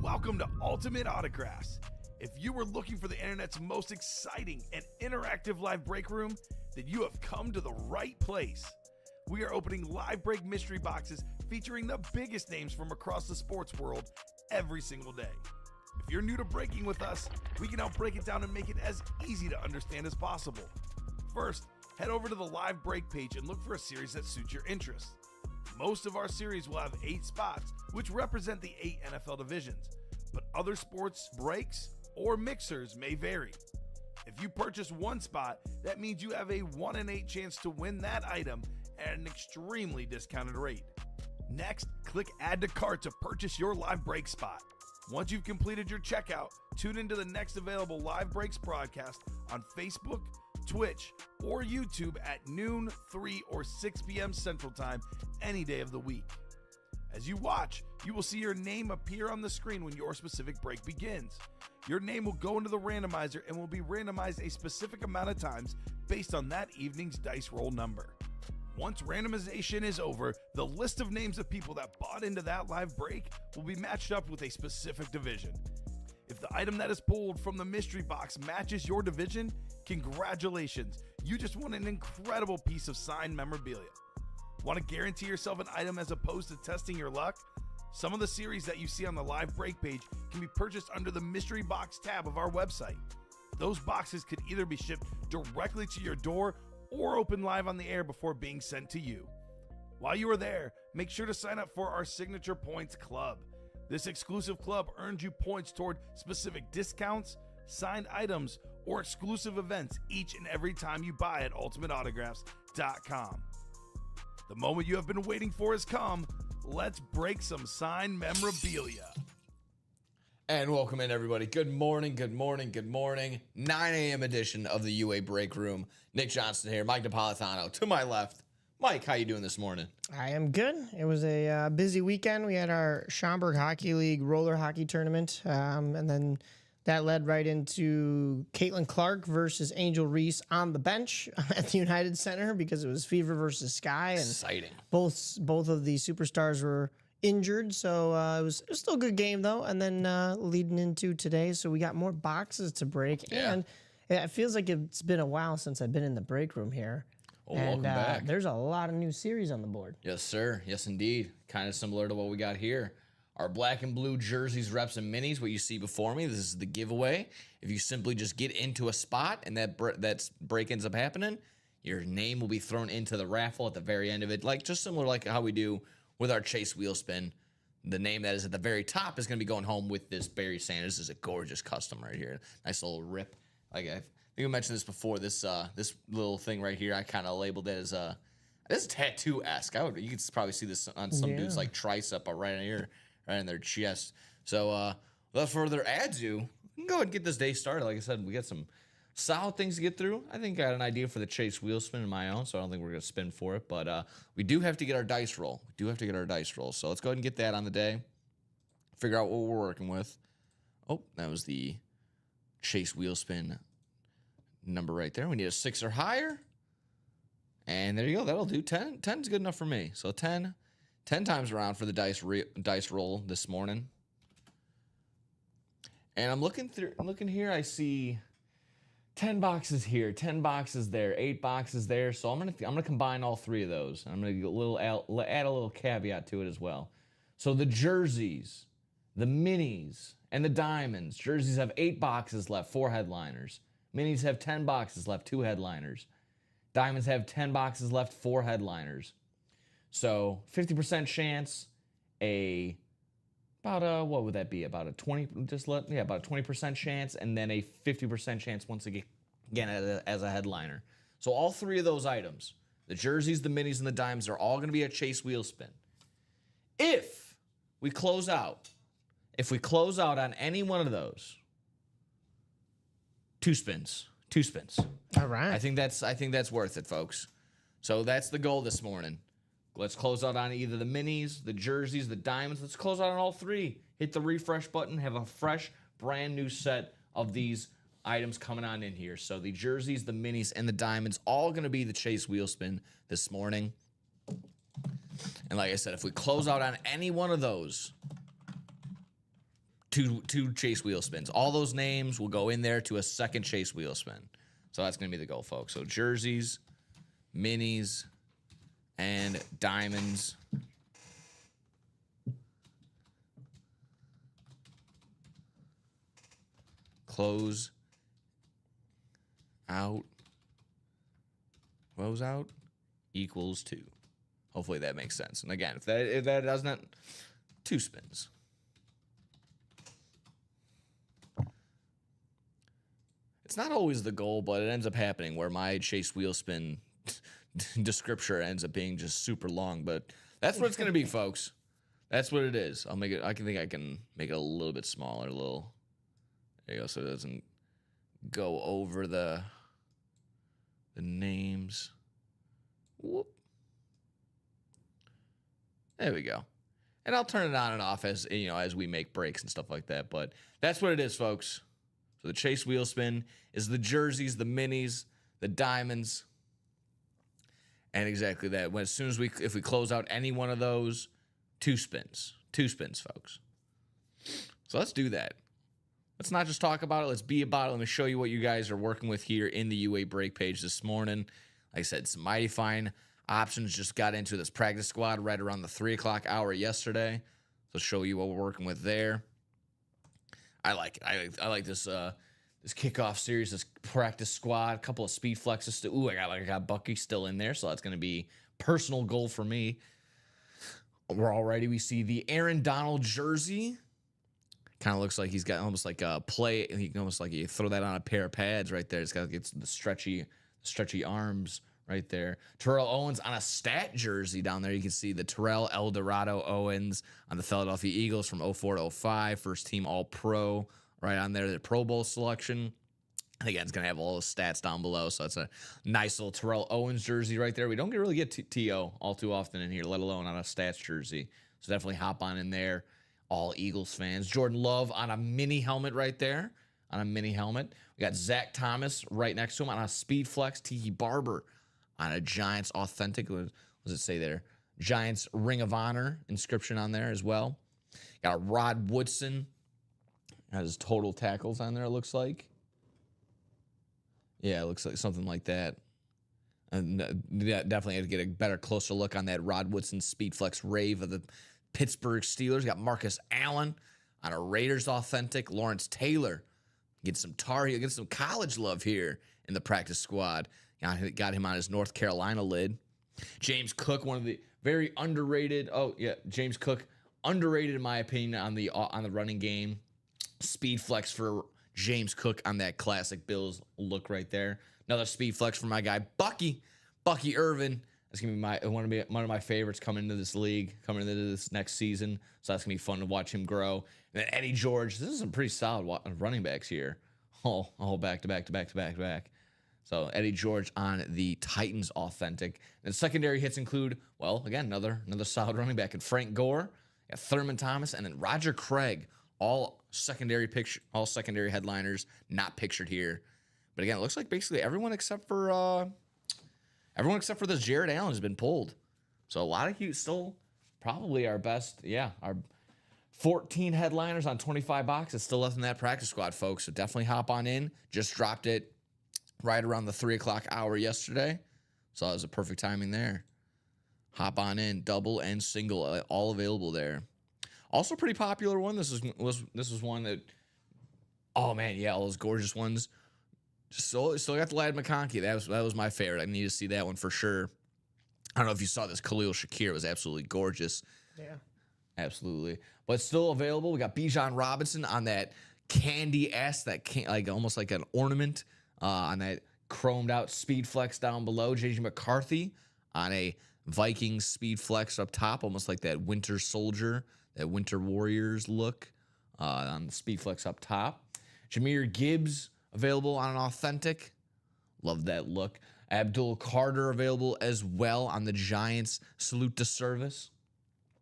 Welcome to Ultimate Autographs. If you were looking for the internet's most exciting and interactive live break room, then you have come to the right place. We are opening live break mystery boxes featuring the biggest names from across the sports world every single day. If you're new to breaking with us, we can help break it down and make it as easy to understand as possible. First, head over to the live break page and look for a series that suits your interests. Most of our series will have 8 spots, which represent the 8 NFL divisions, but other sports breaks or mixers may vary. If you purchase one spot, that means you have a 1 in 8 chance to win that item at an extremely discounted rate. Next, click Add to Cart to purchase your live break spot. Once you've completed your checkout, tune into the next available live breaks broadcast on Facebook, Twitch, or YouTube at noon, 3, or 6 p.m. Central Time any day of the week. As you watch, you will see your name appear on the screen when your specific break begins. Your name will go into the randomizer and will be randomized a specific amount of times based on that evening's dice roll number. Once randomization is over, the list of names of people that bought into that live break will be matched up with a specific division. If the item that is pulled from the mystery box matches your division, congratulations, you just won an incredible piece of signed memorabilia. Want to guarantee yourself an item as opposed to testing your luck? Some of the series that you see on the live break page can be purchased under the mystery box tab of our website. Those boxes could either be shipped directly to your door or open live on the air before being sent to you. While you are there, make sure to sign up for our Signature Points Club. This exclusive club earns you points toward specific discounts, signed items, or exclusive events each and every time you buy at ultimateautographs.com. The moment you have been waiting for has come. Let's break some signed memorabilia. And welcome in, everybody. Good morning, good morning, good morning. 9 a.m. edition of the UA Break Room. Nick Johnson here, Mike Napolitano to my left. Mike, how you doing this morning? I am good. It was a busy weekend. We had our Schaumburg Hockey League roller hockey tournament, and then that led right into Caitlin Clark versus Angel Reese on the bench at the United Center because it was Fever versus Sky. And exciting. Both of the superstars were injured, so it was still a good game, though. And then leading into today, so we got more boxes to break. Yeah. And it feels like it's been a while since I've been in the break room here. Oh, and welcome back. There's a lot of new series on the board. Yes, sir. Yes, indeed. Kind of similar to what we got here. Our black and blue jerseys, reps, and minis, what you see before me, this is the giveaway. If you simply just get into a spot and that break ends up happening, your name will be thrown into the raffle at the very end of it, like just similar like how we do with our Chase Wheel Spin. The name that is at the very top is going to be going home with this Barry Sanders. This is a gorgeous custom right here. Nice little rip. Like I think I mentioned this before. This little thing right here, I kind of labeled it as this is tattoo-esque. You could probably see this on some dudes like tricep or right in here, right in their chest. So without further ado, we can go ahead and get this day started. Like I said, we got some solid things to get through. I think I got an idea for the Chase Wheel Spin in my own, so I don't think we're going to spin for it. But we do have to get our dice roll. So let's go ahead and get that on the day. Figure out what we're working with. Oh, that was the Chase Wheel Spin number right there. We need a 6 or higher. And there you go. That'll do. 10 is good enough for me. So 10 times around for the dice roll this morning. And I'm looking here. I see 10 boxes here, 10 boxes there, 8 boxes there. So I'm gonna combine all 3 of those. I'm gonna add a little caveat to it as well. So the jerseys, the minis, and the diamonds. Jerseys have 8 boxes left, 4 headliners. Minis have 10 boxes left, 2 headliners. Diamonds have 10 boxes left, 4 headliners. So 50% chance, about what would that be? About a 20% chance, and then a 50% chance once again as a headliner. So all 3 of those items, the jerseys, the minis, and the diamonds, are all going to be a Chase Wheel Spin. If we close out on any one of those, 2 spins. All right. I think that's worth it, folks. So that's the goal this morning. Let's close out on either the minis, the jerseys, the diamonds. Let's close out on all 3. Hit the refresh button. Have a fresh, brand new set of these items coming on in here. So the jerseys, the minis, and the diamonds, all going to be the Chase Wheel Spin this morning. And like I said, if we close out on any one of those, two chase wheel spins. All those names will go in there to a second chase wheel spin. So that's going to be the goal, folks. So jerseys, minis, and diamonds. Close out equals 2. Hopefully that makes sense. And again, if that does not, 2 spins. It's not always the goal, but it ends up happening where my chase wheel spin description ends up being just super long. But that's what it's going to be, folks. That's what it is. I'll make it. I can make it a little bit smaller. There you go, so it doesn't go over the names. Whoop. There we go. And I'll turn it on and off as we make breaks and stuff like that. But that's what it is, folks. So the chase wheel spin is the jerseys, the minis, the diamonds, and exactly that. If we close out any one of those, 2 spins, folks. So let's do that. Let's not just talk about it. Let's be about it. Let me show you what you guys are working with here in the UA break page this morning. Like I said, some mighty fine options. Just got into this practice squad right around the 3 o'clock hour yesterday. So show you what we're working with there. I like it. I like this this kickoff series, this practice squad, a couple of speed flexes. I got Bucky still in there, so that's going to be personal goal for me. We see the Aaron Donald jersey. Kind of looks like he's got almost like a play. He can almost like you throw that on a pair of pads right there. It's got the stretchy arms right there. Terrell Owens on a stat jersey down there. You can see the Terrell El Dorado Owens on the Philadelphia Eagles from 04 to 05. First team All-Pro right on there. The Pro Bowl selection. And again, it's going to have all the stats down below. So it's a nice little Terrell Owens jersey right there. We don't really get T.O. all too often in here, let alone on a stats jersey. So definitely hop on in there. All Eagles fans. Jordan Love on a mini helmet right there. We got Zach Thomas right next to him on a Speed Flex. Tiki Barber on a Giants authentic. What does it say there? Giants Ring of Honor inscription on there as well. Got a Rod Woodson. Has his total tackles on there, it looks like. Yeah, it looks like something like that. And definitely had to get a better, closer look on that Rod Woodson Speed Flex rave of the Pittsburgh Steelers. Got Marcus Allen on a Raiders authentic. Lawrence Taylor get some Tar Heel, get some college love here in the practice squad. Got him on his North Carolina lid. James Cook, one of the very underrated. Oh yeah, James Cook, underrated in my opinion on the running game. Speed flex for James Cook on that classic Bills look right there. Another speed flex for my guy Bucky Irvin. That's gonna be one of my favorites coming into this league, coming into this next season. So that's gonna be fun to watch him grow. And then Eddie George. This is some pretty solid running backs here. All back to back. So Eddie George on the Titans authentic. And secondary hits include, well, again, another solid running back. And Frank Gore, Thurman Thomas, and then Roger Craig. All secondary headliners not pictured here. But again, it looks like basically everyone except for this Jared Allen has been pulled. So a lot of still probably our best, our 14 headliners on 25 boxes still left in that practice squad, folks. So definitely hop on in. Just dropped it right around the 3 o'clock hour yesterday. So that was a perfect timing there. Hop on in, double and single, all available there. Also pretty popular one. This was one that, oh man, yeah, all those gorgeous ones. Still got the Ladd McConkey. That was my favorite. I need to see that one for sure. I don't know if you saw this Khalil Shakir. It was absolutely gorgeous. Yeah. Absolutely. But still available. We got Bijan Robinson on that candy S, almost like an ornament on that chromed out speed flex down below. JJ McCarthy on a Vikings speed flex up top, almost like that Winter Soldier, that Winter Warriors look on the speed flex up top. Jahmyr Gibbs available on an authentic. Love that look. Abdul Carter available as well on the Giants salute to service.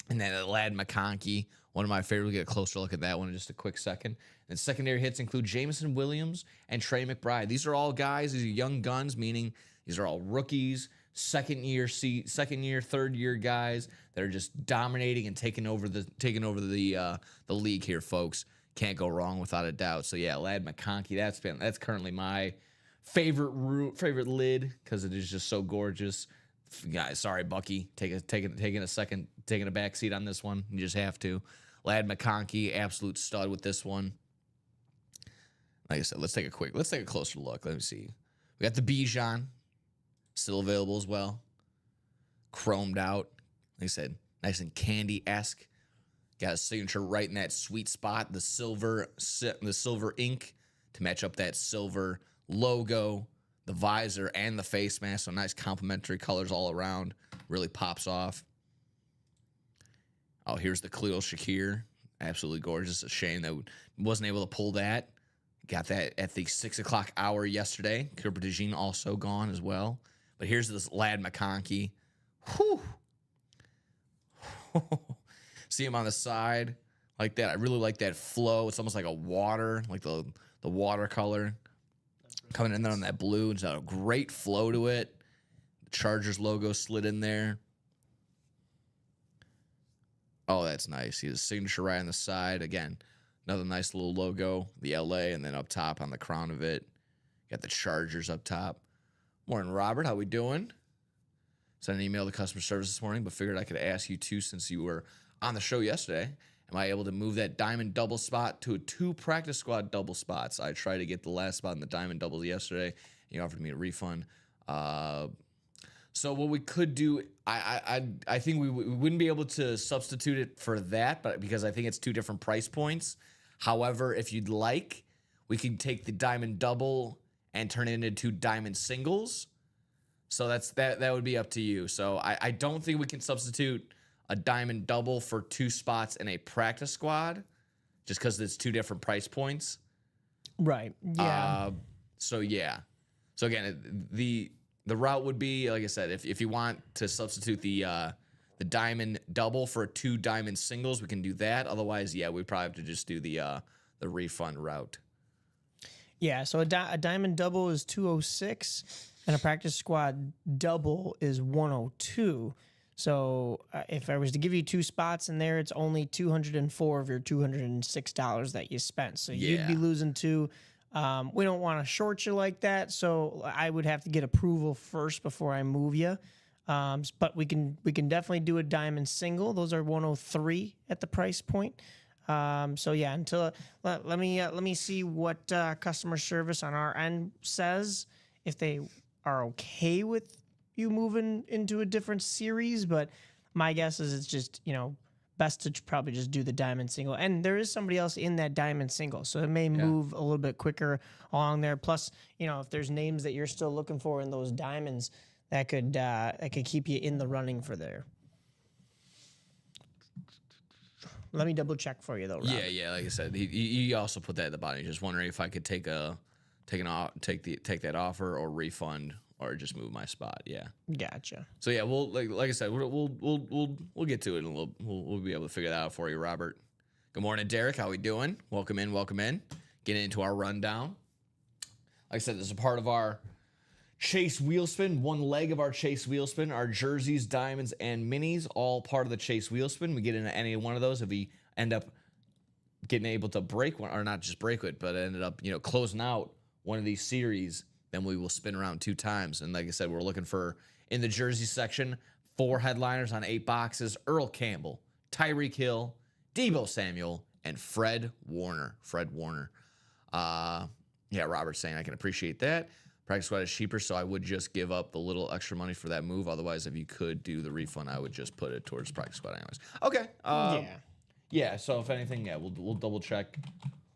And then Ladd McConkey, one of my favorites. We'll get a closer look at that one in just a quick second. And secondary hits include Jameson Williams and Trey McBride. These are all guys, these are young guns, meaning these are all rookies, second year, third year guys that are just dominating and taking over the league here, folks. can't go wrong without a doubt. So yeah, Ladd McConkey, that's currently my favorite lid because it is just so gorgeous. Guys, sorry, Bucky, taking a back seat on this one. You just have to. Ladd McConkey, absolute stud with this one. Like I said, let's take a closer look. Let me see. We got the Bijan, still available as well. Chromed out. Like I said, nice and candy-esque. Got a signature right in that sweet spot. The silver ink to match up that silver logo, the visor, and the face mask. So nice complementary colors all around. Really pops off. Oh, here's the Khalil Shakir. Absolutely gorgeous. A shame that wasn't able to pull that. Got that at the 6 o'clock hour yesterday. Cooper DeJean also gone as well. But here's this Ladd McConkey. Whew. See him on the side like that. I really like that flow. It's almost like a water, like the watercolor coming in there on that blue. It's got a great flow to it. The Chargers logo slid in there. Oh, that's nice. He has a signature right on the side. Again, another nice little logo, the LA, and then up top on the crown of it, got the Chargers up top. Morning, Robert. How we doing? Sent an email to customer service this morning, but figured I could ask you too since you were on the show yesterday. Am I able to move that diamond double spot to a 2 practice squad double spots? I tried to get the last spot in the diamond doubles yesterday, and you offered me a refund. So what we could do, I think we wouldn't be able to substitute it for that, but because I think it's 2 different price points. However, if you'd like, we could take the diamond double and turn it into 2 diamond singles. So that would be up to you. So I don't think we can substitute a diamond double for 2 spots in a practice squad, just because it's 2 different price points. Right. Yeah. So yeah. So again, the route would be, like I said, if you want to substitute the diamond double for 2 diamond singles, we can do that. Otherwise, yeah, we probably have to just do the refund route. Yeah. So a diamond double is 206, and a practice squad double is 102. So if I was to give you 2 spots in there, it's only $204 of your $206 that you spent. So you'd be losing 2. We don't want to short you like that, so I would have to get approval first before I move you. But we can definitely do a diamond single. Those are 103 at the price point. So yeah, let me see what customer service on our end says, if they are okay with you moving into a different series. But my guess is it's just, best to probably just do the diamond single. And there is somebody else in that diamond single, so it may move a little bit quicker along there. Plus, if there's names that you're still looking for in those diamonds, that could keep you in the running for there. Let me double check for you though, Rob. Yeah. Like I said, he also put that at the bottom. He's just wondering if I could take that offer or refund or just move my spot. Yeah. Gotcha. So yeah, we'll like I said, we'll get to it and we'll be able to figure that out for you, Robert. Good morning, Derek. How we doing? Welcome in. Getting into our rundown. Like I said, this is a part of our Chase wheel spin, one leg of our Chase wheel spin, our jerseys, diamonds, and minis, all part of the Chase wheel spin. We get into any one of those. If we end up getting able to break one, or not just break it, but ended up, closing out one of these series, then we will spin around 2 times. And like I said, we're looking for, in the jersey section, 4 headliners on 8 boxes: Earl Campbell, Tyreek Hill, Deebo Samuel, and Fred Warner. Yeah, Robert's saying I can appreciate that. Practice squad is cheaper, so I would just give up the little extra money for that move. Otherwise, if you could do the refund, I would just put it towards practice squad anyways. Okay. Yeah. So if anything, we'll double check.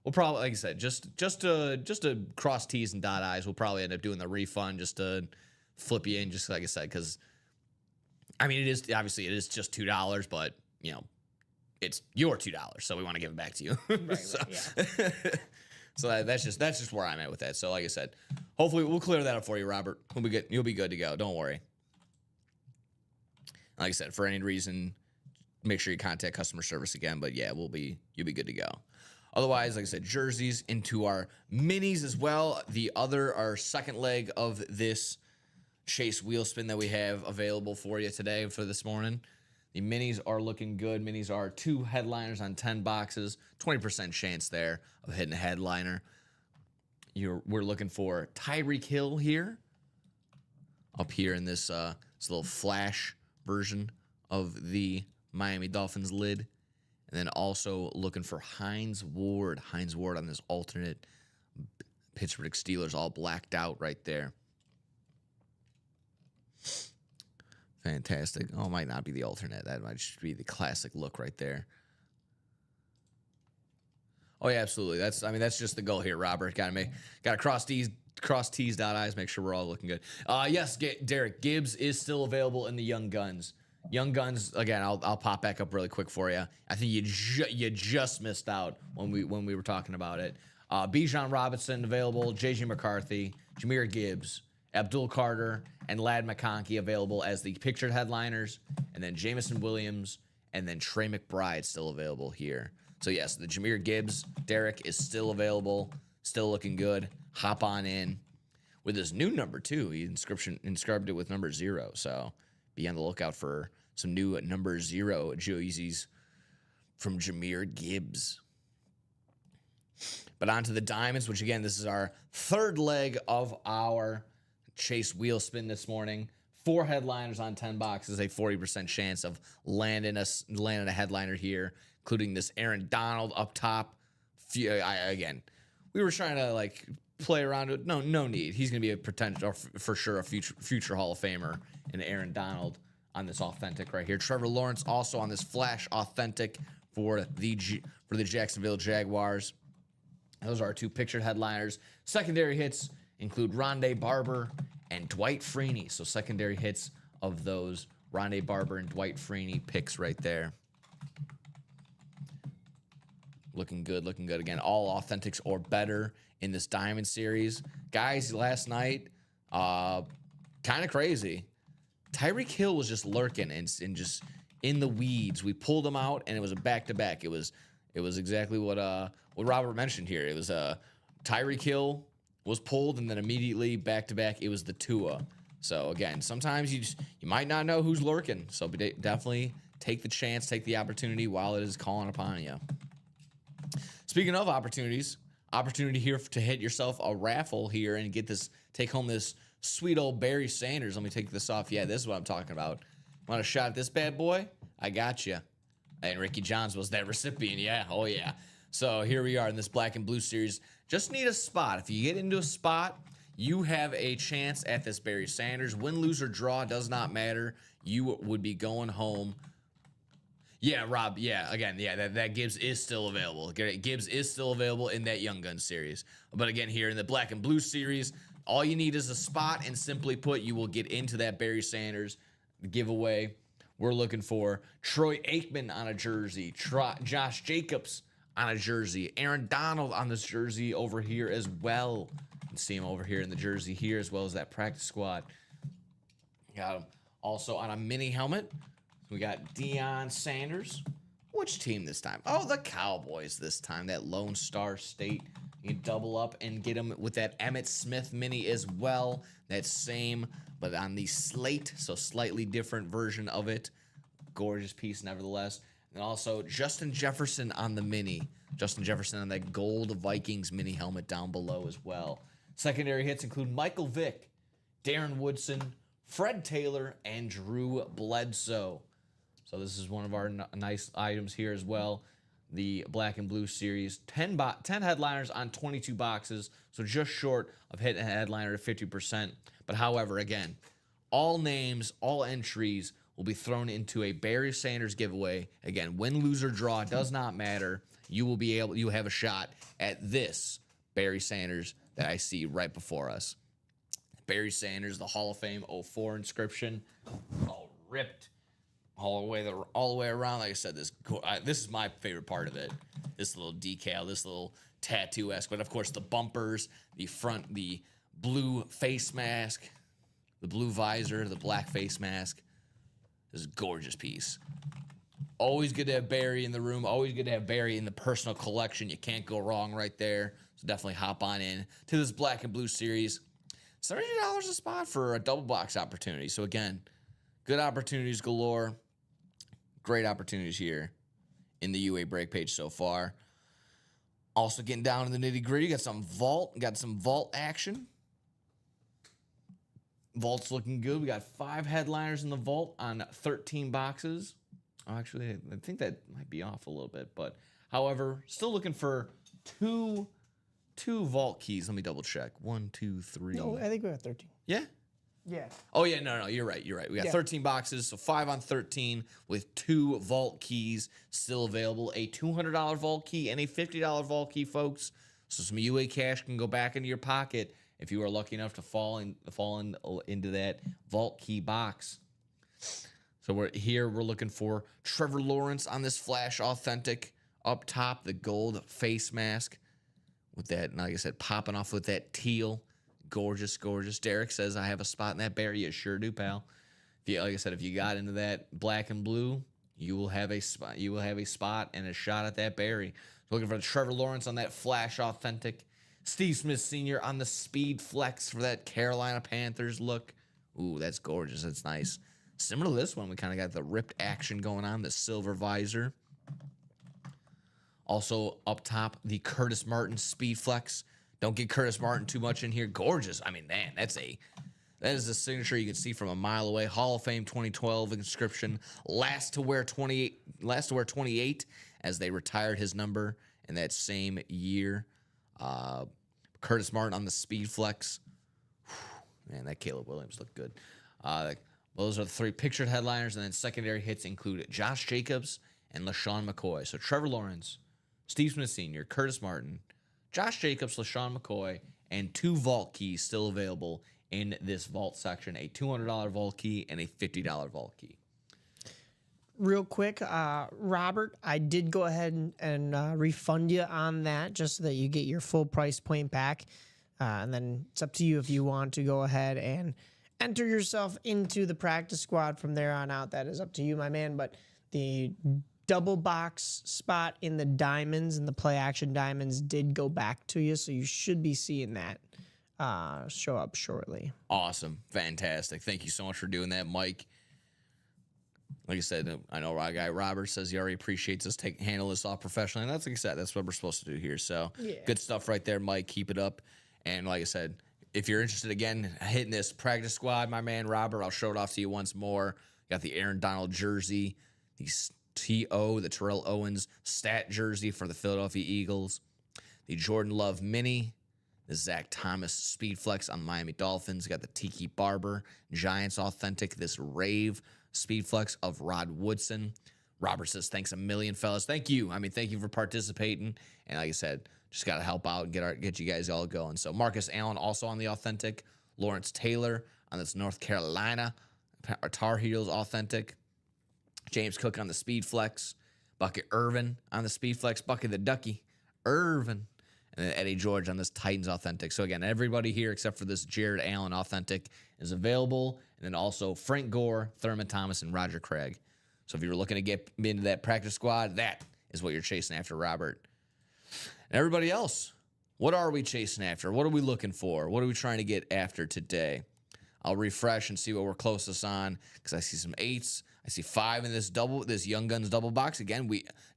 We'll probably, like I said, just to cross T's and dot I's, we'll probably end up doing the refund just to flip you in, just like I said, because it is just $2, but it's your $2, so we want to give it back to you. Right. So that's just where I'm at with that. So like I said, hopefully we'll clear that up for you, Robert. You'll be good to go. Don't worry. Like I said, for any reason, make sure you contact customer service again. But yeah, you'll be good to go. Otherwise, like I said, jerseys into our minis as well. Our second leg of this Chase wheel spin that we have available for you today for this morning. The minis are looking good. Minis are 2 headliners on 10 boxes. 20% chance there of hitting a headliner. We're looking for Tyreek Hill here. Up here in this little flash version of the Miami Dolphins lid. And then also looking for Hines Ward. Hines Ward on this alternate Pittsburgh Steelers all blacked out right there. Fantastic. Oh, it might not be the alternate. That might just be the classic look right there. Oh yeah, absolutely. That's just the goal here, Robert. Gotta cross T's, dot I's, make sure we're all looking good. Yes, Derek Gibbs is still available in the Young Guns. Young Guns, again, I'll pop back up really quick for you. I think you just missed out when we were talking about it. Bijan Robinson available, J.J. McCarthy, Jahmyr Gibbs, Abdul Carter, and Ladd McConkey available as the pictured headliners, and then Jameson Williams, and then Trey McBride still available here. So yes, the Jahmyr Gibbs, Derek, is still available, still looking good. Hop on in with his new number 2. He inscribed it with number 0, so be on the lookout for some new number 0 jerseys from Jahmyr Gibbs. But on to the diamonds, which again, this is our third leg of our Chase wheel spin this morning. 4 headliners on 10 boxes, a 40% chance of landing a headliner here, including this Aaron Donald up top. Again, we were trying to play around with no need. He's going to be a potential, for sure, a future Hall of Famer in Aaron Donald on this authentic right here. Trevor Lawrence also on this flash authentic for the Jacksonville Jaguars. Those are our 2 pictured headliners. Secondary hits include Rondé Barber and Dwight Freeney. So secondary hits of those Rondé Barber and Dwight Freeney picks right there. Looking good. Again, all authentics or better in this Diamond Series. Guys, last night, kind of crazy. Tyreek Hill was just lurking and just in the weeds. We pulled him out, and it was a back-to-back. It was exactly what Robert mentioned here. It was Tyreek Hill was pulled, and then immediately back-to-back, it was the Tua. So, again, sometimes you might not know who's lurking. So definitely take the chance, take the opportunity while it is calling upon you. Speaking of opportunities, opportunity here to hit yourself a raffle here and take home this sweet old Barry Sanders. Let me take this off. Yeah, this is what I'm talking about. Want a shot at this bad boy? I got you. And Ricky Johns was that recipient. Yeah, oh yeah. So here we are in this black and blue series. Just need a spot. If you get into a spot, you have a chance at this Barry Sanders. Win, lose, or draw, does not matter. You would be going home. Yeah, Rob. Yeah, again, yeah, that Gibbs is still available. Gibbs is still available in that Young Guns series. But again, here in the black and blue series, all you need is a spot, and simply put, you will get into that Barry Sanders giveaway. We're looking for Troy Aikman on a jersey, Josh Jacobs on a jersey, Aaron Donald on this jersey over here as well. You can see him over here in the jersey here, as well as that practice squad. Got him also on a mini helmet. We got Deion Sanders. Which team this time? Oh, the Cowboys this time. That Lone Star State. You can double up and get him with that Emmitt Smith mini as well. That same, but on the slate, so slightly different version of it. Gorgeous piece, nevertheless. And also Justin Jefferson on the mini. Justin Jefferson on that gold Vikings mini helmet down below as well. Secondary hits include Michael Vick, Darren Woodson, Fred Taylor, and Drew Bledsoe. So this is one of our nice items here as well. The black and blue series, 10 headliners on 22 boxes, so just short of hitting a headliner to 50%. But however, again, all names, all entries will be thrown into a Barry Sanders giveaway. Again, win, lose, or draw, does not matter. You have a shot at this Barry Sanders that I see right before us. Barry Sanders, the Hall of Fame 04 inscription, all ripped all the way around. Like I said, this is my favorite part of it. This little decal, this little tattoo-esque, but of course the bumpers, the front, the blue face mask, the blue visor, the black face mask. This is a gorgeous piece. Always good to have Barry in the room. Always good to have Barry in the personal collection. You can't go wrong right there. So definitely hop on in to this black and blue series. $70 a spot for a double box opportunity. So again, good opportunities galore. great opportunities here in the UA break page so far. Also getting down to the nitty gritty, got some vault action. Vault's looking good. We got 5 headliners in the vault on 13 boxes. Actually, I think that might be off a little bit, but however, still looking for two vault keys. Let me double check. 1, 2, 3. No, I think we have 13. Yeah. Yeah. Oh yeah, no, you're right. We got 13 boxes, so 5 on 13 with 2 vault keys still available. A $200 vault key and a $50 vault key, folks. So some UA cash can go back into your pocket if you are lucky enough to fall into that vault key box. So we're looking for Trevor Lawrence on this Flash Authentic up top, the gold face mask with that, like I said, popping off with that teal. Gorgeous, gorgeous. Derek says, I have a spot in that bear. You sure do, pal. Like I said, if you got into that black and blue, you will have a spot. You will have a spot and a shot at that berry. So looking for Trevor Lawrence on that Flash Authentic. Steve Smith Sr. on the Speed Flex for that Carolina Panthers look. Ooh, that's gorgeous. That's nice. Similar to this one, we kind of got the ripped action going on, the silver visor. Also up top, the Curtis Martin Speed Flex. Don't get Curtis Martin too much in here. Gorgeous. I mean, man, that is a signature you can see from a mile away. Hall of Fame 2012 inscription. Last to wear 28 as they retired his number in that same year. Curtis Martin on the Speed Flex. Whew, man, that Caleb Williams looked good. Those are the 3 pictured headliners, and then secondary hits include Josh Jacobs and LaShawn McCoy. So Trevor Lawrence, Steve Smith Sr., Curtis Martin, Josh Jacobs, LaShawn McCoy, and 2 vault keys still available in this vault section, a $200 vault key and a $50 vault key. Real quick, Robert, I did go ahead and refund you on that just so that you get your full price point back. And then it's up to you if you want to go ahead and enter yourself into the practice squad from there on out. That is up to you, my man. But the double box spot in the diamonds and the play action diamonds did go back to you, so you should be seeing that show up shortly. Awesome. Fantastic. Thank you so much for doing that, Mike. Like I said, I know our guy Robert says he already appreciates us handle this off professionally, and that's, like I said, that's what we're supposed to do here. So Good stuff right there, Mike. Keep it up. And like I said, if you're interested, again, hitting this practice squad, my man Robert, I'll show it off to you once more. Got the Aaron Donald jersey, the the Terrell Owens stat jersey for the Philadelphia Eagles, the Jordan Love mini, the Zach Thomas Speed Flex on the Miami Dolphins. Got the Tiki Barber Giants Authentic, this Rave Speed Flex of Rod Woodson. Robert says, thanks a million, fellas. Thank you. I mean, thank you for participating. And like I said, just got to help out and get you guys all going. So Marcus Allen also on the Authentic. Lawrence Taylor on this North Carolina Tar Heels Authentic. James Cook on the Speed Flex. Bucket Irvin on the Speed Flex. Bucket the Ducky. Irvin. And then Eddie George on this Titans Authentic. So again, everybody here except for this Jared Allen Authentic is available. And then also Frank Gore, Thurman Thomas, and Roger Craig. So if you were looking to get into that practice squad, that is what you're chasing after, Robert. And everybody else, what are we chasing after? What are we looking for? What are we trying to get after today? I'll refresh and see what we're closest on because I see some 8s. I see 5 in this Young Guns double box. Again,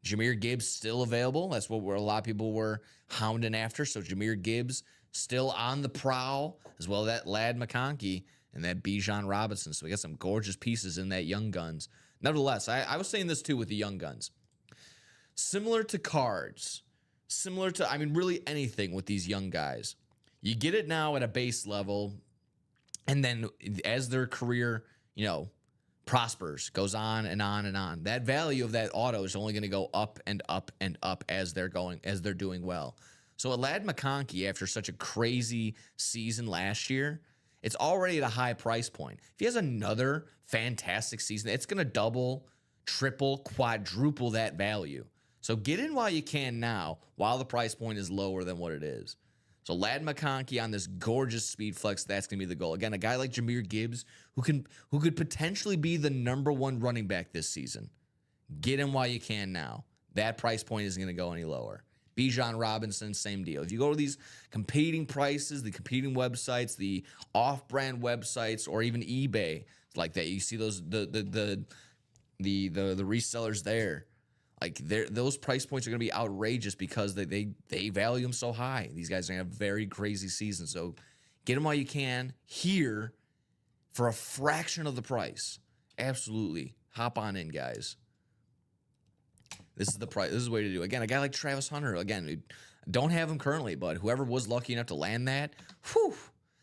Jahmyr Gibbs still available. That's what a lot of people were hounding after. So Jahmyr Gibbs still on the prowl, as well as that Ladd McConkey and that Bijan Robinson. So we got some gorgeous pieces in that Young Guns. Nevertheless, I was saying this too with the Young Guns. Similar to cards, really anything with these young guys. You get it now at a base level, and then as their career, prospers, goes on and on and on. That value of that auto is only going to go up and up and up as they're doing well. So a Ladd McConkey, after such a crazy season last year, it's already at a high price point. If he has another fantastic season, it's going to double, triple, quadruple that value. So get in while you can now, while the price point is lower than what it is. So Ladd McConkey on this gorgeous Speed Flex, that's going to be the goal. Again, a guy like Jahmyr Gibbs who could potentially be the #1 running back this season. Get in while you can now. That price point isn't going to go any lower. Bijan Robinson, same deal. If you go to these competing prices, the competing websites, the off-brand websites, or even eBay like that, you see those the the resellers there. Like those price points are going to be outrageous because they value them so high. These guys are going to have very crazy seasons. So get them while you can here for a fraction of the price. Absolutely. Hop on in, guys. This is the price. This is the way to do it. Again, a guy like Travis Hunter, again, don't have him currently, but whoever was lucky enough to land that, whew,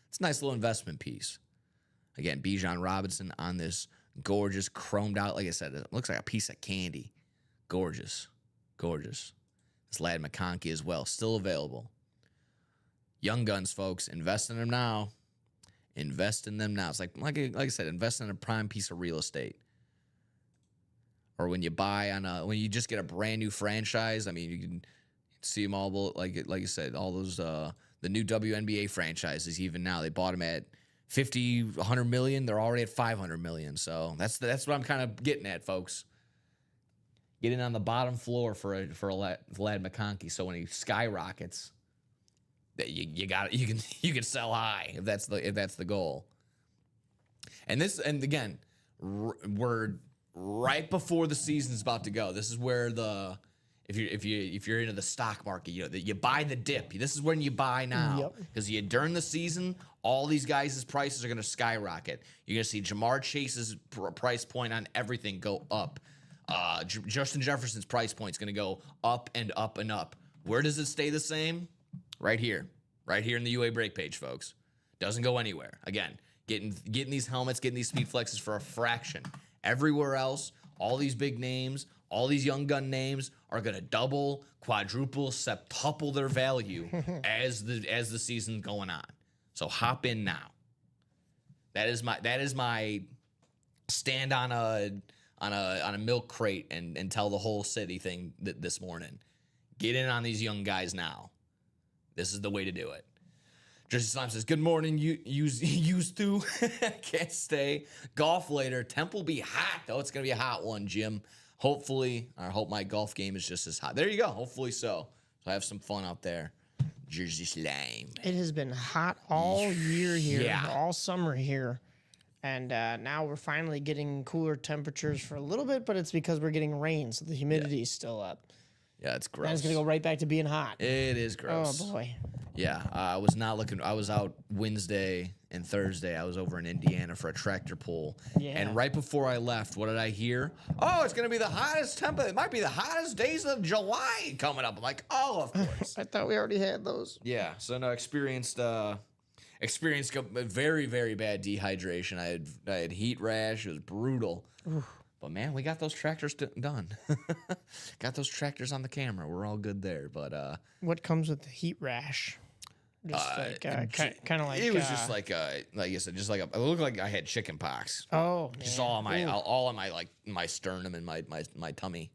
it's a nice little investment piece. Again, Bijan Robinson on this gorgeous chromed out, like I said, it looks like a piece of candy. Gorgeous. Gorgeous. This Ladd McConkey as well, still available. Young guns, folks. Invest in them now. Invest in them now. It's like I said, invest in a prime piece of real estate. Or when you buy when you just get a brand new franchise, I mean, you can see them all, like you said, all those, the new WNBA franchises, even now, they bought them at 50, 100 million. They're already at 500 million. So that's what I'm kind of getting at, folks. Get in on the bottom floor for a Ladd McConkey. So when he skyrockets, that you can sell high if that's the goal. And again, we're right before the season's about to go. This is where if you're into the stock market, you buy the dip. This is when you buy now because during the season, all these guys' prices are going to skyrocket. You're going to see Jamar Chase's price point on everything go up. Justin Jefferson's price point is going to go up and up and up. Where does it stay the same? Right here in the UA break page, folks. Doesn't go anywhere. Again, getting these helmets, getting these speed flexes for a fraction. Everywhere else, all these big names, all these young gun names are going to double, quadruple, septuple their value as the season's going on. So hop in now. That is my stand on a milk crate and tell the whole city thing this morning. Get in on these young guys now. This is the way to do it. Jersey Slime says, good morning, used to. Can't stay. Golf later. Temple be hot, though. It's going to be a hot one, Jim. Hopefully, I hope my golf game is just as hot. There you go. Hopefully so. So I have some fun out there. Jersey Slime. It has been hot all year here, all summer here. And now we're finally getting cooler temperatures for a little bit, but it's because we're getting rain, so the humidity is still up. Yeah, it's gross. And it's going to go right back to being hot. It is gross. Oh, boy. Yeah, I was not looking. I was out Wednesday and Thursday. I was over in Indiana for a tractor pull. Yeah. And right before I left, what did I hear? Oh, it's going to be the hottest temperature. It might be the hottest days of July coming up. I'm like, oh, of course. I thought we already had those. Yeah, so no, experienced a very, very bad dehydration. I had heat rash. It was brutal. Oof. But, man, we got those tractors done. Got those tractors on the camera. We're all good there. But what comes with the heat rash? Just kind of like it was just like I said, just like it looked like I had chicken pox. Oh, just all on my like my sternum and my tummy.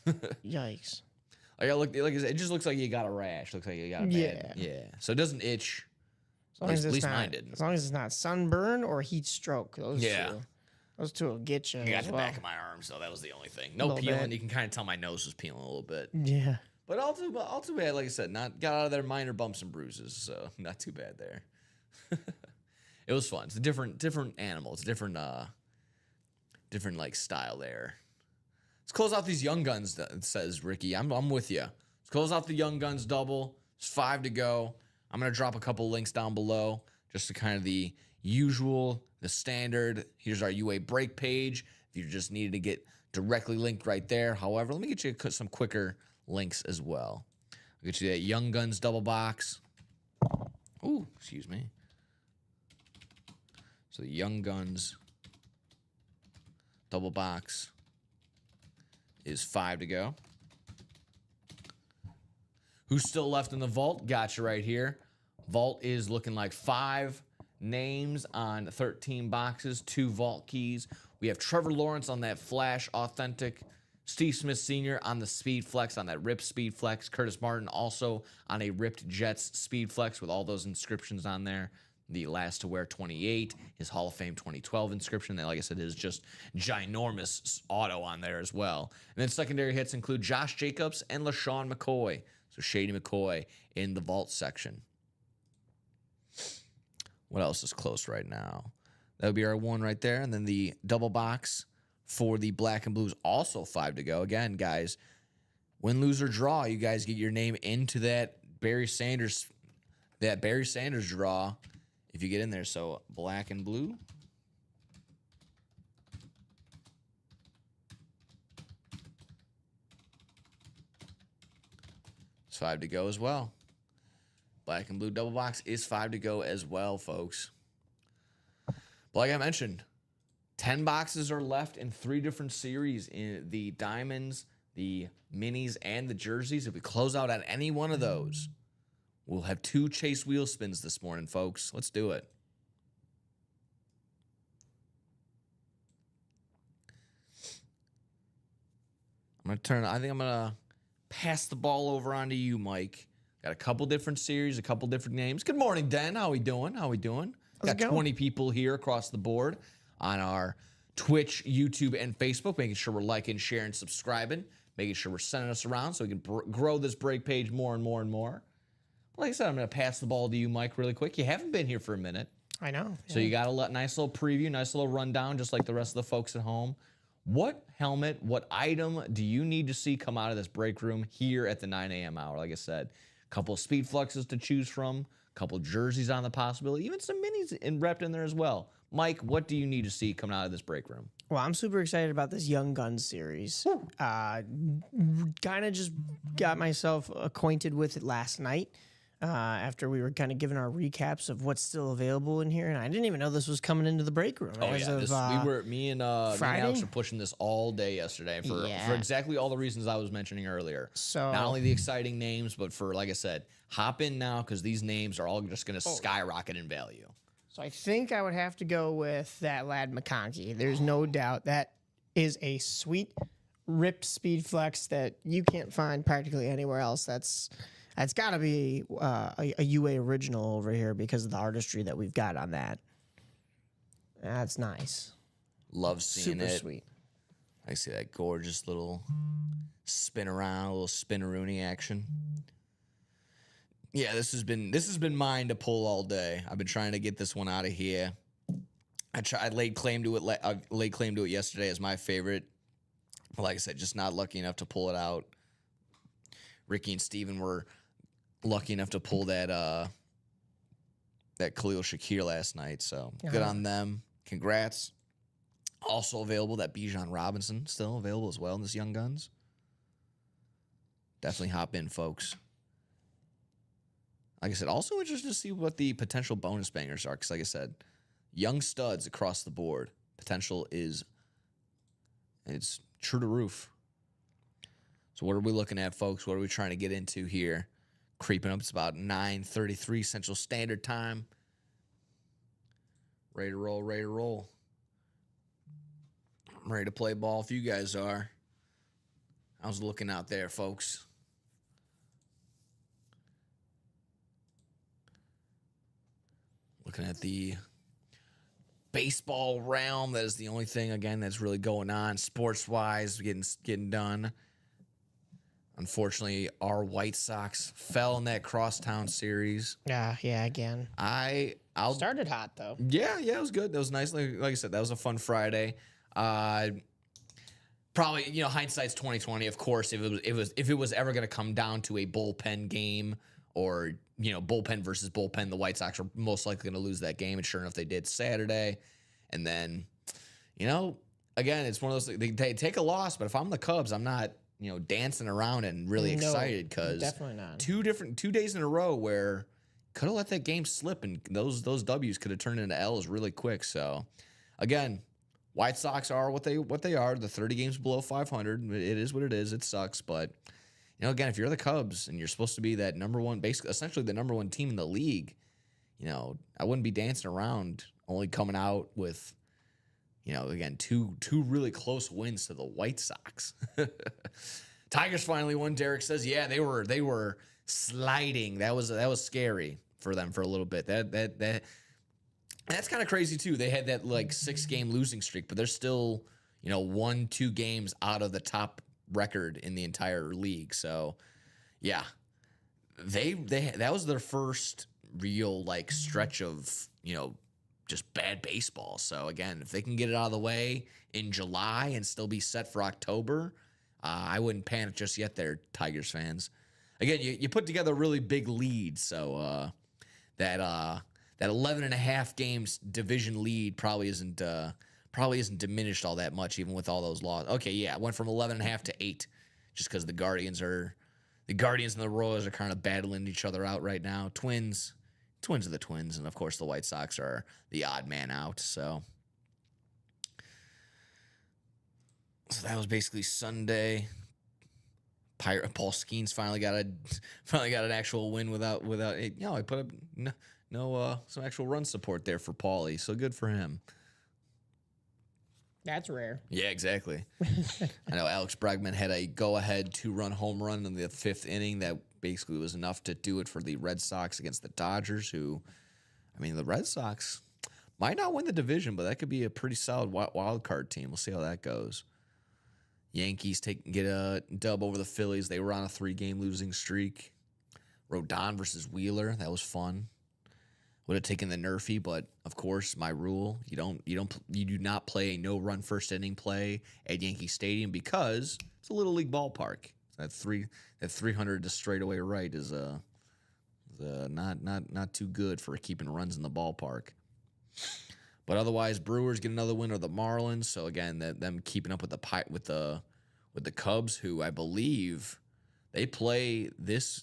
Yikes! Like I said, it just looks like you got a rash. Looks like you got a bad, So it doesn't itch. At least mine didn't. As long as it's not sunburn or heat stroke. Those two will get you. I got the back of my arm, so that was the only thing. No peeling. You can kind of tell my nose was peeling a little bit. Yeah. But all too bad, like I said, got out of there minor bumps and bruises, so not too bad there. It was fun. It's a different animal. It's a different like style there. Let's close out these young guns, says Ricky. I'm with you. Let's close out the young guns double. There's 5 to go. I'm going to drop a couple links down below just to kind of the usual, the standard. Here's our UA break page. If you just needed to get directly linked right there. However, let me get you some quicker links as well. I'll get you that Young Guns double box. Ooh, excuse me. So the Young Guns double box is 5 to go. Who's still left in the vault? Gotcha right here. Vault is looking like 5 names on 13 boxes, 2 vault keys. We have Trevor Lawrence on that Flash Authentic. Steve Smith Sr. on the Speed Flex, on that ripped Speed Flex. Curtis Martin also on a ripped Jets Speed Flex with all those inscriptions on there. The last to wear 28, his Hall of Fame 2012 inscription. That, like I said, is just ginormous auto on there as well. And then secondary hits include Josh Jacobs and LaShawn McCoy. So Shady McCoy in the vault section. What else is close right now? That would be our one right there. And then the double box for the Black and Blues, also 5 to go. Again, guys, win, lose, or draw, you guys get your name into that Barry Sanders draw if you get in there. So Black and Blue. It's 5 to go as well. Black and Blue double box is 5 to go as well, folks. But like I mentioned, 10 boxes are left in 3 different series in the diamonds, the minis, and the jerseys. If we close out on any one of those, we'll have 2 chase wheel spins this morning, folks. Let's do it. I think I'm going to pass the ball over onto you, Mike. Got a couple different series, a couple different names. Good morning, Den. How we doing? Got 20 people here across the board on our Twitch, YouTube, and Facebook, making sure we're liking, sharing, subscribing, making sure we're sending us around so we can grow this break page more and more and more. Like I said, I'm going to pass the ball to you, Mike, really quick. You haven't been here for a minute. I know. So you got a nice little preview, nice little rundown, just like the rest of the folks at home. What helmet, what item do you need to see come out of this break room here at the 9 a.m. hour? Like I said, a couple of speed fluxes to choose from, a couple of jerseys on the possibility, even some minis wrapped in there as well. Mike, what do you need to see coming out of this break room? Well, I'm super excited about this Young Guns series. Kind of just got myself acquainted with it last night after we were kind of giving our recaps of what's still available in here, and I didn't even know this was coming into the break room. Me and Alex were pushing this all day yesterday for exactly all the reasons I was mentioning earlier. So not only the exciting names, but for, like I said, hop in now because these names are all just going to skyrocket in value. So I think I would have to go with that Lad McConkey. There's no doubt that is a sweet, ripped speed flex that you can't find practically anywhere else. That's got to be a UA original over here because of the artistry that we've got on that. That's nice. Love seeing Super it. Sweet. I see that gorgeous little spin around, a little spinneroonie action. Yeah, this has been mine to pull all day. I've been trying to get this one out of here. I laid claim to it yesterday as my favorite. Like I said, just not lucky enough to pull it out. Ricky and Steven were lucky enough to pull that Khalil Shakir last night. So good on them. Congrats. Also available, that Bijan Robinson still available as well in this Young Guns. Definitely hop in, folks. Like I said, also interested to see what the potential bonus bangers are. Because like I said, young studs across the board. Potential it's true to roof. So what are we looking at, folks? What are we trying to get into here? Creeping up. It's about 9:33 Central Standard Time. Ready to roll, ready to roll. I'm ready to play ball if you guys are. How's it looking out there, folks? Looking at the baseball realm. That is the only thing, again, that's really going on sports-wise, getting done. Unfortunately, our White Sox fell in that crosstown series. Yeah, again. I'll started hot though. Yeah, it was good. That was nice. Like I said, that was a fun Friday. Probably, hindsight's 2020. Of course, if it was ever going to come down to a bullpen game or bullpen versus bullpen, the White Sox are most likely going to lose that game. And sure enough, they did Saturday. And then, again, it's one of those. They take a loss, but if I'm the Cubs, I'm not dancing around and really excited because definitely not. Two days in a row where could have let that game slip and those W's could have turned into L's really quick. So again, White Sox are what they are. The 30 games below 500. It is what it is. It sucks, but again, if you're the Cubs and you're supposed to be that number one, basically essentially the number one team in the league, I wouldn't be dancing around only coming out with again, two really close wins to the White Sox. Tigers finally won. Derek says, yeah, they were sliding. That was scary for them for a little bit. That's kind of crazy too. They had that 6-game losing streak, but they're still 1-2 games out of the top record in the entire league. So yeah, that was their first real stretch of just bad baseball. So again, if they can get it out of the way in July and still be set for October, I wouldn't panic just yet there, Tigers fans. Again, you put together a really big lead, so that 11.5 games division lead probably isn't diminished all that much, even with all those losses. Okay, yeah, it went from 11.5 to 8, just because the Guardians and the Royals are kind of battling each other out right now. Twins are the Twins, and of course the White Sox are the odd man out. So that was basically Sunday. Paul Skeens finally got an actual win without I put up some actual run support there for Paulie, so good for him. That's rare. Yeah, exactly. I know Alex Bregman had a go-ahead 2-run home run in the 5th inning that basically was enough to do it for the Red Sox against the Dodgers, who, I mean, the Red Sox might not win the division, but that could be a pretty solid wild card team. We'll see how that goes. Yankees get a dub over the Phillies. They were on a 3-game losing streak. Rodon versus Wheeler. That was fun. Would have taken the Nerfy, but of course, my rule: you do not play a no-run first inning play at Yankee Stadium because it's a little league ballpark. That 300 to straightaway right is not too good for keeping runs in the ballpark. But otherwise, Brewers get another win over the Marlins. So again, them keeping up with the Cubs, who I believe they play this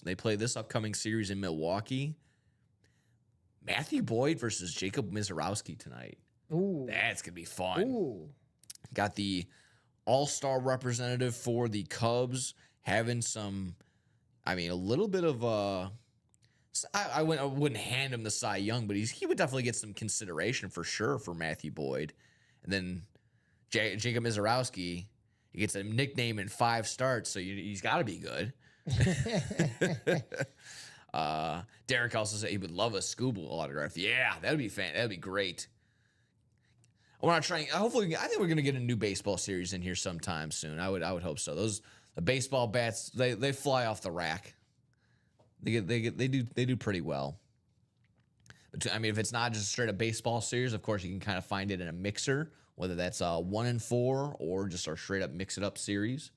upcoming series in Milwaukee. Matthew Boyd versus Jacob Misiorowski tonight. Ooh, That's gonna be fun. ooh. Got the all-star representative for the Cubs having a little bit of I wouldn't hand him the Cy Young, but he would definitely get some consideration for sure for Matthew Boyd. And then Jacob Misiorowski, he gets a nickname in 5 starts, so he's got to be good. Derek also said he would love a Scooble autograph. Yeah, that'd be that'd be great. I want to try. Hopefully, I think we're gonna get a new baseball series in here sometime soon. I would hope so. The baseball bats, they fly off the rack. They do pretty well. But I mean, if it's not just a straight up baseball series, of course you can kind of find it in a mixer, whether that's 1 and 4 or just our straight up mix it up series.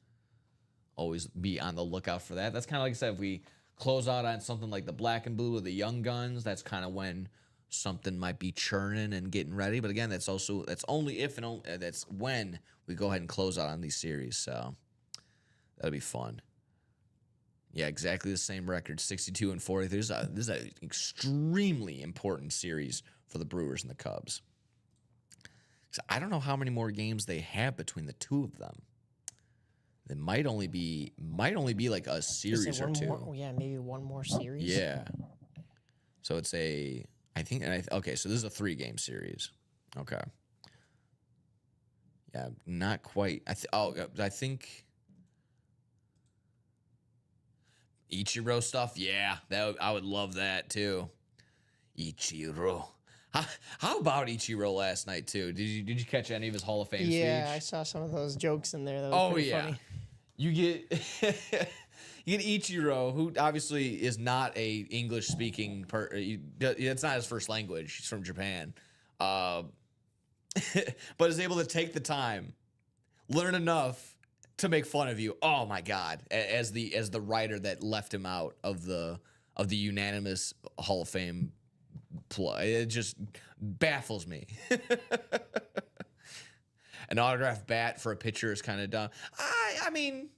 Always be on the lookout for that. That's kind of like I said, if we close out on something like the Black and Blue or the Young Guns, that's kind of when something might be churning and getting ready. But again, that's only if and only, that's when we go ahead and close out on these series. So that'll be fun. Yeah, exactly the same record, 62 and 40. This is an extremely important series for the Brewers and the Cubs. So I don't know how many more games they have between the two of them. It might only be like a series or two. Yeah, maybe one more series. Yeah. So it's okay, so this is a 3-game series. Okay. Yeah, not quite. I think Ichiro stuff. Yeah, I would love that too. Ichiro. How about Ichiro last night too? Did you catch any of his Hall of Fame speech? Yeah, I saw some of those jokes in there. That was pretty funny. You get Ichiro, who obviously is not a English speaking it's not his first language. He's from Japan, but is able to take the time, learn enough to make fun of you. Oh my God! As the writer that left him out of the unanimous Hall of Fame play, it just baffles me. An autographed bat for a pitcher is kind of dumb. I mean,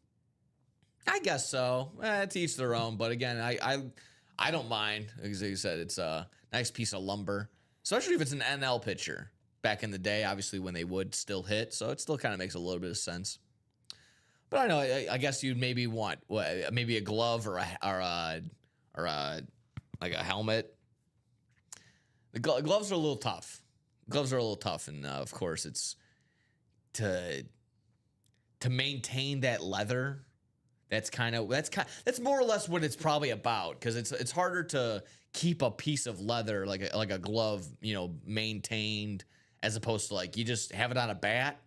I guess so. To each their own. But again, I don't mind. As you said, it's a nice piece of lumber, especially if it's an NL pitcher. Back in the day, obviously when they would still hit, so it still kind of makes a little bit of sense. But I know, I guess you'd maybe want maybe a glove or a like a helmet. The gloves are a little tough. And of course it's to maintain that leather. That's more or less what it's probably about, because it's harder to keep a piece of leather like a glove, maintained, as opposed to like you just have it on a bat.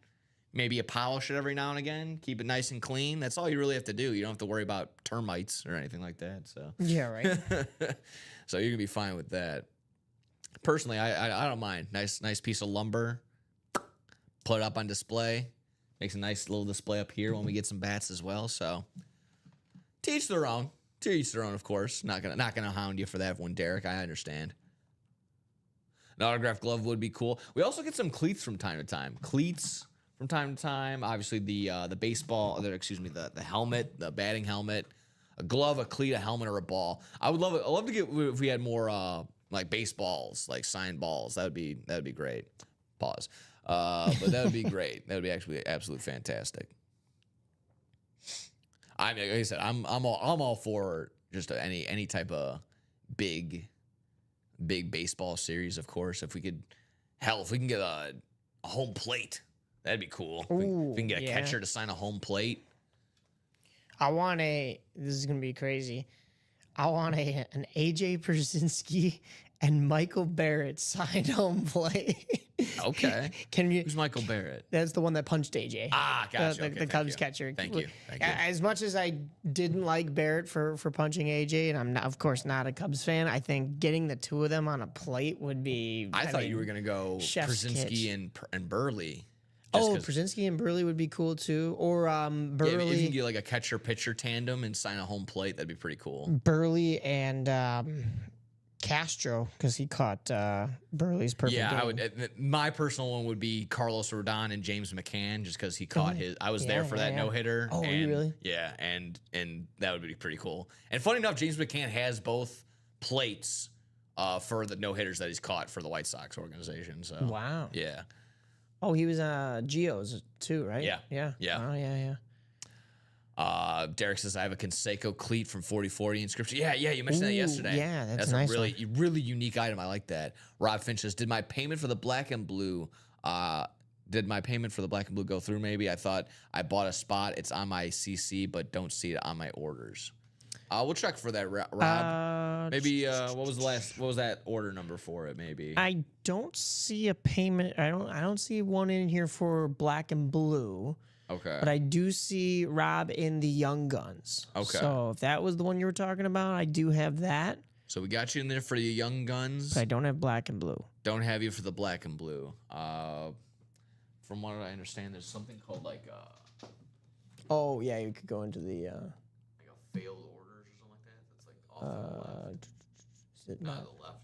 Maybe you polish it every now and again, keep it nice and clean. That's all you really have to do. You don't have to worry about termites or anything like that. So yeah, right. So you're gonna be fine with that. Personally, I don't mind. Nice piece of lumber. Put it up on display. Makes a nice little display up here when we get some bats as well. So, to each their own. To each their own, of course. Not gonna hound you for that one, Derek. I understand. An autographed glove would be cool. We also get some cleats from time to time. Cleats from time to time. Obviously, the baseball, the helmet, the batting helmet, a glove, a cleat, a helmet, or a ball. I would love it. I'd love to get if we had more like baseballs, like signed balls. That would be great. Pause. But that would be great. That would be actually absolutely fantastic. I mean, like I said, I'm all for just any type of big baseball series. Of course, if we can get a home plate, that'd be cool. If we can get a catcher to sign a home plate. This is going to be crazy. I want an AJ Pierzynski and Michael Barrett signed home plate. Okay. Who's Michael Barrett? That's the one that punched AJ. Gotcha. The Cubs catcher. Thank you. As much as I didn't like Barrett for punching AJ, and I'm not, of course not a Cubs fan, I think getting the two of them on a plate would be. I thought you were gonna go Pierzynski and Burley. Pierzynski and Burley would be cool too. Or Burley. Yeah, if you can get like a catcher-pitcher tandem and sign a home plate, that'd be pretty cool. Burley and Castro, because he caught Burley's perfect game. I would. My personal one would be Carlos Rodon and James McCann, just because he caught his. I was there for that no-hitter. Oh, were you really? Yeah, and that would be pretty cool. And funny enough, James McCann has both plates for the no-hitters that he's caught for the White Sox organization. So wow. Yeah. Oh, he was Geo's too, right? Yeah. Yeah. Oh, yeah. Derek says, I have a Conseco cleat from 4040 inscription. Yeah, you mentioned that yesterday. Yeah, that's a nice really unique item. I like that. Rob Finch says, did my payment for the black and blue go through maybe? I thought I bought a spot. It's on my CC, but don't see it on my orders. We'll check for that, Rob. Maybe what was that order number for it? Maybe I don't see a payment. I don't see one in here for black and blue. Okay, but I do see Rob in the Young Guns. Okay, so if that was the one you were talking about, I do have that. So we got you in there for the Young Guns. But I don't have black and blue. Don't have you for the black and blue. From what I understand, there's something called like oh yeah, you could go into the like a failed orders or something like that. That's like off to the left. Is it No, not? the left.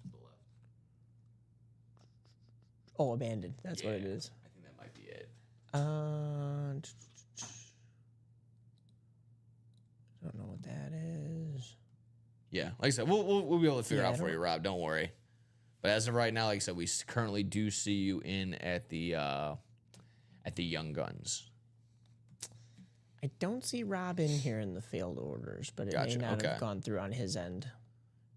Oh, abandoned. That's what it is. I think that might be it. I don't know what that is. Yeah, like I said, we'll be able to figure it out for you, Rob. Don't worry. But as of right now, like I said, we currently do see you in at the Young Guns. I don't see Rob in here in the failed orders, but it may not have gone through on his end.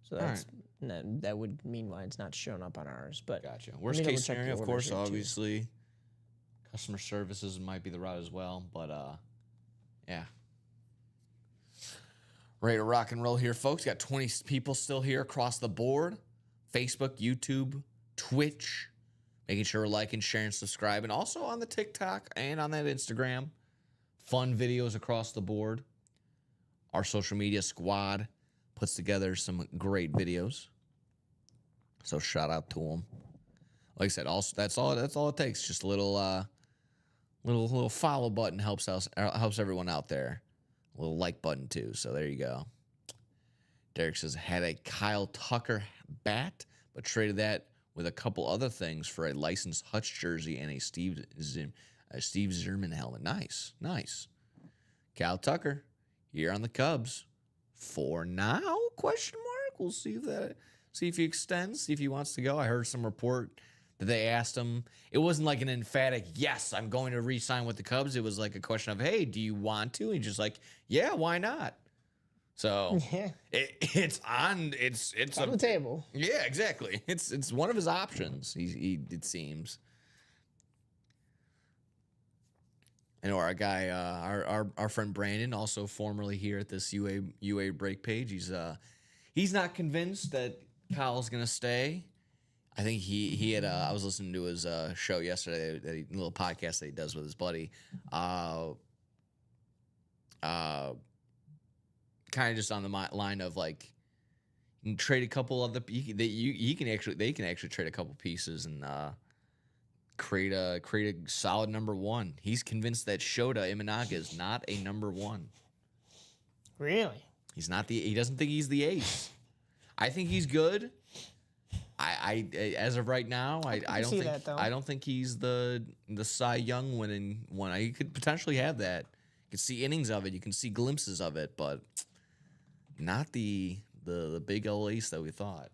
So that's that would mean why it's not showing up on ours. But gotcha. Worst case scenario, of course, obviously, customer services might be the route as well. But yeah. Ready to rock and roll here, folks. Got 20 people still here across the board. Facebook, YouTube, Twitch. Making sure we're liking, sharing, subscribing. Also on the TikTok and on that Instagram. Fun videos across the board. Our social media squad puts together some great videos. So shout out to them. Like I said, also that's all it takes. Just a little follow button helps everyone out there. A little like button too. So there you go. Derek says had a Kyle Tucker bat, but traded that with a couple other things for a licensed Hutch jersey and a Steve Zimmerman helmet. Nice. Kyle Tucker here on the Cubs for now? Question mark. We'll see if he extends. See if he wants to go. I heard some report that they asked him. It wasn't like an emphatic, yes, I'm going to re-sign with the Cubs. It was like a question of, hey, do you want to? And he's just like, yeah, why not? So it's on on the table. Yeah, exactly. It's one of his options. It seems. I know our guy, our friend Brandon, also formerly here at this UA break page. He's not convinced that Kyle's gonna stay. I think he had. I was listening to his show yesterday, a little podcast that he does with his buddy. Kind of just on the line of like, You can trade a couple other. They can actually trade a couple pieces and create a solid number one. He's convinced that Shota Imanaga is not a number one. Really? He's not the. He doesn't think he's the ace. I think he's good. I as of right now, I don't think that, though. I don't think he's the Cy Young winning one. He could potentially have that. You can see innings of it. You can see glimpses of it, but not the big old ace that we thought.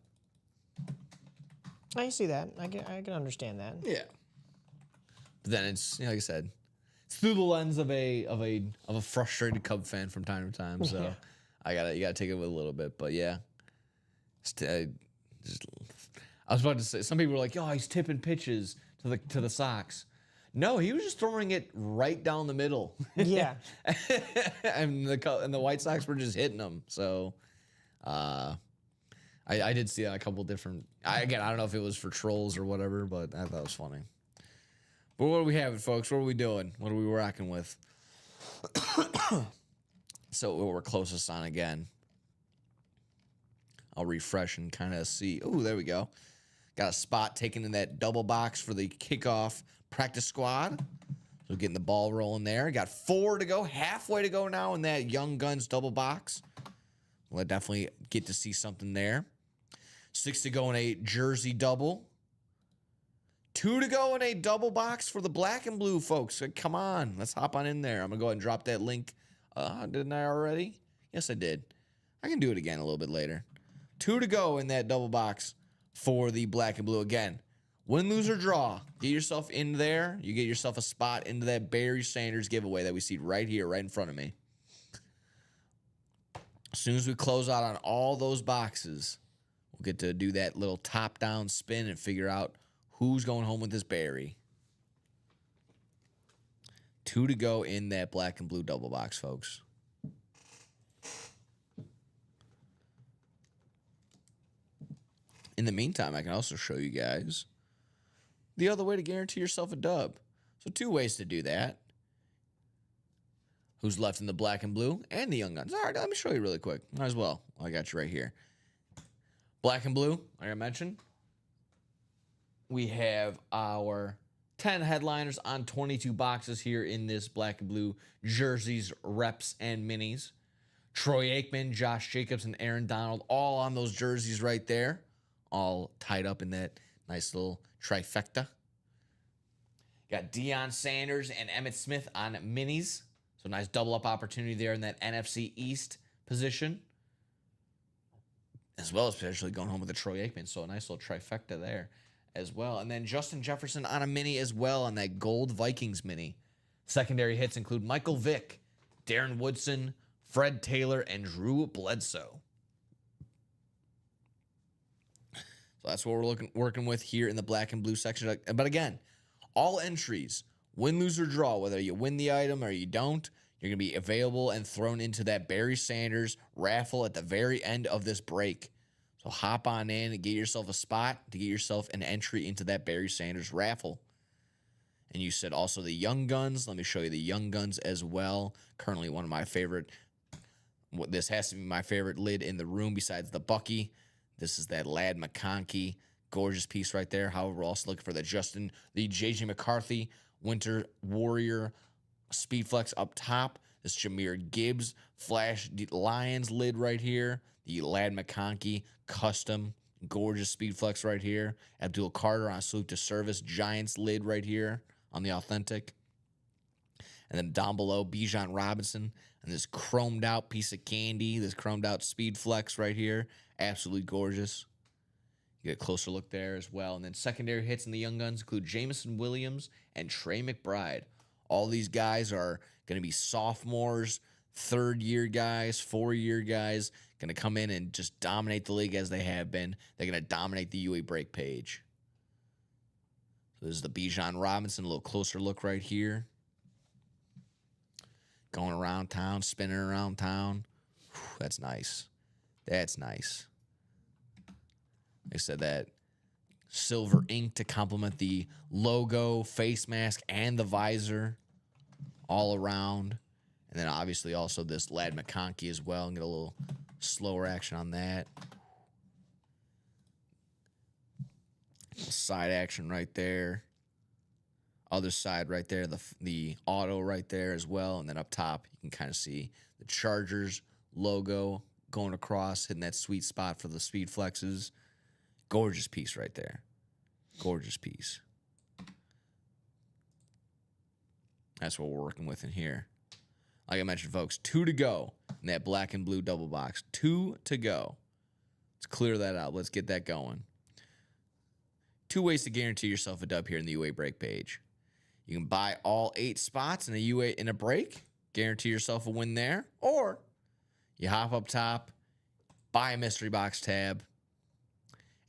I see that. I can understand that. Yeah. But then it's like I said, it's through the lens of a frustrated Cub fan from time to time. So Yeah. you gotta take it with a little bit. But yeah, I was about to say, some people were like, "Oh, he's tipping pitches to the Sox." No, he was just throwing it right down the middle. Yeah. and the White Sox were just hitting him. So, I did see that a couple different. I don't know if it was for trolls or whatever, but I thought it was funny. But what do we have, folks? What are we doing? What are we rocking with? So we're closest on again. I'll refresh and kind of see. Oh, there we go. Got a spot taken in that double box for the kickoff practice squad. So getting the ball rolling there. Got 4 to go, halfway to go now in that Young Guns double box. We'll definitely get to see something there. 6 to go in a jersey double. 2 to go in a double box for the black and blue folks. So come on, let's hop on in there. I'm going to go ahead and drop that link. Didn't I already? Yes, I did. I can do it again a little bit later. 2 to go in that double box for the black and blue. Again, win, lose, or draw. Get yourself in there. You get yourself a spot into that Barry Sanders giveaway that we see right here, right in front of me. As soon as we close out on all those boxes, we'll get to do that little top-down spin and figure out who's going home with this Barry. 2 to go in that black and blue double box, folks. In the meantime, I can also show you guys the other way to guarantee yourself a dub. So 2 ways to do that. Who's left in the black and blue and the Young Guns. All right, let me show you really quick. Might as well. I got you right here. Black and blue, like I mentioned. We have our 10 headliners on 22 boxes here in this black and blue jerseys, reps, and minis. Troy Aikman, Josh Jacobs, and Aaron Donald all on those jerseys right there. All tied up in that nice little trifecta. Got Deion Sanders and Emmitt Smith on minis. So nice double-up opportunity there in that NFC East position. As well as potentially going home with the Troy Aikman. So a nice little trifecta there as well. And then Justin Jefferson on a mini as well on that gold Vikings mini. Secondary hits include Michael Vick, Darren Woodson, Fred Taylor, and Drew Bledsoe. So that's what we're working with here in the black and blue section. But again, all entries, win, lose, or draw, whether you win the item or you don't, you're going to be available and thrown into that Barry Sanders raffle at the very end of this break. So hop on in and get yourself a spot to get yourself an entry into that Barry Sanders raffle. And you said also the Young Guns. Let me show you the Young Guns as well. Currently one of my favorite. This has to be my favorite lid in the room besides the Bucky. This is that Ladd McConkey. Gorgeous piece right there. However, we're also looking for the J.J. McCarthy Winter Warrior Speed Flex up top. This Jahmyr Gibbs Flash Lions lid right here. The Ladd McConkey custom gorgeous Speed Flex right here. Abdul Carter on Salute to Service Giants lid right here on the authentic. And then down below, Bijan Robinson and this chromed out piece of candy, this chromed out Speed Flex right here. Absolutely gorgeous. You get a closer look there as well. And then secondary hits in the Young Guns include Jameson Williams and Trey McBride. All these guys are going to be sophomores, third-year guys, four-year guys, going to come in and just dominate the league as they have been. They're going to dominate the UA break page. So this is the Bijan Robinson, a little closer look right here. Going around town, spinning around town. Whew, that's nice. That's nice. Like I said, that silver ink to complement the logo, face mask, and the visor all around. And then obviously also this Ladd McConkey as well. And get a little slower action on that. Side action right there. Other side right there, the auto right there as well. And then up top, you can kind of see the Chargers logo going across, hitting that sweet spot for the speed flexes. Gorgeous piece right there. Gorgeous piece. That's what we're working with in here. Like I mentioned, folks, 2 to go in that black and blue double box. 2 to go. Let's clear that out. Let's get that going. 2 ways to guarantee yourself a dub here in the UA break page. You can buy all 8 spots in a UA in a break, guarantee yourself a win there, or you hop up top, buy a mystery box tab,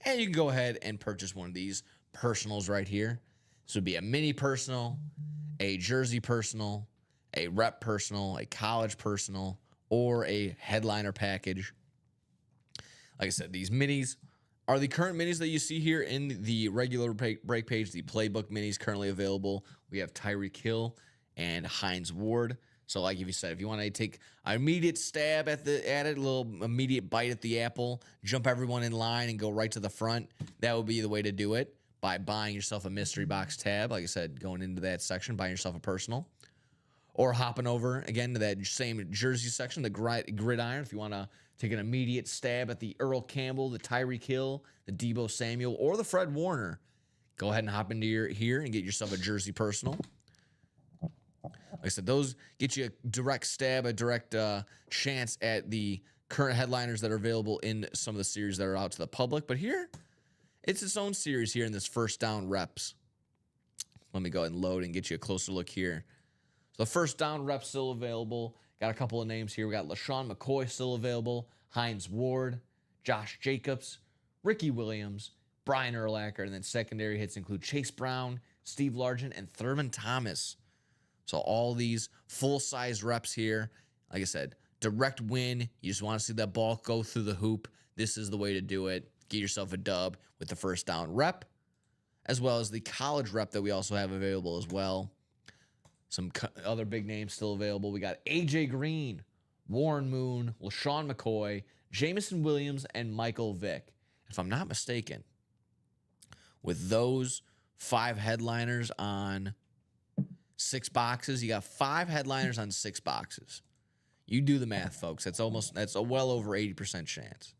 and you can go ahead and purchase one of these personals right here. This would be a mini personal, a jersey personal, a rep personal, a college personal, or a headliner package. Like I said, these minis are the current minis that you see here in the regular break page, the playbook minis currently available. We have Tyreek Hill and Hines Ward. So like you said, if you want to take an immediate stab at it, a little immediate bite at the apple, jump everyone in line and go right to the front, that would be the way to do it, by buying yourself a mystery box tab. Like I said, going into that section, buying yourself a personal. Or hopping over, again, to that same jersey section, the gridiron, if you want to take an immediate stab at the Earl Campbell, the Tyreek Hill, the Deebo Samuel, or the Fred Warner. Go ahead and hop into here and get yourself a jersey personal. Like I said, those get you a direct stab, a direct chance at the current headliners that are available in some of the series that are out to the public. But here, it's its own series here in this first down reps. Let me go ahead and load and get you a closer look here. So the first down rep still available. Got a couple of names here. We got LaShawn McCoy still available, Hines Ward, Josh Jacobs, Ricky Williams, Brian Urlacher, and then secondary hits include Chase Brown, Steve Largent, and Thurman Thomas. So all these full-size reps here. Like I said, direct win. You just want to see that ball go through the hoop. This is the way to do it. Get yourself a dub with the first down rep, as well as the college rep that we also have available as well. Some other big names still available. We got A.J. Green, Warren Moon, LaShawn McCoy, Jameson Williams, and Michael Vick. If I'm not mistaken, with those 5 headliners on 6 boxes, you got 5 headliners on 6 boxes. You do the math, folks. That's a well over 80% chance.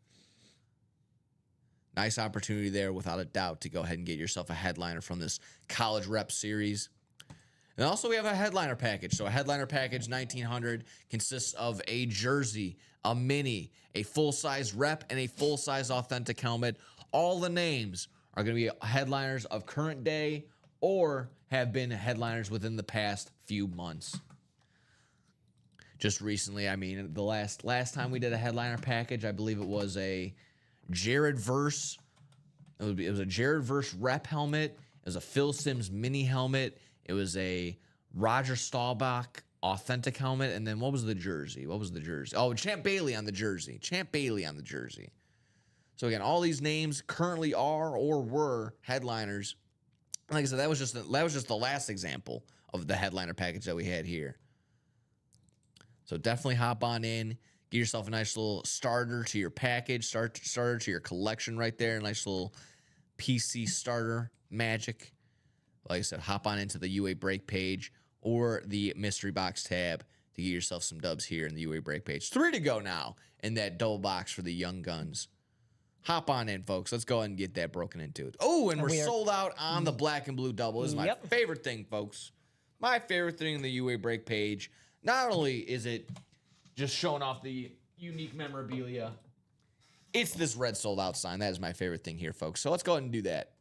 Nice opportunity there, without a doubt, to go ahead and get yourself a headliner from this college rep series. And also we have a headliner package. So a headliner package 1900 consists of a jersey, a mini, a full-size rep, and a full-size authentic helmet. All the names are going to be headliners of current day or have been headliners within the past few months. Just recently, I mean, the last time we did a headliner package, I believe it was a Jared Verse. It was a Jared Verse rep helmet. It was a Phil Simms mini helmet. It was a Roger Staubach authentic helmet. And then what was the jersey? Oh, Champ Bailey on the jersey. So again, all these names currently are or were headliners. Like I said, that was just the last example of the headliner package that we had here. So definitely hop on in. Get yourself a nice little starter to your package, starter to your collection right there. A nice little PC starter magic. Like I said, hop on into the UA break page or the mystery box tab to get yourself some dubs here in the UA break page. 3 to go now in that double box for the Young Guns. Hop on in, folks. Let's go ahead and get that broken into it. Oh, and we're sold out on the black and blue double. This is my favorite thing, folks. My favorite thing in the UA break page. Not only is it just showing off the unique memorabilia, it's this red sold out sign. That is my favorite thing here, folks. So let's go ahead and do that.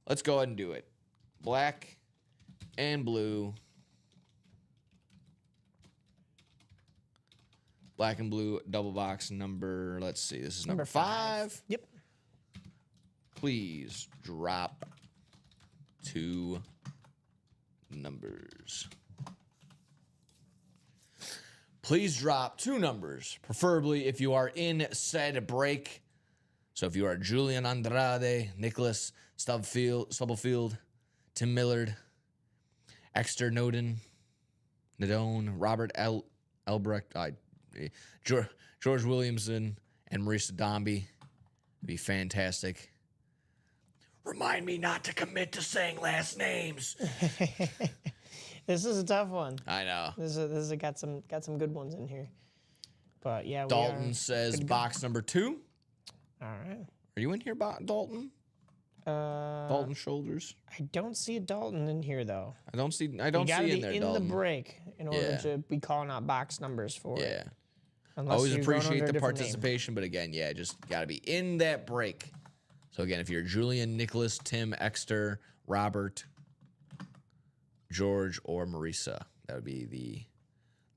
Let's go ahead and do it. Black and blue. Black and blue double box number, let's see, this is number 5. Yep. Please drop 2 numbers. Please drop 2 numbers, preferably if you are in said break. So if you are Julian Andrade, Nicholas Stubblefield, Tim Millard, Exter Nadone, Robert Elbrecht, George Williamson, and Maurice Adombi. It'd be fantastic. Remind me not to commit to saying last names. This is a tough one. I know. This is got some good ones in here. But yeah, Dalton says box number 2. All right. Are you in here, Dalton? Dalton Shoulders. I don't see a Dalton in here though. I don't see You gotta in be there, in Dalton. the break in order Yeah. to be calling out box numbers for it. Yeah. Unless Always you're going appreciate under a the different name. participation, but again, yeah, just got to be in that break. So again, if you're Julian, Nicholas, Tim, Exter, Robert, George, or Marisa, that would be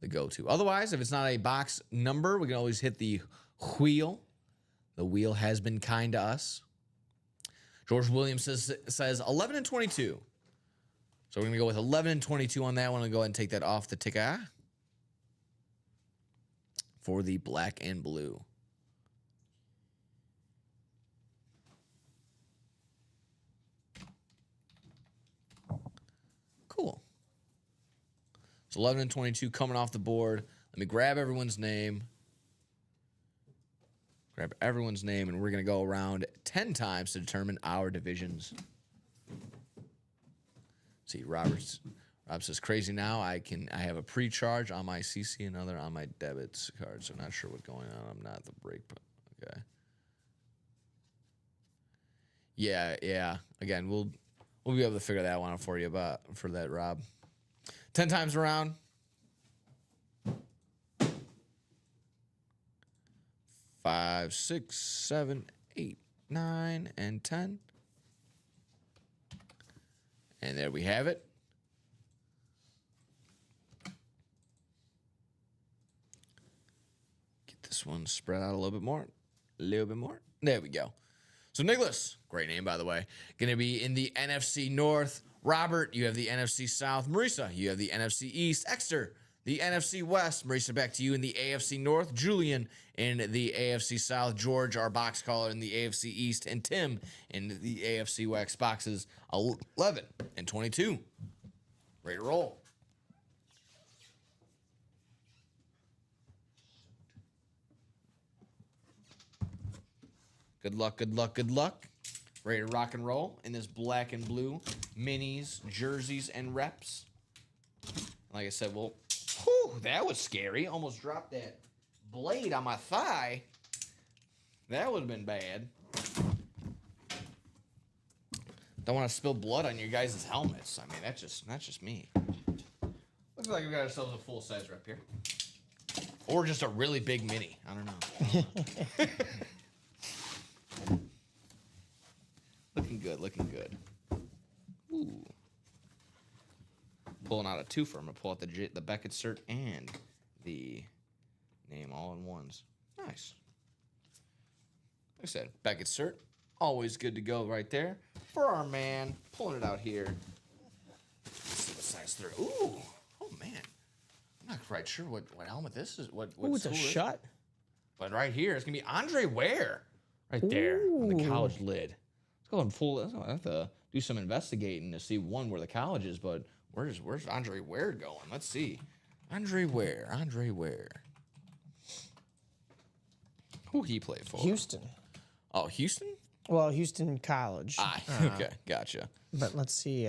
the go-to. Otherwise, if it's not a box number, we can always hit the wheel. The wheel has been kind to us. George Williams says 11 and 22. So we're going to go with 11 and 22 on that one. I'll go ahead and take that off the ticker for the black and blue. Cool. So 11 and 22 coming off the board. Let me grab everyone's name. Grab everyone's name, and we're going to go around 10 times to determine our divisions. See, Rob says, crazy now. I have a pre-charge on my CC, another on my debit card, so not sure what's going on. I'm not at the break, but okay. Yeah. Again, we'll be able to figure that one out for you for that, Rob. 10 times around. 5, 6, 7, 8, 9, and 10. And there we have it. Get this one spread out a little bit more. There we go. So Nicholas, great name, by the way, going to be in the NFC North. Robert, you have the NFC South. Marisa, you have the NFC East. Exter, the NFC West. Marisa, back to you in the AFC North. Julian in the AFC South. George, our box caller, in the AFC East. And Tim in the AFC West. Boxes 11 and 22. Ready to roll. Good luck, good luck, good luck. Ready to rock and roll in this black and blue minis, jerseys, and reps. Like I said, well, whew, that was scary. Almost dropped that blade on my thigh. That would have been bad. Don't want to spill blood on your guys' helmets. I mean, that's just me. Looks like we got ourselves a full-size rep here. Or just a really big mini. I don't know. Looking good, looking good. Ooh. Pulling out a twofer. I'm going to pull out the Beckett cert and the name all in ones. Nice. Like I said, Beckett cert. Always good to go right there. For our man, pulling it out here. Let's see what size 3. Ooh. Oh, man. I'm not quite sure what helmet this is. What Ooh, it's a shut. But right here, it's going to be Andre Ware. Right there on the college lid. Let's go and pull this. I have to do some investigating to see where the college is, but where's Andre Ware going? Let's see. Andre Ware. Who he played for? Houston. Oh, Houston? Well, Houston College. Okay, gotcha. But let's see.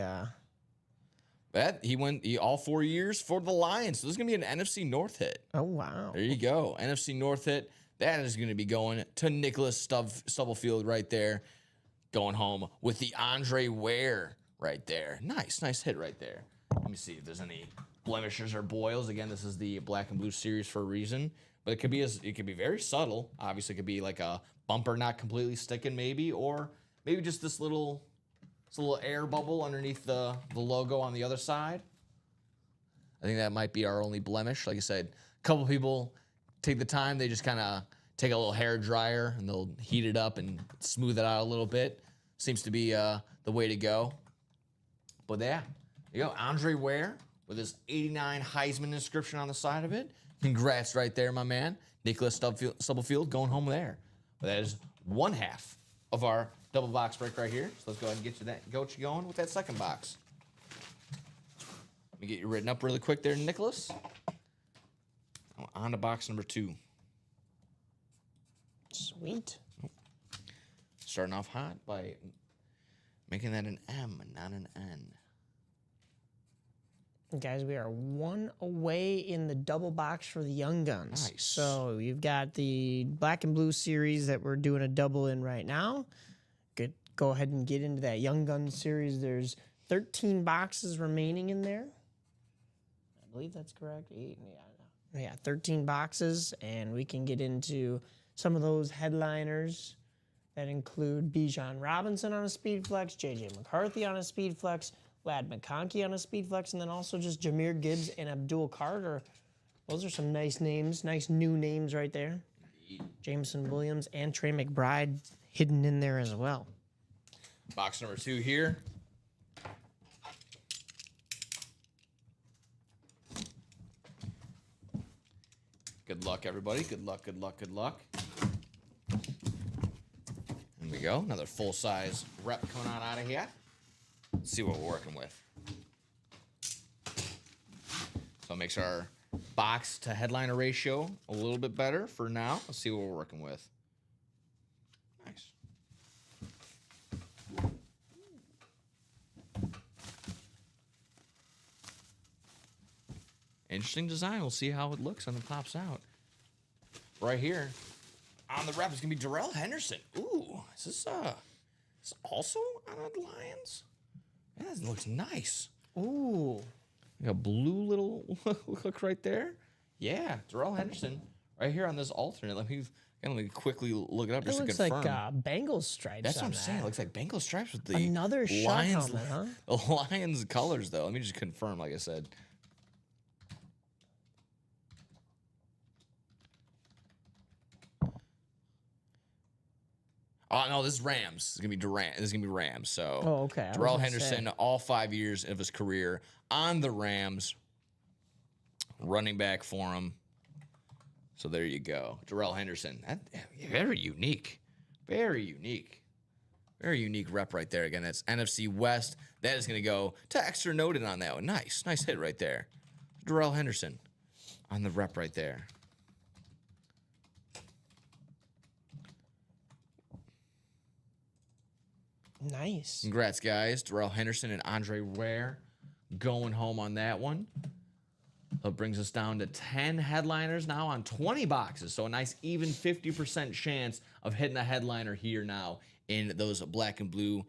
He went all 4 years for the Lions. So this is gonna be an NFC North hit. Oh wow. There you go. NFC North hit. That is going to be going to Nicholas Stubblefield right there. Going home with the Andre Ware right there. Nice hit right there. Let me see if there's any blemishes or boils. Again, this is the black and blue series for a reason. But it could be very subtle. Obviously, it could be like a bumper not completely sticking maybe. Or maybe just this little air bubble underneath the logo on the other side. I think that might be our only blemish. Like I said, a couple people take the time, they just kind of take a little hair dryer and they'll heat it up and smooth it out a little bit. Seems to be the way to go. But yeah, there you go. Andre Ware with his 89 Heisman inscription on the side of it. Congrats right there, my man. Nicholas Stubblefield going home there. But that is one half of our double box break right here. So let's go ahead and get you going with that second box. Let me get you written up really quick there, Nicholas. On to box number 2. Sweet. Starting off hot by Making that an M, not an N. Guys, we are one away in the double box for the Young Guns. Nice. So you've got the black and blue series that we're doing a double in right now. Good. Go ahead and get into that Young Guns series. There's 13 boxes remaining in there. I believe that's correct. 8, yeah, 13 boxes, and we can get into some of those headliners that include Bijan Robinson on a speed flex, J.J. McCarthy on a speed flex, Ladd McConkey on a speed flex, and then also just Jahmyr Gibbs and Abdul Carter. Those are some nice names, nice new names right there. Jameson Williams and Trey McBride hidden in there as well. Box number 2 here. Good luck, everybody. Good luck, good luck, good luck. There we go. Another full-size rep coming on out of here. Let's see what we're working with. So it makes our box to headliner ratio a little bit better for now. Let's see what we're working with. Nice. Interesting design. We'll see how it looks when it pops out. Right here on the rep is going to be Darrell Henderson. Ooh, is this also on the Lions? Yeah, that looks nice. Ooh. Like a blue little look right there. Yeah, Darrell Henderson right here on this alternate. Let me quickly look it up just It to looks confirm. like Bengals stripes. That's what on I'm saying. It that. looks like Bengal stripes with the Another shot Lions, helmet, huh? the Lions colors, though. Let me just confirm, like I said. Oh no, this is Rams. This is gonna be Durant. This is gonna be Rams. So, Oh, okay. I was Darrell gonna Henderson, say. all 5 years of his career on the Rams, running back for him. So there you go, Darrell Henderson. Very unique, very unique, very unique rep right there. Again, that's NFC West. That is gonna go to extra noted on that one. Nice hit right there, Darrell Henderson on the rep right there. Nice. Congrats, guys. Darrell Henderson and Andre Ware going home on that one. That brings us down to 10 headliners now on 20 boxes. So a nice even 50% chance of hitting a headliner here now in those black and blue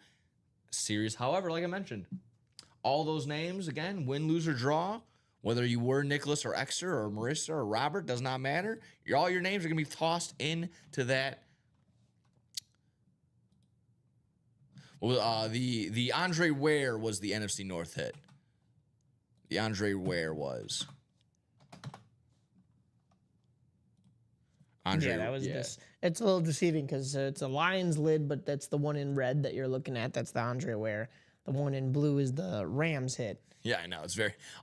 series. However, like I mentioned, all those names, again, win, lose, or draw, whether you were Nicholas or Exeter or Marissa or Robert, does not matter. All your names are going to be tossed into that. Well, the Andre Ware was the NFC North hit. The Andre Ware was. Yeah, that was this. It's a little deceiving because it's a Lions lid, but that's the one in red that you're looking at. That's the Andre Ware. The one in blue is the Rams hit. Yeah, I know. It's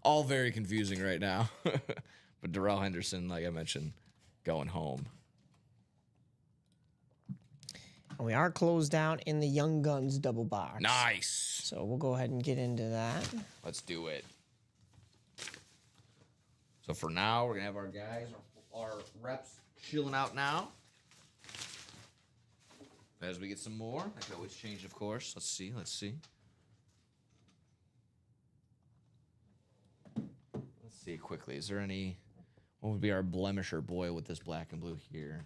all very confusing right now. But Darrell Henderson, like I mentioned, going home. And we are closed out in the Young Guns double box. Nice. So we'll go ahead and get into that. Let's do it. So for now, we're going to have our guys, our reps chilling out now. As we get some more. I can always change, of course. Let's see. Let's see quickly. Is there any... What would be our blemisher boy with this black and blue here?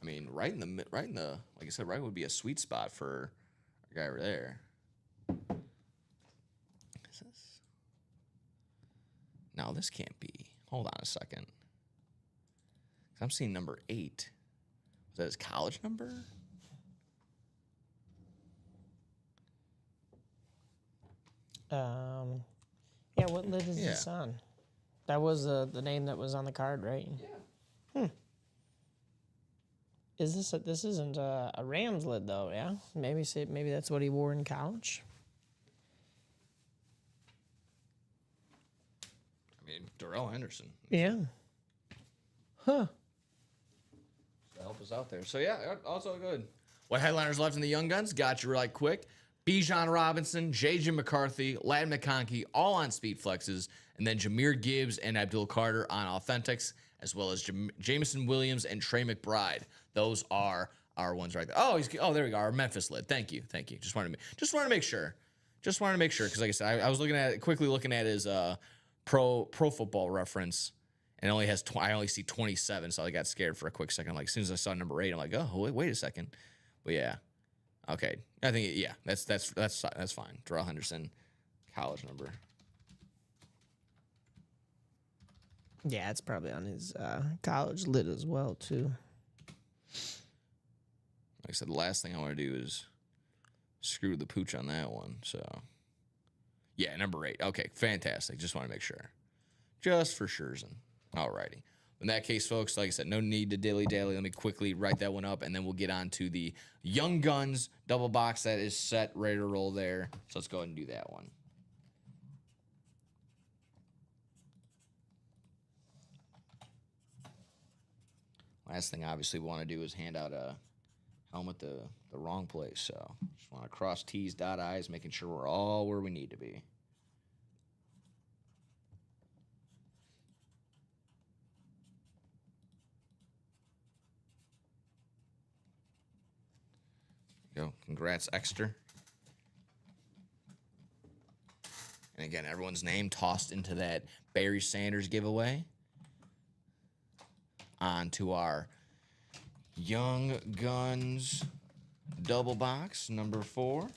I mean, right in the, like I said, right would be a sweet spot for our guy over there. Is this? No, this can't be. Hold on a second. I'm seeing number 8. Is that his college number? Yeah, what lid is this on? That was the name that was on the card, right? Yeah. This isn't a Rams lid though, yeah? Maybe that's what he wore in college. I mean, Darrell Henderson. Yeah. Huh. To help us out there. So yeah, also good. What headliners left in the Young Guns? Got you right quick. Bijan Robinson, J.J. McCarthy, Ladd McConkey, all on speed flexes, and then Jahmyr Gibbs and Abdul Carter on authentics, as well as Jameson Williams and Trey McBride. Those are our ones right there. Oh, there we go. Our Memphis lid. Thank you. Just wanted to make sure. Because like I said, I was quickly looking at his pro football reference, and it only has I only see 27, so I got scared for a quick second. Like as soon as I saw number 8, I'm like, oh wait a second. But yeah, okay. I think that's fine. Darrell Henderson, college number. Yeah, it's probably on his college lid as well, too. Like I said, the last thing I want to do is screw the pooch on that one. So, yeah, number 8. Okay, fantastic. Just want to make sure. Just for suresin. Alrighty. In that case, folks, like I said, no need to dilly-dally. Let me quickly write that one up, and then we'll get on to the Young Guns double box that is set, ready to roll there. So let's go ahead and do that one. Last thing, obviously, we want to do is hand out a helmet the wrong place. So just want to cross T's, dot I's, making sure we're all where we need to be. Go. Congrats, Exeter. And again, everyone's name tossed into that Barry Sanders giveaway. On to our Young Guns double box, number 4.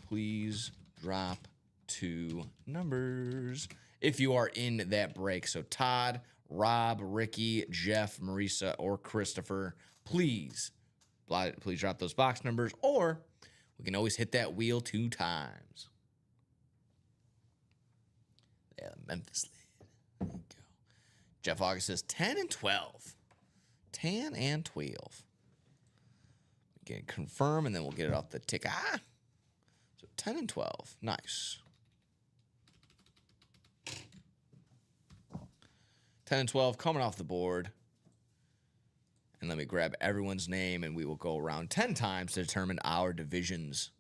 Please drop 2 numbers if you are in that break. So Todd, Rob, Ricky, Jeff, Marisa, or Christopher, please drop those box numbers, or we can always hit that wheel 2 times. Yeah, Memphis lid. There you go. Jeff August says 10 and 12. 10 and 12. Again, confirm, and then we'll get it off the ticker. So 10 and 12. Nice. 10 and 12 coming off the board. And let me grab everyone's name, and we will go around 10 times to determine our divisions.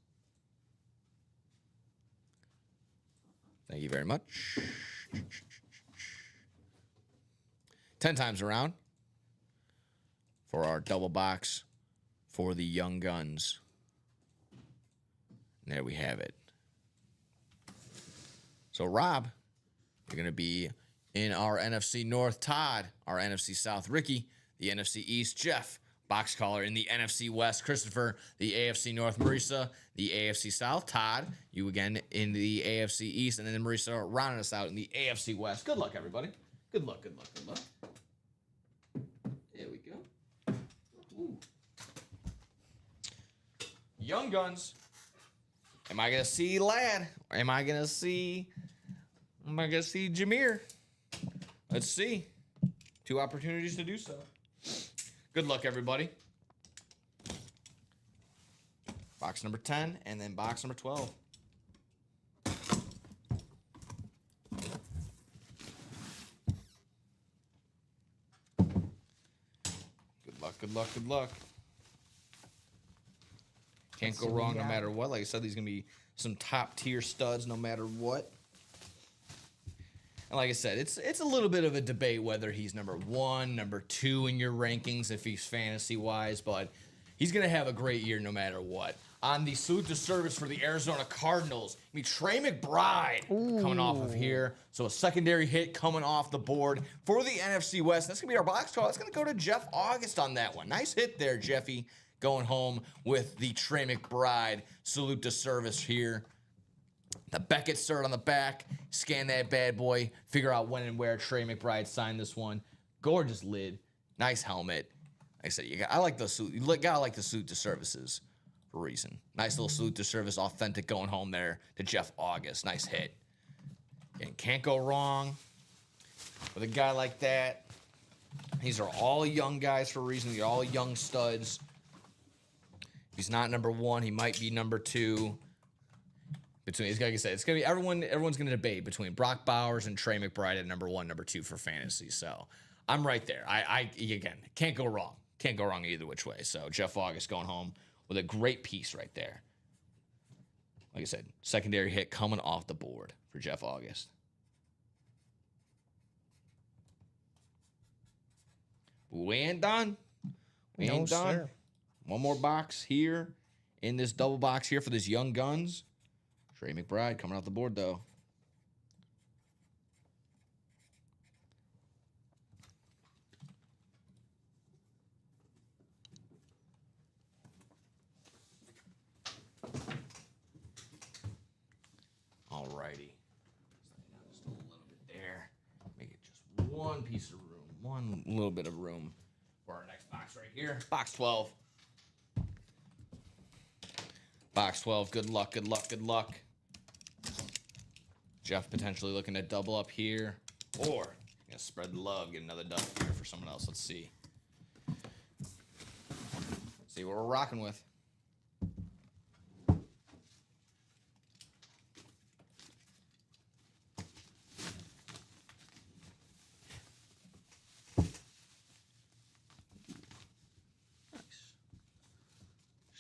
Thank you very much. 10 times around for our double box for the Young Guns. And there we have it. So, Rob, you're going to be in our NFC North. Todd, our NFC South. Ricky, the NFC East. Jeff, box caller in the NFC West. Christopher, the AFC North. Marisa, the AFC South. Todd, you again in the AFC East. And then Marisa rounding us out in the AFC West. Good luck, everybody. Good luck. There we go. Ooh. Young Guns. Am I gonna see Ladd? Or am I gonna see Jameer? Let's see. 2 opportunities to do so. Good luck, everybody. Box number 10 and then box number 12. Good luck. Can't go wrong no matter what. Like I said, these are going to be some top tier studs no matter what. And like I said, it's a little bit of a debate whether he's number 1, number 2 in your rankings if he's fantasy wise, but he's going to have a great year no matter what. On the salute to service for the Arizona Cardinals, Trey McBride coming off of here. So a secondary hit coming off the board for the NFC West. That's going to be our box call. That's going to go to Jeff August on that one. Nice hit there, Jeffy. Going home with the Trey McBride salute to service here. The Beckett cert on the back. Scan that bad boy. Figure out when and where Trey McBride signed this one. Gorgeous lid. Nice helmet. Like I said, I like the salute. You gotta like the salute to services for a reason. Nice little salute to service. Authentic going home there to Jeff August. Nice hit. And can't go wrong with a guy like that. These are all young guys for a reason. They're all young studs. If he's not number 1, he might be number 2. Like I said, it's gonna be everyone's gonna debate between Brock Bowers and Trey McBride at number 1, number 2 for fantasy. So I'm right there. I again can't go wrong. Can't go wrong either which way. So Jeff August going home with a great piece right there. Like I said, secondary hit coming off the board for Jeff August. We ain't done. We ain't done. Sir. One more box here in this double box here for this Young Guns. Trey McBride coming off the board, though. Alrighty. Just a little bit there. Make it just one piece of room. One little bit of room for our next box right here. Box 12. Box 12. Good luck, good luck, good luck. Jeff potentially looking to double up here. Or gonna spread the love, get another dub here for someone else. Let's see. See what we're rocking with.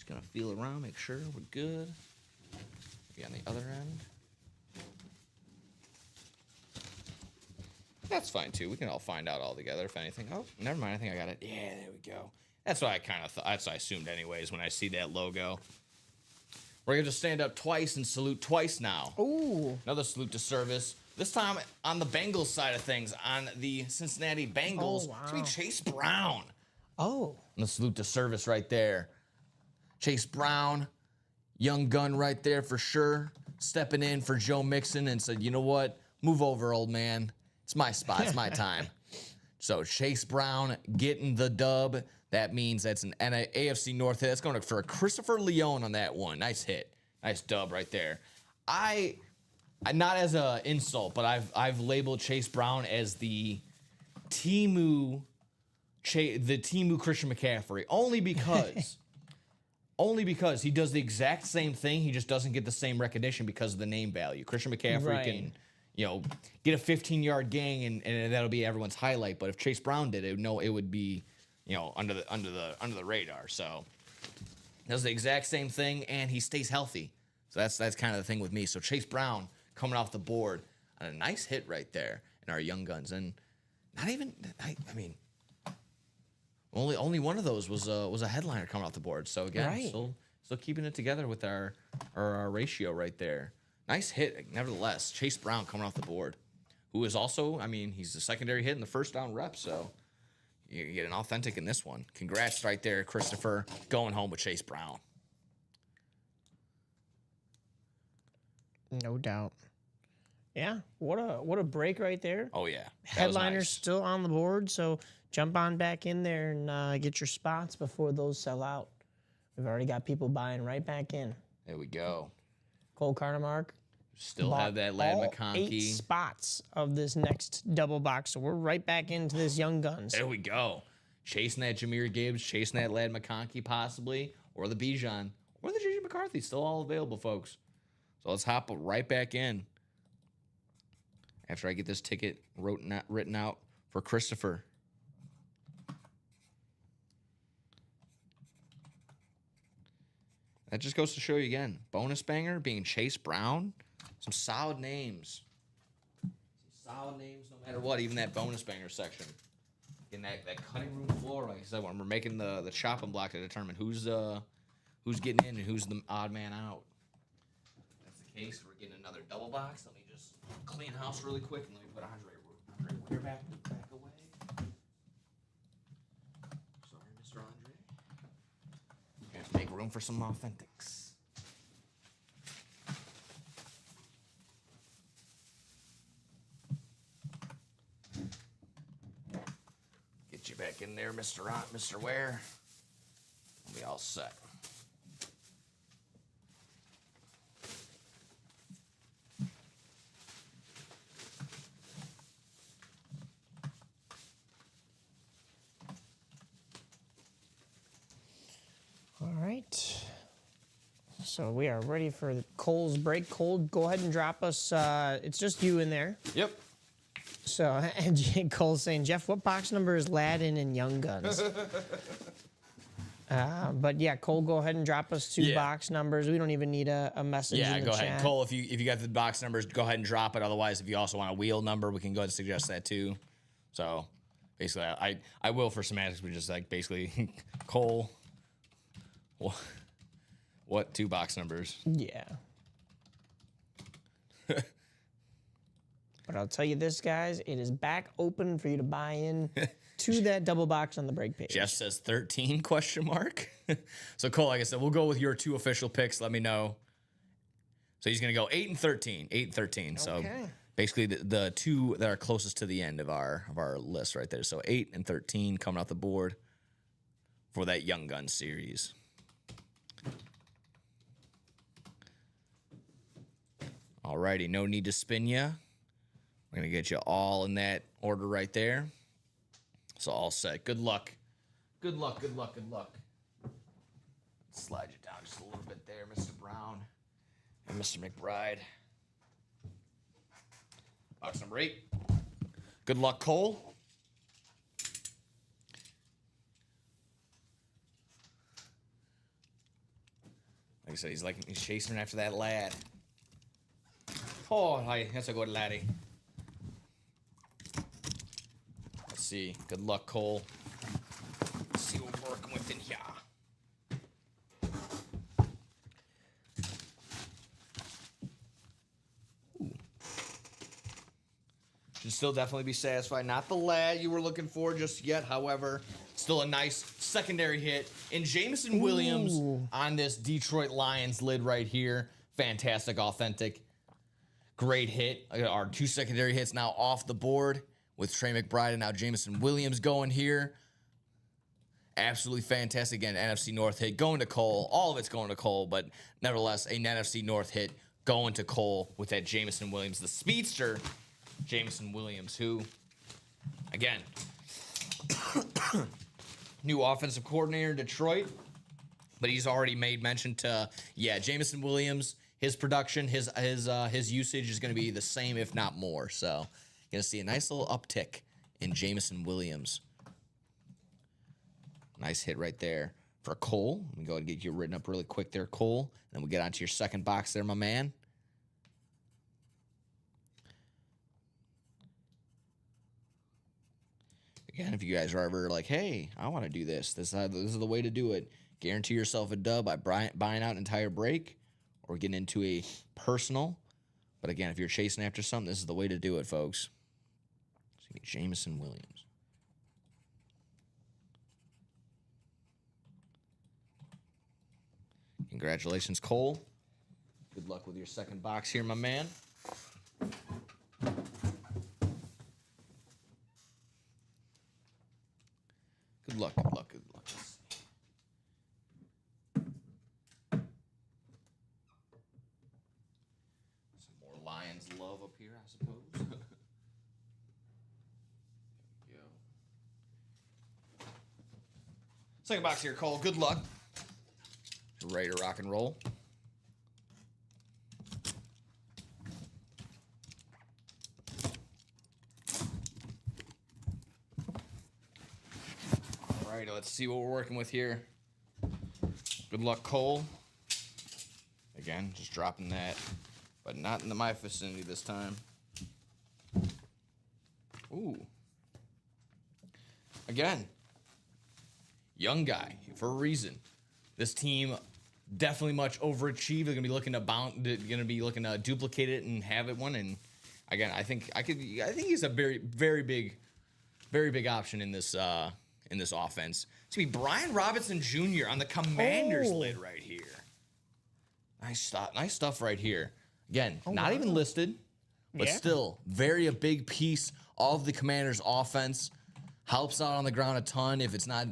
Gonna feel around, make sure we're good. Maybe on the other end. That's fine too. We can all find out all together if anything. Oh, never mind. I think I got it. Yeah, there we go. That's what I kind of thought. That's what I assumed anyways when I see that logo. We're gonna just stand up twice and salute twice now. Ooh. Another salute to service. This time on the Bengals side of things, on the Cincinnati Bengals. Oh, wow. It's gonna be Chase Brown. Oh. And the salute to service right there. Chase Brown, young gun right there for sure. Stepping in for Joe Mixon and said, you know what? Move over, old man. It's my spot. It's my time. So Chase Brown getting the dub. That means that's an AFC North hit. That's going for a Christopher Leone on that one. Nice hit. Nice dub right there. I not as an insult, but I've labeled Chase Brown as the Temu Christian McCaffrey only because he does the exact same thing. He just doesn't get the same recognition because of the name value. Christian McCaffrey can, get a 15-yard gain and that'll be everyone's highlight. But if Chase Brown did it, it would be, under the radar. So does the exact same thing and he stays healthy. So that's kind of the thing with me. So Chase Brown coming off the board on a nice hit right there in our Young Guns, and not even I mean. Only one of those was a headliner coming off the board. So again, Right. still keeping it together with our ratio right there. Nice hit, nevertheless. Chase Brown coming off the board, who is also, he's the secondary hit in the first down rep. So you get an authentic in this one. Congrats right there, Christopher, going home with Chase Brown. No doubt. Yeah. What a break right there. Oh yeah, that was Headliners nice. still on the board, so jump on back in there and get your spots before those sell out. We've already got people buying right back in. There we go. Cole Carnemark Still bought have that Lad all McConkey. 8 spots of this next double box, so we're right back into this Young Guns. There we go. Chasing that Jahmyr Gibbs, chasing that Lad McConkey possibly, or the Bijan, or the JJ McCarthy. Still all available, folks. So let's hop right back in. After I get this ticket written out for Christopher. That just goes to show you again. Bonus banger being Chase Brown. Some solid names. Some solid names no matter what, even that bonus banger section. In that cutting room floor, like I said, when we're making the chopping block to determine who's getting in and who's the odd man out. If that's the case, we're getting another double box. Let me just clean house really quick and let me put Andre Ware back away. Sorry, Mr. Andre. We have to make room for some authentics. Get you back in there, Mr. Ware. We'll be all set. All right. So we are ready for Cole's break. Cole, go ahead and drop us. It's just you in there. Yep. So, and Cole's saying, Jeff, what box number is Ladin and Young Guns? But yeah, Cole, go ahead and drop us 2 box numbers. We don't even need a message Yeah, in the go chat. ahead. Cole, if you got the box numbers, go ahead and drop it. Otherwise, if you also want a wheel number, we can go ahead and suggest that too. So basically, I will for semantics, we just like basically Cole What 2 box numbers? Yeah. But I'll tell you this, guys, it is back open for you to buy in to that double box on the break page. Jeff says 13 question mark. So Cole, like I said, we'll go with your 2 official picks. Let me know. So he's going to go 8 and 13. 8 and 13. So Okay. basically the 2 that are closest to the end of our list right there. So 8 and 13 coming off the board for that Young Gun series. Alrighty, no need to spin you. We're going to get you all in that order right there. So all set. Good luck. Good luck, good luck, good luck. Slide you down just a little bit there, Mr. Brown and Mr. McBride. Box number 8. Good luck, Cole. Like I said, he's chasing after that lad. Oh, hi, that's a good laddie. Let's see. Good luck, Cole. Let's see what we're working with in here. Should still definitely be satisfied. Not the lad you were looking for just yet. However, still a nice secondary hit in Jameson Williams on this Detroit Lions lid right here. Fantastic, authentic, great hit. Our 2 secondary hits now off the board with Trey McBride and now Jameson Williams going here. Absolutely fantastic. Again, NFC North hit going to Cole. All of it's going to Cole, but nevertheless, a NFC North hit going to Cole with that Jameson Williams, the speedster Jameson Williams, who, again, new offensive coordinator in Detroit, but he's already made mention to, Jameson Williams, his production, his usage is going to be the same, if not more. So, going to see a nice little uptick in Jameson Williams. Nice hit right there for Cole. Let me go ahead and get you written up really quick there, Cole. And then we'll get on to your second box there, my man. Again, if you guys are ever like, hey, I want to do this. This is the way to do it. Guarantee yourself a dub by buying out an entire break or getting into a personal. But again, if you're chasing after something, this is the way to do it, folks. So you get Jameson Williams. Congratulations, Cole. Good luck with your second box here, my man. Good luck, good luck, good luck. Some more Lions love up here, I suppose. There we go. Second box here, Cole. Good luck. Ready to rock and roll. All right, let's see what we're working with here. Good luck, Cole. Again, just dropping that, but not in my vicinity this time. Ooh. Again, young guy for a reason. This team definitely much overachieved. They're gonna be looking to duplicate it and have it one. And again, I think he's a very, very big option in this offense. It's gonna be Brian Robinson Jr. on the Commanders lid right here. Nice stuff right here. Again, not even listed, but still a big piece of the Commanders offense. Helps out on the ground a ton. If it's not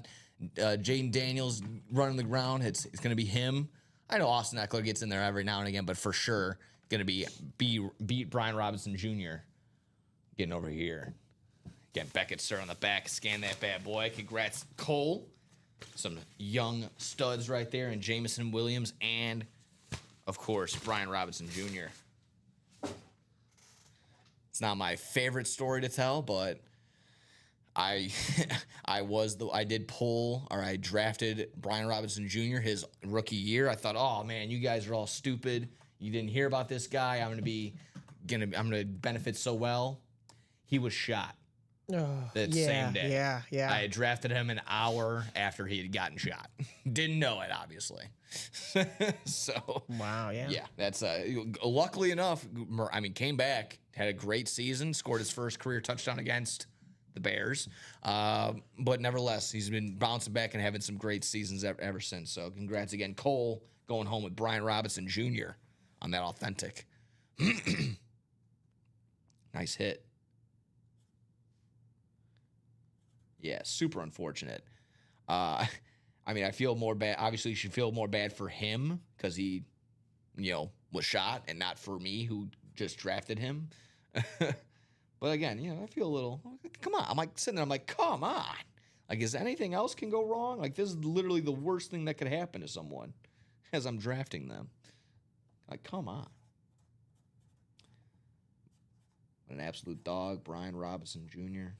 Jaden Daniels running the ground, it's going to be him. I know Austin Eckler gets in there every now and again, but for sure going to beat Brian Robinson Jr. getting over here. Again, Beckett sir on the back, scan that bad boy. Congrats, Cole. Some young studs right there, and Jameson Williams, and of course Brian Robinson Jr. It's not my favorite story to tell, but I drafted Brian Robinson Jr. his rookie year. I thought, oh man, you guys are all stupid. You didn't hear about this guy. I'm gonna benefit so well. He was shot. Oh, that yeah, same day. yeah. I had drafted him an hour after he had gotten shot. Didn't know it, obviously. So, Wow, yeah. yeah, that's luckily enough. I mean, came back, had a great season, scored his first career touchdown against the Bears. But nevertheless, he's been bouncing back and having some great seasons ever since. So, congrats again, Cole, going home with Brian Robinson Jr. on that authentic. Nice hit. Yeah, super unfortunate. I mean, I feel more bad. Obviously, you should feel more bad for him because he, was shot, and not for me who just drafted him. But again, I feel a little. Come on, I'm like sitting there. I'm like, come on. Like, is anything else can go wrong? Like, this is literally the worst thing that could happen to someone as I'm drafting them. Like, come on. What an absolute dog, Brian Robinson Jr.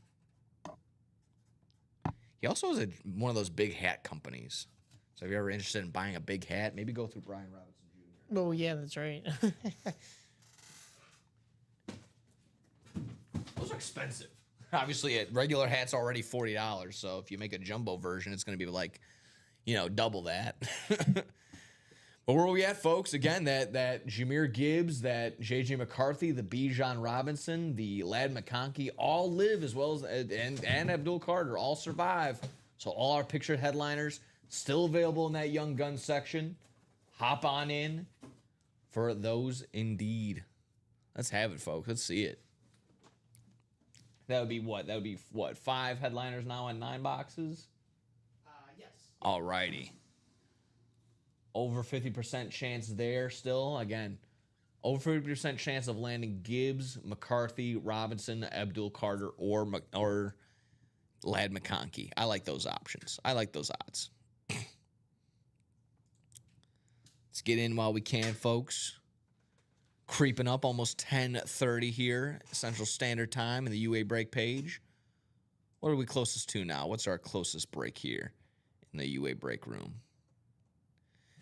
He also has one of those big hat companies. So if you're ever interested in buying a big hat, maybe go through Brian Robinson Jr. Oh, yeah, that's right. Those are expensive. Obviously, a regular hat's already $40. So if you make a jumbo version, it's going to be like, double that. But where are we at, folks? Again, that Jahmyr Gibbs, that J.J. McCarthy, the Bijan Robinson, the Ladd McConkey all live, as well as and Abdul Carter all survive. So all our pictured headliners still available in that Young Guns section. Hop on in for those indeed. Let's have it, folks. Let's see it. That would be what? 5 headliners now on 9 boxes? Yes. All righty. Over 50% chance there still. Again, over 50% chance of landing Gibbs, McCarthy, Robinson, Abdul Carter, or Ladd McConkey. I like those options. I like those odds. Let's get in while we can, folks. Creeping up almost 10:30 here, Central Standard Time in the UA break page. What are we closest to now? What's our closest break here in the UA break room?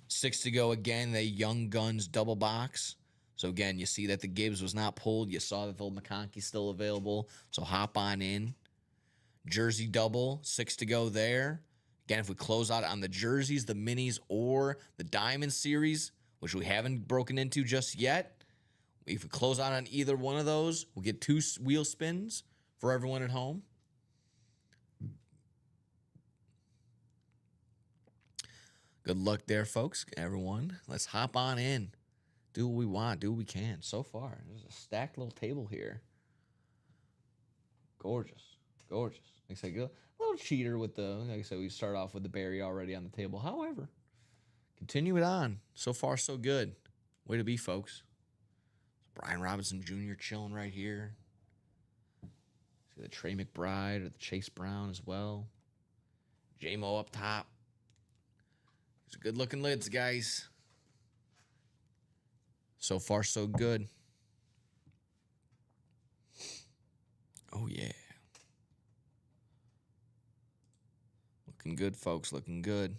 6 to go again, the Young Guns double box. So again, you see that the Gibbs was not pulled. You saw that the McConkey's still available. So hop on in. Jersey double, 6 to go there. Again, if we close out on the jerseys, the minis, or the Diamond Series, which we haven't broken into just yet, if we close out on either one of those, we'll get 2 wheel spins for everyone at home. Good luck there, folks, everyone. Let's hop on in. Do what we want. Do what we can. So far, there's a stacked little table here. Gorgeous. Gorgeous. Like I said, a little cheater with like I said, we start off with the berry already on the table. However, continue it on. So far, so good. Way to be, folks. Brian Robinson Jr. chilling right here. See the Trey McBride or the Chase Brown as well. J-Mo up top. These are good-looking lids, guys. So far, so good. Oh, yeah. Looking good, folks. Looking good.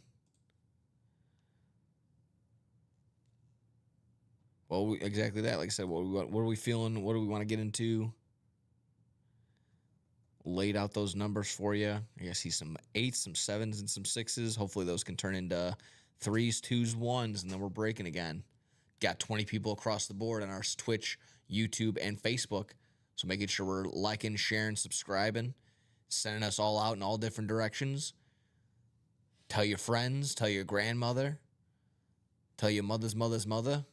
Well, exactly that. Like I said, what are we feeling? What do we want to get into? Laid out those numbers for you. I see some 8s, some 7s, and some 6s. Hopefully those can turn into 3s, 2s, 1s, and then we're breaking again. Got 20 people across the board on our Twitch, YouTube, and Facebook. So making sure we're liking, sharing, subscribing, sending us all out in all different directions. Tell your friends, tell your grandmother, tell your mother's mother's mother.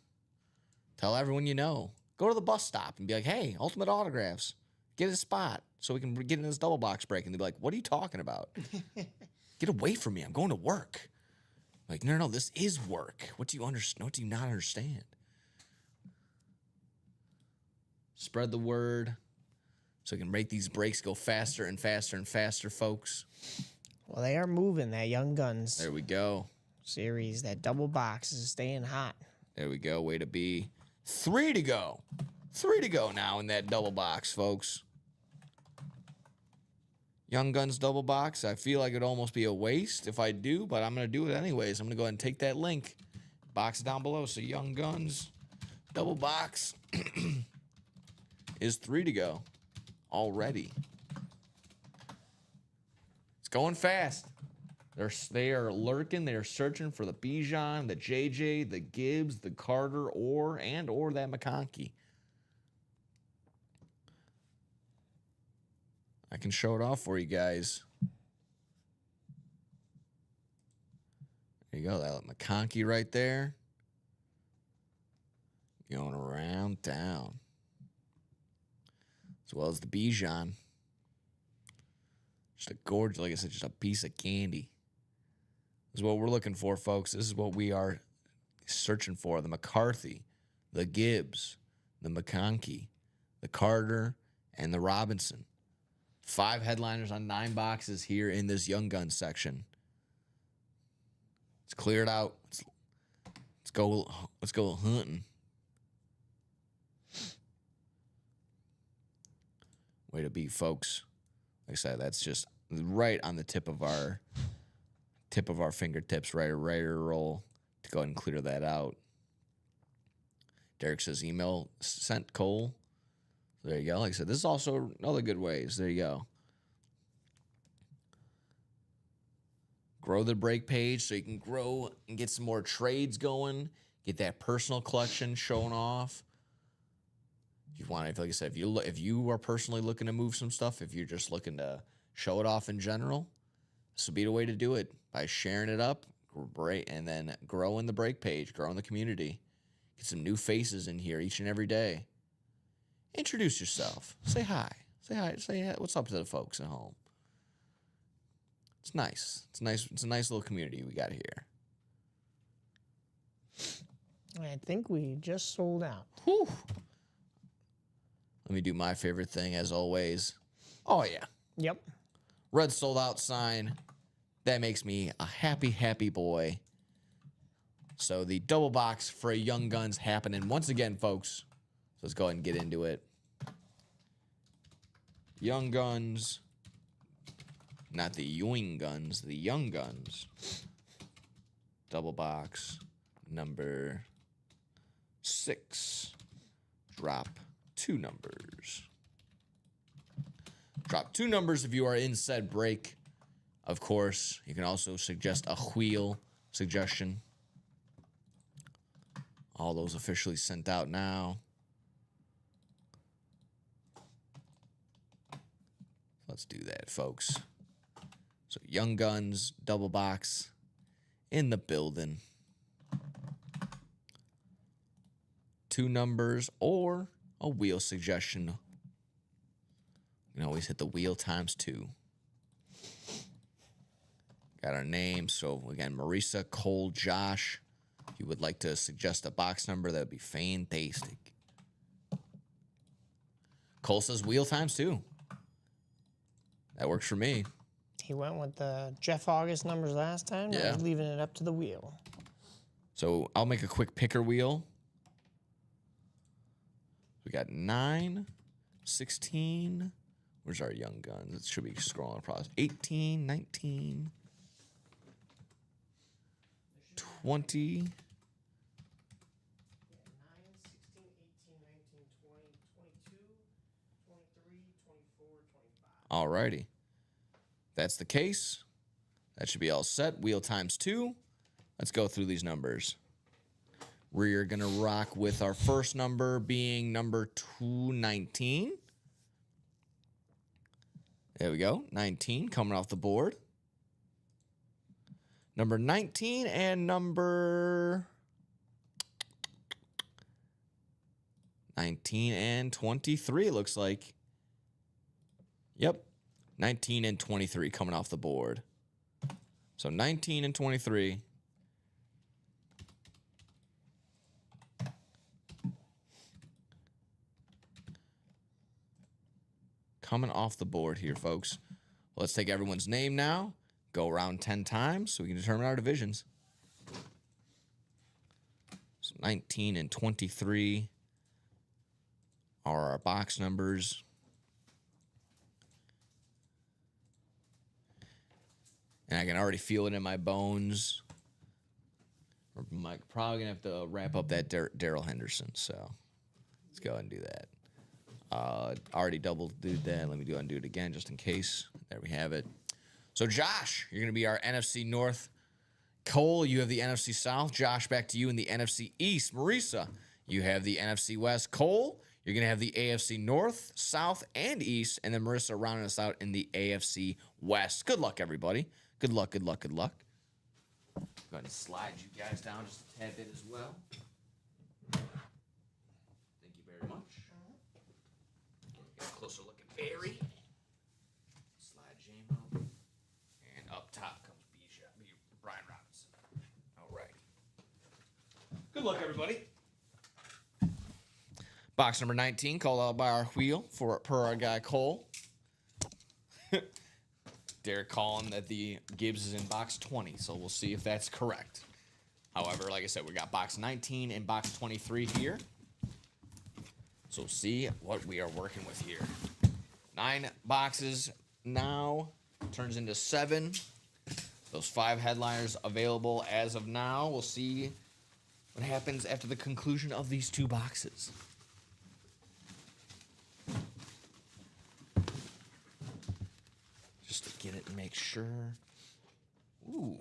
Tell everyone you know. Go to the bus stop and be like, hey, Ultimate Autographs. Get a spot so we can get in this double box break. And they'll be like, what are you talking about? Get away from me. I'm going to work. Like, no, this is work. What do you understand? What do you not understand? Spread the word so we can make these breaks go faster and faster and faster, folks. Well, they are moving, that Young Guns There we go. series. That double box is staying hot. There we go. Way to be. 3 to go. 3 to go now in that double box, folks. Young Guns double box. I feel like it'd almost be a waste if I do, but I'm going to do it anyways. I'm going to go ahead and take that link. Box down below. So Young Guns double box is 3 to go already. It's going fast. They are lurking. They are searching for the Bijan, the JJ, the Gibbs, the Carter, or that McConkey. I can show it off for you guys. There you go. That McConkey right there. Going around town. As well as the Bijan. Just a gorgeous, like I said, just a piece of candy. This is what we're looking for, folks. This is what we are searching for. The McCarthy, the Gibbs, the McConkey, the Carter, and the Robinson. 5 headliners on 9 boxes here in this Young Guns section. Let's clear it out. Let's go hunting. Way to be, folks. Like I said, that's just right on the tip of our fingertips, right or roll to go ahead and clear that out. Derek says email sent Cole. There you go. Like I said, this is also another good ways. There you go. Grow the break page so you can grow and get some more trades going. Get that personal collection shown off. If you want, like I said, if you are personally looking to move some stuff, if you're just looking to show it off in general, this would be the way to do it, by sharing it up, and then growing the break page, growing the community. Get some new faces in here each and every day. Introduce yourself. Say hi. Say what's up to the folks at home. It's nice. It's a nice little community we got here. I think we just sold out. Whew. Let me do my favorite thing as always. Oh, yeah. Yep. Red sold out sign. That makes me a happy, happy boy. So the double box for a Young Guns happening once again, folks. So let's go ahead and get into it. Young Guns. Not the Ewing Guns, the Young Guns. Double box number 6. Drop 2 numbers. Drop 2 numbers if you are in said break. Of course, you can also suggest a wheel suggestion. All those officially sent out now. Let's do that, folks. So Young Guns, double box in the building. 2 numbers or a wheel suggestion. You can always hit the wheel times 2. Got our names. So again, Marisa, Cole, Josh. If you would like to suggest a box number, that would be fantastic. Cole says wheel times 2. That works for me. He went with the Jeff August numbers last time. Now Yeah. he's leaving it up to the wheel. So I'll make a quick picker wheel. We got 9, 16. Where's our Young Guns? It should be scrolling across. 18, 19, 20. Alrighty. That's the case. That should be all set. Wheel times 2. Let's go through these numbers. We're going to rock with our first number being number 219. There we go. 19 coming off the board. Number 19 and number 19 and 23, it looks like. Yep. 19 and 23 coming off the board. So 19 and 23. Coming off the board here, folks. Well, let's take everyone's name now. Go around 10 times so we can determine our divisions. So 19 and 23 are our box numbers. And I can already feel it in my bones. I'm probably going to have to wrap up that Daryl Henderson. So let's go ahead and do that. Already double did that. Let me go ahead and do it again just in case. There we have it. So, Josh, you're going to be our NFC North. Cole, you have the NFC South. Josh, back to you in the NFC East. Marisa, you have the NFC West. Cole, you're going to have the AFC North, South, and East. And then Marisa rounding us out in the AFC West. Good luck, everybody. Good luck, good luck, good luck. Go ahead and slide you guys down just a tad bit as well. Thank you very much. Get a closer look at Barry. Slide J-Mo. And up top comes Brian Robinson. All right. Good luck, everybody. Box number 19, called out by our wheel per our guy Cole. Derek calling that the Gibbs is in box 20, so we'll see if that's correct. However, like I said, we got box 19 and box 23 here. So we'll see what we are working with here. 9 boxes now turns into 7. Those 5 headliners available as of now. We'll see what happens after the conclusion of these 2 boxes. Just to get it and make sure. Ooh.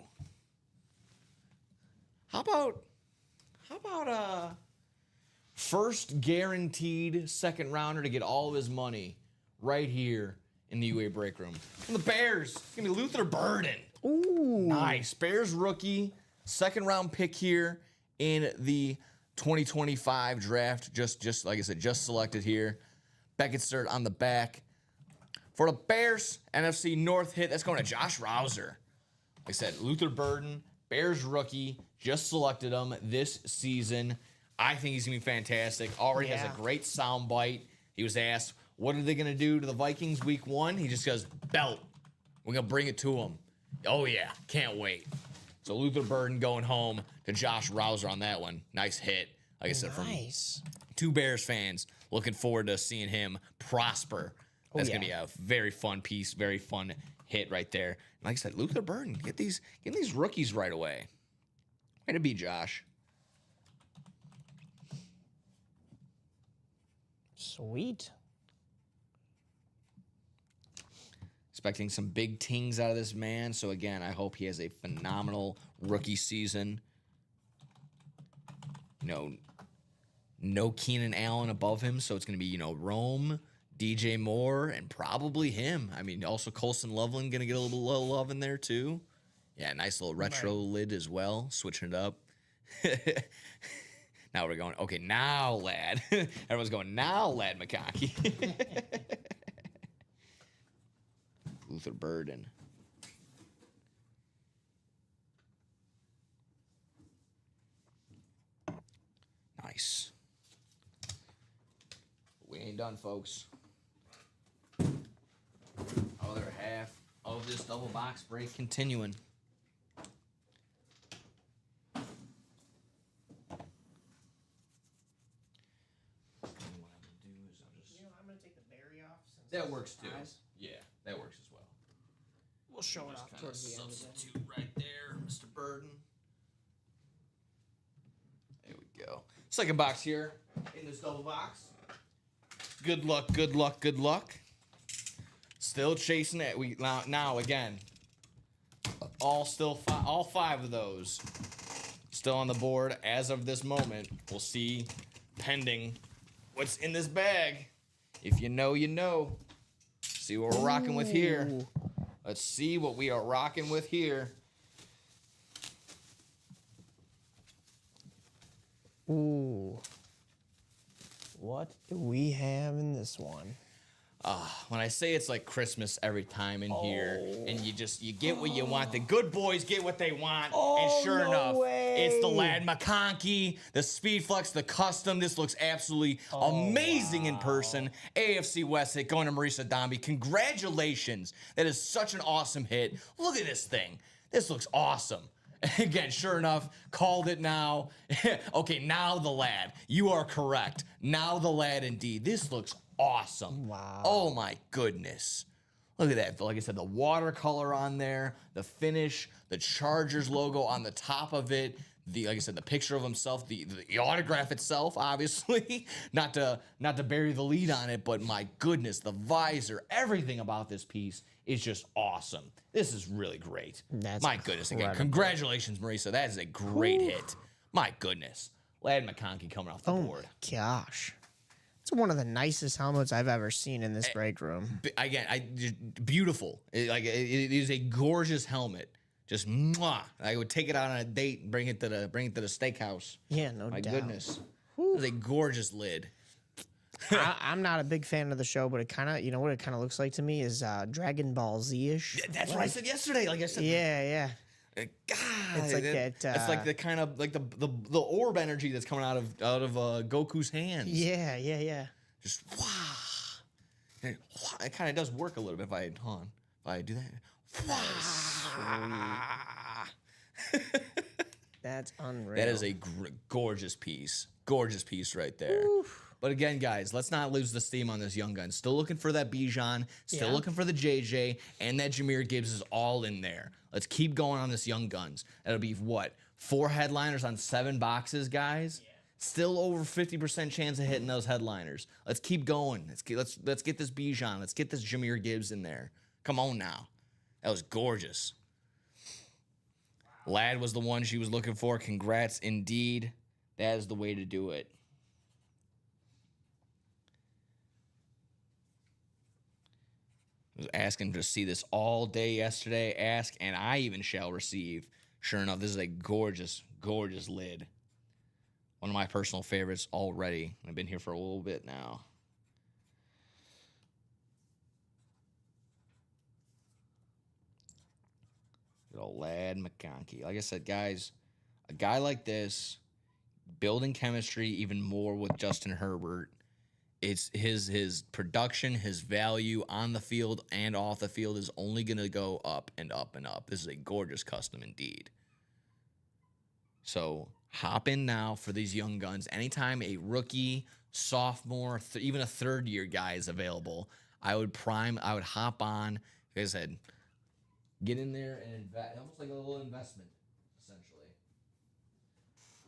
How about first guaranteed second rounder to get all of his money right here in the UA break room? From the Bears, it's gonna be Luther Burden. Ooh. Nice. Bears rookie, second round pick here in the 2025 draft. Just like I said, just selected here. Beckett cert on the back. For the Bears, NFC North hit, that's going to Josh Rouser. Like I said, Luther Burden, Bears rookie, just selected him this season. I think he's going to be fantastic. Already has a great sound bite. He was asked, what are they going to do to the Vikings week 1? He just goes, belt. We're going to bring it to them. Oh, yeah. Can't wait. So Luther Burden going home to Josh Rouser on that one. Nice hit. Like I said, from 2 Bears fans. Looking forward to seeing him prosper. That's going to be a very fun piece, very fun hit right there. And like I said, Luther Burden, get these rookies right away. Way to be, Josh. Sweet. Expecting some big tings out of this man. So, again, I hope he has a phenomenal rookie season. No Keenan Allen above him. So, it's going to be, Rome, DJ Moore, and probably him. I mean, also Colson Loveland going to get a little love in there, too. Yeah, nice little retro lid as well. Switching it up. Now we're going, okay, now, lad. Everyone's going, now, lad McConkey. Luther Burden. Nice. We ain't done, folks. Other half of this double box break continuing. I'm going to take the berry off. That works too. Yeah, that works as well. We'll show it off towards the end. Substitute right there, Mr. Burden. There we go. Second box here in this double box. Good luck, good luck, good luck. Still chasing it. Now again. All 5 of those still on the board as of this moment. We'll see pending what's in this bag. If you know, you know. See what we're rocking with here. Let's see what we are rocking with here. Ooh. What do we have in this one? When I say it's like Christmas every time in here, and you get what you want. The good boys get what they want, and sure enough, it's the Lad McConkey, the Speed Flex, the custom. This looks absolutely amazing in person. AFC West hit going to Marisa Dombey. Congratulations. That is such an awesome hit. Look at this thing. This looks awesome. Again, sure enough, called it now. Okay, now the Lad. You are correct. Now the Lad indeed. This looks awesome. Wow. Oh my goodness. Look at that. Like I said, the watercolor on there, the finish, the Chargers logo on the top of it. like I said, the picture of himself, the autograph itself, obviously, not to bury the lead on it, but my goodness, the visor, everything about this piece is just awesome. This is really great. That's my goodness, again, incredible. congratulations, Marisa. That is a great hit. My goodness, Lad McConkey coming off the board. Gosh. It's one of the nicest helmets I've ever seen in this break room. Beautiful. It is a gorgeous helmet. Just mwah. I would take it out on a date and bring it to the steakhouse. Yeah, no My doubt. goodness, it is a gorgeous lid. I'm not a big fan of the show, but it kind of, you know what it kind of looks like to me is Dragon Ball Z-ish. That's what I said yesterday. Like I said, Yeah. God, It's like that, it's like the kind of like the orb energy that's coming out of Goku's hands. Yeah. Just wow. It kind of does work a little bit if I do that. That's unreal. That is a gorgeous piece. Gorgeous piece right there. Oof. But again, guys, let's not lose the steam on this Young Gun. Still looking for that Bijan. Still looking for the JJ. And that Jameer Gibbs is all in there. Let's keep going on this Young Guns. That'll be, what, 4 headliners on 7 boxes, guys? Yeah. Still over 50% chance of hitting those headliners. Let's keep going. Let's get this Bijan. Let's get this Jameer Gibbs in there. Come on now. That was gorgeous. Wow. Lad was the one she was looking for. Congrats indeed. That is the way to do it. I was asking to see this all day yesterday. Ask, and I even shall receive. Sure enough, this is a gorgeous, gorgeous lid. One of my personal favorites already. I've been here for a little bit now. Good old Lad McConkey. Like I said, guys, a guy like this, building chemistry even more with Justin Herbert. It's his production, his value on the field and off the field is only going to go up and up and up. This is a gorgeous custom indeed. So hop in now for these Young Guns. Anytime a rookie, sophomore, even a third-year guy is available, I would hop on. Like I said, get in there and invest, almost like a little investment, essentially.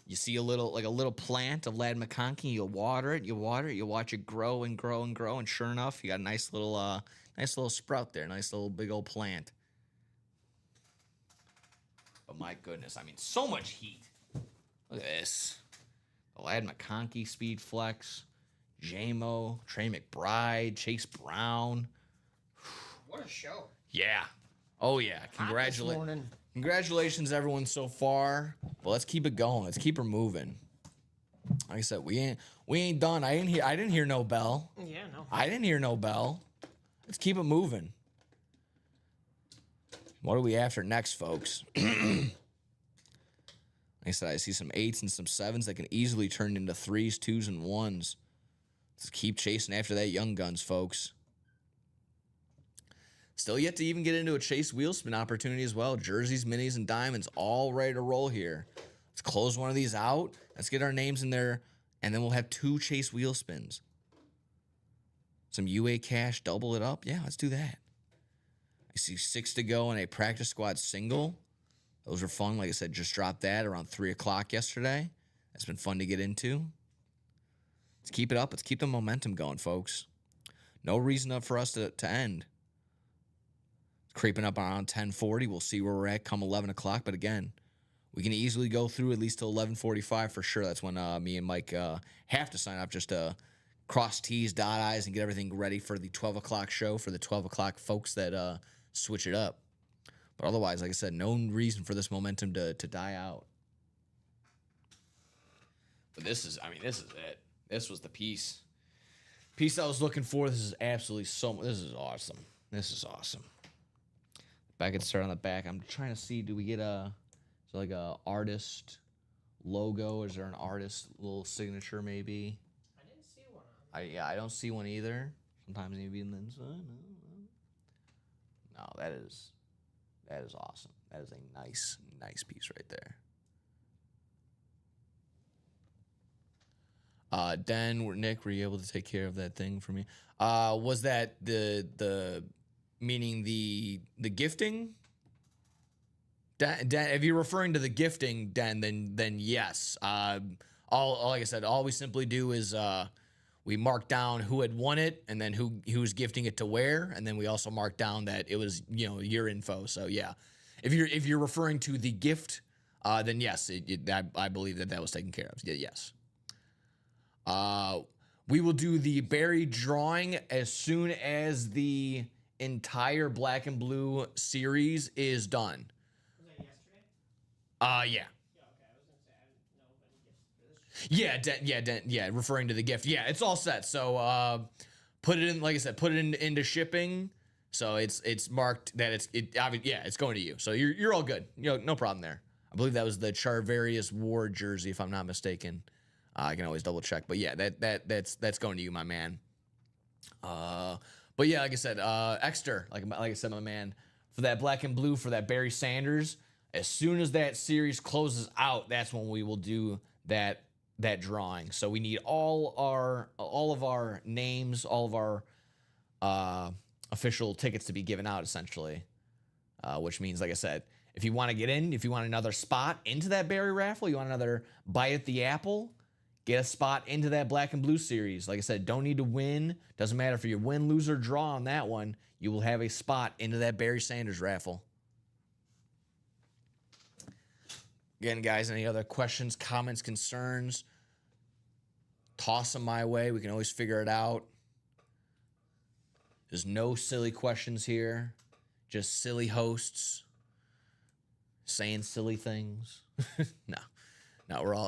You see a little plant of Lad McConkey, you water it, you watch it grow and grow and grow, and sure enough, you got a nice little sprout there, nice little big old plant. But my goodness, I mean, so much heat. Look at this. The Lad McConkey Speed Flex, JMO, Trey McBride, Chase Brown. What a show. Yeah. Oh, yeah. Congratulations, everyone, so far. But let's keep it going. Let's keep her moving. Like I said, we ain't done. I didn't hear no bell. Yeah, no. I didn't hear no bell. Let's keep it moving. What are we after next, folks? Like I said, I see some 8s and some 7s that can easily turn into 3s, 2s, and 1s. Let's keep chasing after that Young Guns, folks. Still yet to even get into a Chase Wheelspin opportunity as well. Jerseys, minis, and diamonds all ready to roll here. Let's close one of these out. Let's get our names in there, and then we'll have 2 Chase Wheelspins. Some UA cash, double it up. Yeah, let's do that. I see 6 to go in a practice squad single. Those are fun. Like I said, just dropped that around 3 o'clock yesterday. That's been fun to get into. Let's keep it up. Let's keep the momentum going, folks. No reason for us to end. Creeping up around 10:40. We'll see where we're at come 11 o'clock. But again, we can easily go through at least till 11:45 for sure. That's when me and Mike have to sign up just to cross T's, dot I's, and get everything ready for the 12 o'clock show for the 12 o'clock folks that switch it up. But otherwise, like I said, no reason for this momentum to die out. But this is it. This was the piece I was looking for. This is absolutely this is awesome. This is awesome. Back at start on the back. I'm trying to see, do we get a artist logo? Is there an artist little signature maybe? I didn't see one. I don't see one either. Sometimes maybe in the inside. No, that is awesome. That is a nice piece right there. Nick, were you able to take care of that thing for me? Was that the meaning the gifting If you're referring to the gifting, then yes. All like I said, all we simply do is we mark down who had won it and then who was gifting it to where, and then we also mark down that it was your info. So yeah, if you're referring to the gift, then yes, I believe that was taken care of. Yeah, yes. We will do the berry drawing as soon as the entire Black and Blue series is done. Was that yesterday? Yeah. Yeah, okay. I was gonna say I didn't know if any gifts for this. Yeah, referring to the gift. Yeah, it's all set. So put it in, like I said, put it into shipping. So it's marked that it's going to you. So you're all good. No problem there. I believe that was the Charvarius Ward jersey, if I'm not mistaken. I can always double check, but yeah, that's going to you, my man. But yeah, like I said, Exter, like I said, my man, for that Black and Blue, for that Barry Sanders. As soon as that series closes out, that's when we will do that drawing. So we need all of our names, all of our official tickets to be given out, essentially. Which means, like I said, if you want to get in, if you want another spot into that Barry raffle, you want another bite at the apple, get a spot into that Black and Blue series. Like I said, don't need to win. Doesn't matter if you win, lose, or draw on that one. You will have a spot into that Barry Sanders raffle. Again, guys, any other questions, comments, concerns? Toss them my way. We can always figure it out. There's no silly questions here. Just silly hosts saying silly things. No,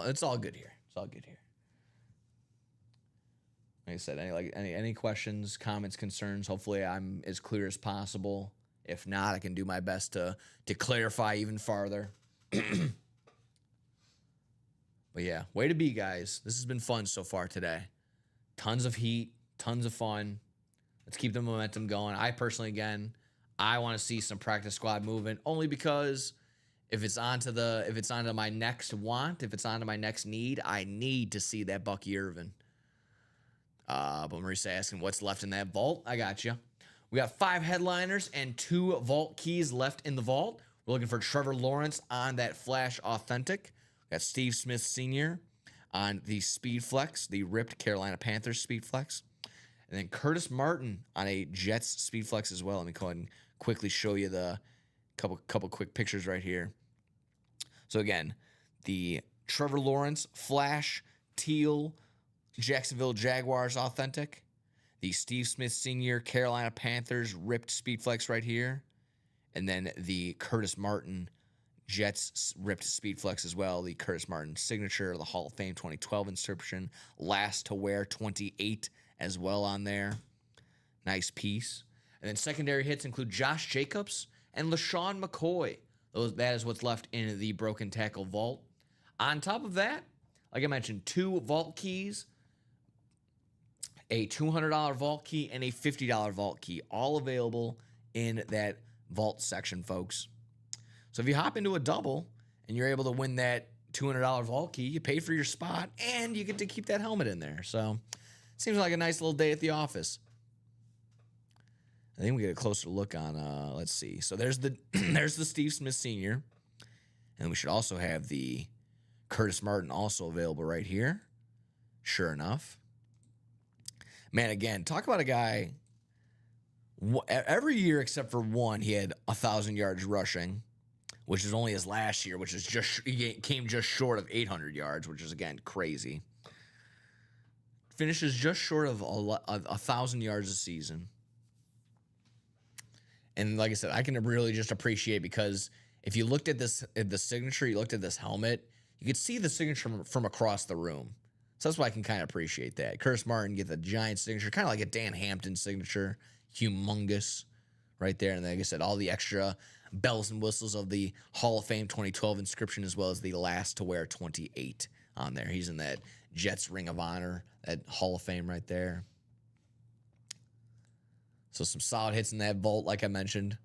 it's all good here. It's all good here. Like I said, any questions, comments, concerns? Hopefully I'm as clear as possible. If not, I can do my best to clarify even farther. But yeah, way to be, guys. This has been fun so far today. Tons of heat, tons of fun. Let's keep the momentum going. I personally, again, I want to see some practice squad movement, only because if it's onto my next want, if it's onto my next need, I need to see that Bucky Irvin. But Marisa asking what's left in that vault. I got you. We got 5 headliners and 2 vault keys left in the vault. We're looking for Trevor Lawrence on that Flash Authentic. We got Steve Smith Sr. on the Speed Flex, the ripped Carolina Panthers Speed Flex. And then Curtis Martin on a Jets Speed Flex as well. Let me go ahead and quickly show you the couple quick pictures right here. So again, the Trevor Lawrence Flash Teal Jacksonville Jaguars Authentic, the Steve Smith Sr. Carolina Panthers ripped Speed Flex right here, and then the Curtis Martin Jets ripped Speed Flex as well, the Curtis Martin signature, the Hall of Fame 2012 inscription, last to wear 28 as well on there. Nice piece. And then secondary hits include Josh Jacobs and LaShawn McCoy. That is what's left in the Broken Tackle vault. On top of that, like I mentioned, 2 vault keys, a $200 vault key, and a $50 vault key, all available in that vault section, folks. So if you hop into a double and you're able to win that $200 vault key, you pay for your spot, and you get to keep that helmet in there. So seems like a nice little day at the office. I think we get a closer look on, let's see. So there's the there's the Steve Smith Sr. And we should also have the Curtis Martin also available right here. Sure enough. Man, again, talk about a guy. Every year except for one, he had 1,000 yards rushing, which is only his last year, which is he came just short of 800 yards, which is, again, crazy. Finishes just short of 1,000 yards a season. And like I said, I can really just appreciate, because if you looked at the signature, you looked at this helmet, you could see the signature from across the room. So that's why I can kind of appreciate that. Curtis Martin gets a giant signature, kind of like a Dan Hampton signature. Humongous right there. And like I said, all the extra bells and whistles of the Hall of Fame 2012 inscription, as well as the last to wear 28 on there. He's in that Jets Ring of Honor, that Hall of Fame right there. So some solid hits in that vault, like I mentioned.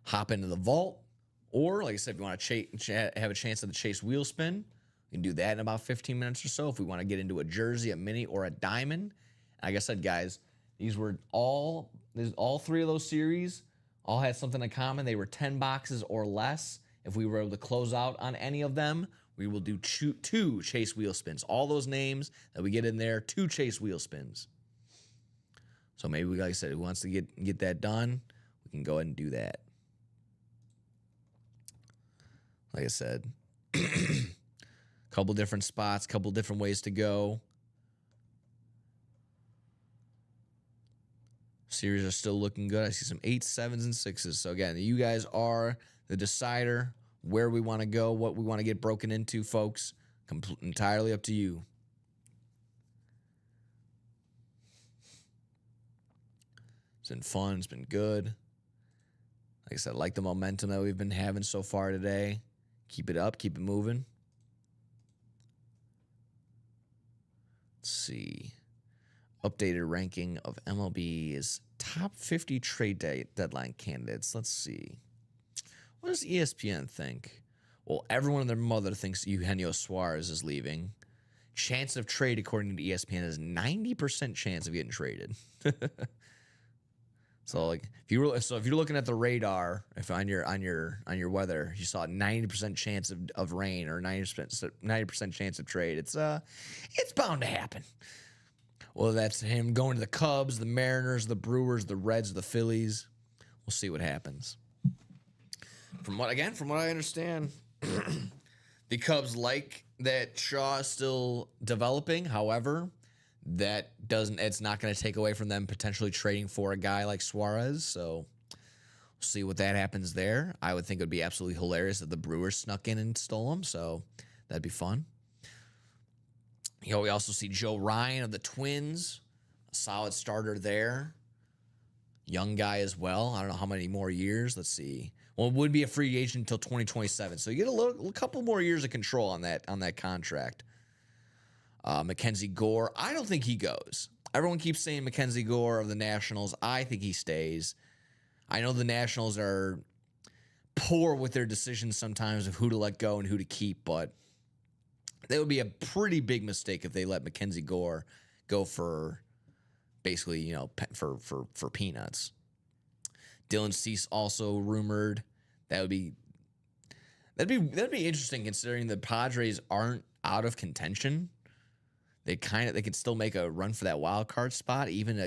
Hop into the vault. Or, like I said, if you want to have a chance at the Chase Wheel Spin, we can do that in about 15 minutes or so. If we want to get into a jersey, a mini, or a diamond. Like I said, guys, these were all 3 of those series all had something in common. They were 10 boxes or less. If we were able to close out on any of them, we will do two chase wheel spins. All those names that we get in there, 2 chase wheel spins. So maybe, like I said, who wants to get that done, we can go ahead and do that. Like I said, couple different spots, couple different ways to go. Series are still looking good. I see some 8s, 7s, and 6s. So again, you guys are the decider where we want to go, what we want to get broken into, folks. Entirely up to you. It's been fun. It's been good. Like I said, I like the momentum that we've been having so far today. Keep it up. Keep it moving. Let's see. Updated ranking of MLB's top 50 trade deadline candidates. Let's see. What does ESPN think? Well, everyone and their mother thinks Eugenio Suarez is leaving. Chance of trade, according to ESPN, is 90% chance of getting traded. So like if you're looking at the radar, if on your weather, you saw a 90% chance of rain or 90% chance of trade, it's bound to happen. Well, that's him going to the Cubs, the Mariners, the Brewers, the Reds, the Phillies. We'll see what happens. From what I understand, the Cubs like that Shaw is still developing. However, it's not going to take away from them potentially trading for a guy like Suarez. So we'll see what that happens there. I would think it would be absolutely hilarious if the Brewers snuck in and stole him. So that'd be fun. We also see Joe Ryan of the Twins, a solid starter there. Young guy as well. I don't know how many more years. Let's see. Well, it would be a free agent until 2027. So you get a couple more years of control on that contract. Mackenzie Gore, I don't think he goes. Everyone keeps saying Mackenzie Gore of the Nationals. I think he stays. I know the Nationals are poor with their decisions sometimes of who to let go and who to keep, but that would be a pretty big mistake if they let Mackenzie Gore go for basically, for peanuts. Dylan Cease also rumored. That'd be interesting considering the Padres aren't out of contention. They could still make a run for that wild card spot, even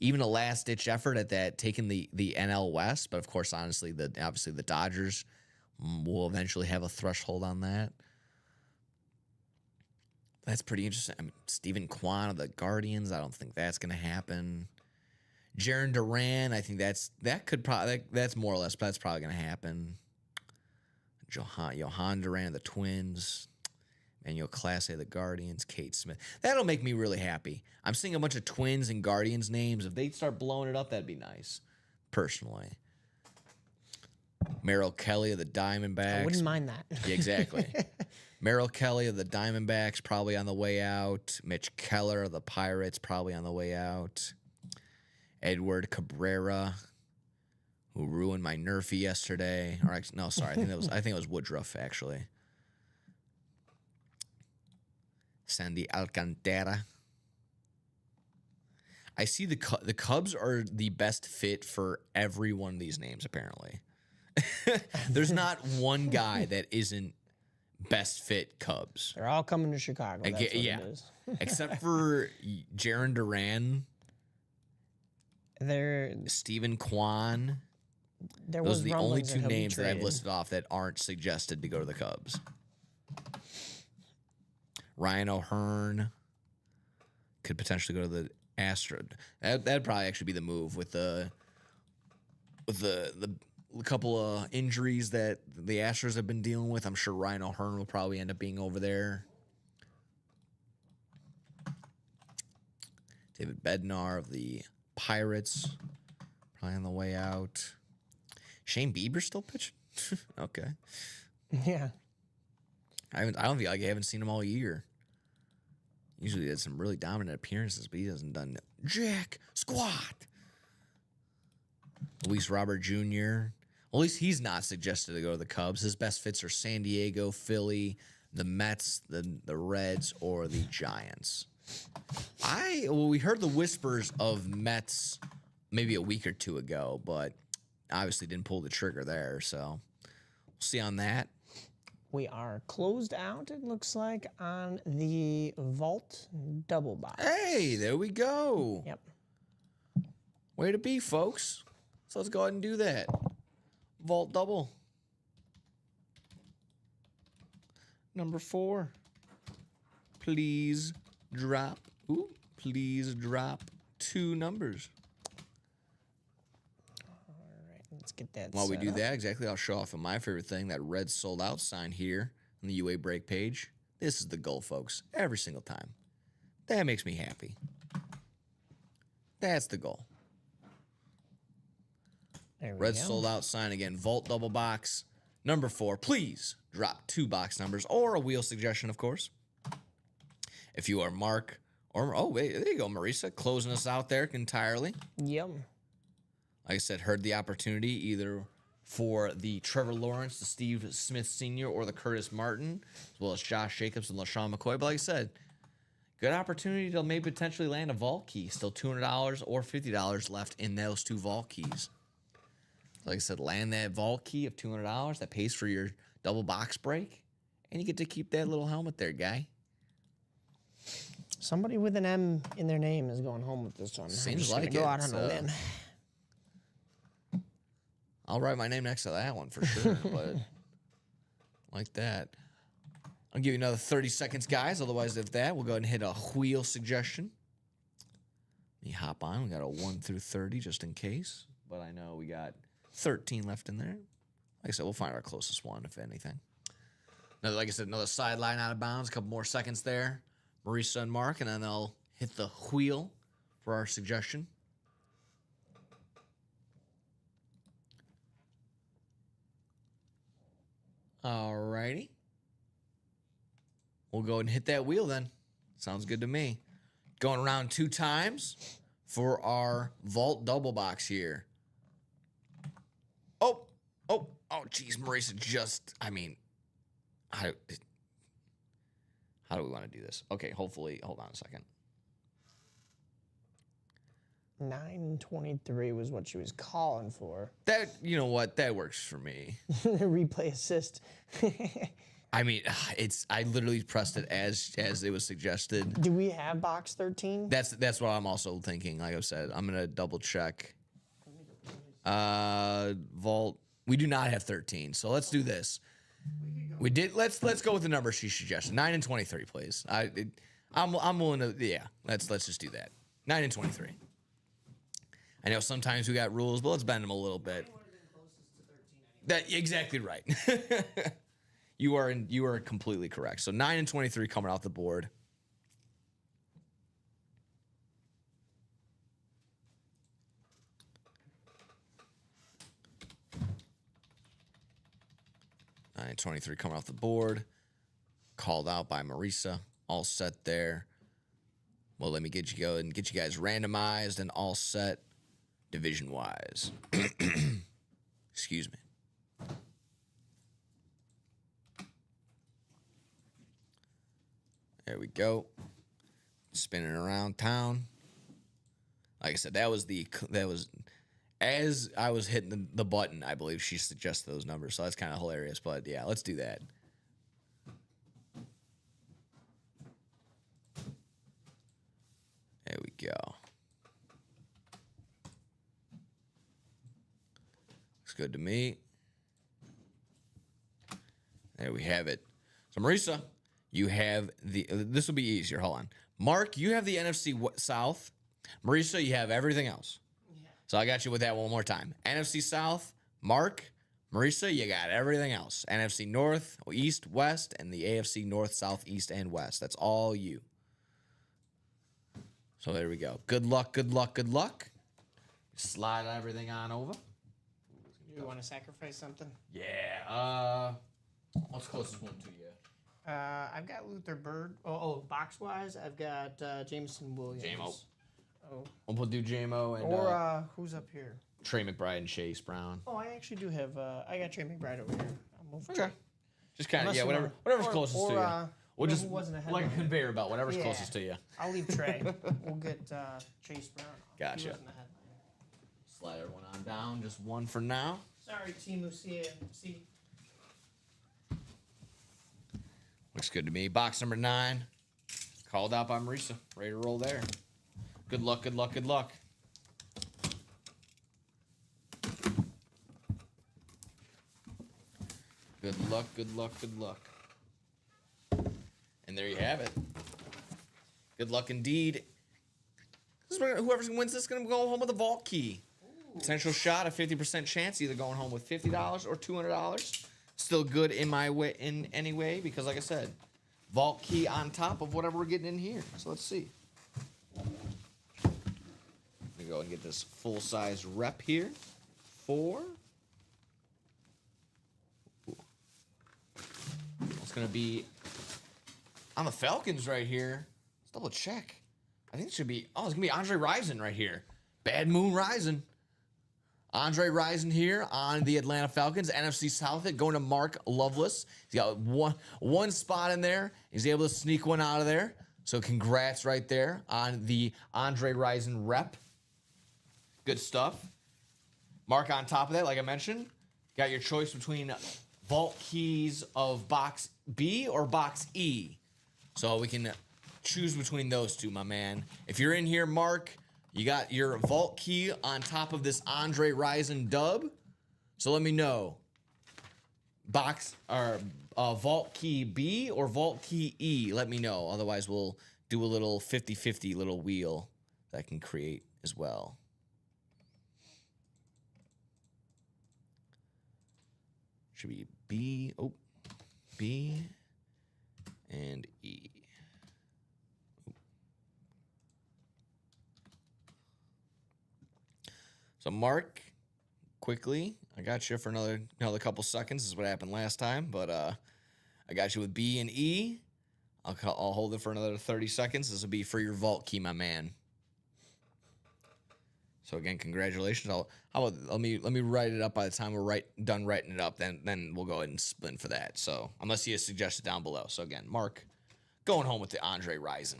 a last ditch effort at that, taking the NL West. But of course, honestly, obviously the Dodgers will eventually have a threshold on that. That's pretty interesting. I mean, Stephen Kwan of the Guardians, I don't think that's going to happen. Jarren Duran, I think that's more or less, but that's probably going to happen. Johan Duran of the Twins. Manuel Clase of the Guardians. Kate Smith. That'll make me really happy. I'm seeing a bunch of Twins and Guardians names. If they start blowing it up, that'd be nice, personally. Merrill Kelly of the Diamondbacks. I wouldn't mind that. Yeah, exactly. Merrill Kelly of the Diamondbacks, probably on the way out. Mitch Keller of the Pirates, probably on the way out. Edward Cabrera, who ruined my Nerfy yesterday. Or actually, no, sorry, I think it was Woodruff, actually. Sandy Alcantara. I see the Cubs are the best fit for every one of these names, apparently. There's not one guy that isn't best fit Cubs. They're all coming to Chicago. That's what it is. Except for Jarren Duran. They're Stephen Kwan. Those are the only two names that I've listed off that aren't suggested to go to the Cubs. Ryan O'Hearn could potentially go to the Astros. That'd probably actually be the move with the couple of injuries that the Astros have been dealing with. I'm sure Ryan O'Hearn will probably end up being over there. David Bednar of the Pirates, probably on the way out. Shane Bieber still pitching? Okay. Yeah. I don't feel like I haven't seen him all year. Usually he had some really dominant appearances, but he hasn't done jack squat. Luis Robert Jr. Well, at least he's not suggested to go to the Cubs. His best fits are San Diego, Philly, the Mets, the Reds, or the Giants. We heard the whispers of Mets maybe a week or two ago, but obviously didn't pull the trigger there. So See on that. We are closed out, it looks like, on the Vault double box. Hey, there we go. Yep. Way to be, folks. So let's go ahead and do that. Vault double. Number 4. Please drop. Ooh, please drop 2 numbers. All right, let's get that While we set do up. that, exactly, I'll show off my favorite thing, that red sold out sign here on the UA break page. This is the goal, folks, every single time. That makes me happy. That's the goal. There we Red go. sold out sign again. Vault double box. Number 4. Please drop 2 box numbers or a wheel suggestion, of course. If you are Mark or, oh, wait, there you go, Marisa, closing us out there entirely. Yep. Like I said, heard the opportunity either for the Trevor Lawrence, the Steve Smith Sr., or the Curtis Martin, as well as Josh Jacobs and LaShawn McCoy. But like I said, good opportunity to maybe potentially land a vault key. Still $200 or $50 left in those 2 vault keys. Like I said, land that vault key of $200 that pays for your double box break, and you get to keep that little helmet there, guy. Somebody with an M in their name is going home with this one. Seems I'm just like gonna go it, out on a limb. I'll write my name next to that one for sure, but like that. I'll give you another 30 seconds, guys. Otherwise, if that, we'll go ahead and hit a wheel suggestion. Let me hop on. We got a 1 through 30 just in case, but I know we got 13 left in there. Like I said, we'll find our closest one, if anything. Another, like I said, another sideline out of bounds. A couple more seconds there. Marisa and Mark, and then they'll hit the wheel for our suggestion. Alrighty. We'll go ahead and hit that wheel then. Sounds good to me. Going around 2 times for our vault double box here. Oh, geez, Marisa just, I mean, how do we want to do this? Okay, hopefully, hold on a second. 923 was what she was calling for. That, you know what, that works for me. Replay assist. I mean, I literally pressed it as it was suggested. Do we have box 13? That's what I'm also thinking. Like I said, I'm gonna double check. Vault. We do not have 13, so let's do this. We did. Let's go with the number she suggested. 9 and 23, please. I'm willing to. Yeah. Let's just do that. 9 and 23. I know sometimes we got rules, but let's bend them a little bit. That exactly right. You are completely correct. So 9 and 23 coming off the board. Nine 23 coming off the board. Called out by Marisa. All set there. Well, let me get you going and get you guys randomized and all set division wise. Excuse me. There we go. Spinning around town. Like I said, that was as I was hitting the button, I believe she suggested those numbers. So that's kind of hilarious. But yeah, let's do that. There we go. Looks good to me. There we have it. So Marisa, you have this will be easier. Hold on. Mark, you have the NFC South. Marisa, you have everything else. Yeah. So I got you with that one more time. NFC South, Mark, Marisa, you got everything else. NFC North, East, West, and the AFC North, South, East, and West. That's all you. So there we go. Good luck, good luck, good luck. Slide everything on over. You want to sacrifice something? Yeah. What's closest one to you? I've got Luther Bird. Box wise, I've got Jameson Williams. J-Mo. Oh. We'll do J-Mo and Who's up here? Trey McBride and Chase Brown. Oh, I actually do have. I got Trey McBride over here. I'll move. Okay. Just kind of, Unless yeah, you whatever's want- closest or, to you. We'll who just wasn't ahead like a of me. conveyor belt, whatever's Yeah. closest to you. I'll leave Trey. We'll get Chase Brown. Gotcha. He wasn't ahead. Slide everyone on down. Just one for now. Sorry, Team UCMC. Looks good to me. Box number 9. Called out by Marisa. Ready to roll there. Good luck, good luck, good luck. Good luck, good luck, good luck. And there you have it. Good luck indeed. Whoever wins this is going to go home with a vault key. Potential shot, a 50% chance, either going home with $50 or $200. Still good in my way, in any way, because like I said, vault key on top of whatever we're getting in here. So let's see. Let me go and get this full-size rep here. 4. It's going to be on the Falcons right here. Let's double check. I think it should be, it's going to be Andre Rison right here. Bad Moon Rison. Andre Rison here on the Atlanta Falcons. NFC South it going to Mark Loveless. He's got one spot in there. He's able to sneak one out of there. So congrats right there on the Andre Rison rep. Good stuff. Mark on top of that, like I mentioned, got your choice between vault keys of box B or box E. So we can choose between those two, my man. If you're in here, Mark, you got your vault key on top of this Andre Rison dub. So let me know. Box or vault key B or vault key E. Let me know. Otherwise, we'll do a little 50-50 little wheel that I can create as well. Should be B. Oh, B and E. So Mark, quickly, I got you for another couple seconds. This is what happened last time, but I got you with B and E. I'll hold it for another 30 seconds. This will be for your vault key, my man. So again, congratulations. Let me write it up by the time we're done writing it up. Then we'll go ahead and split for that. So unless you suggest it down below. So again, Mark, going home with the Andre Rison.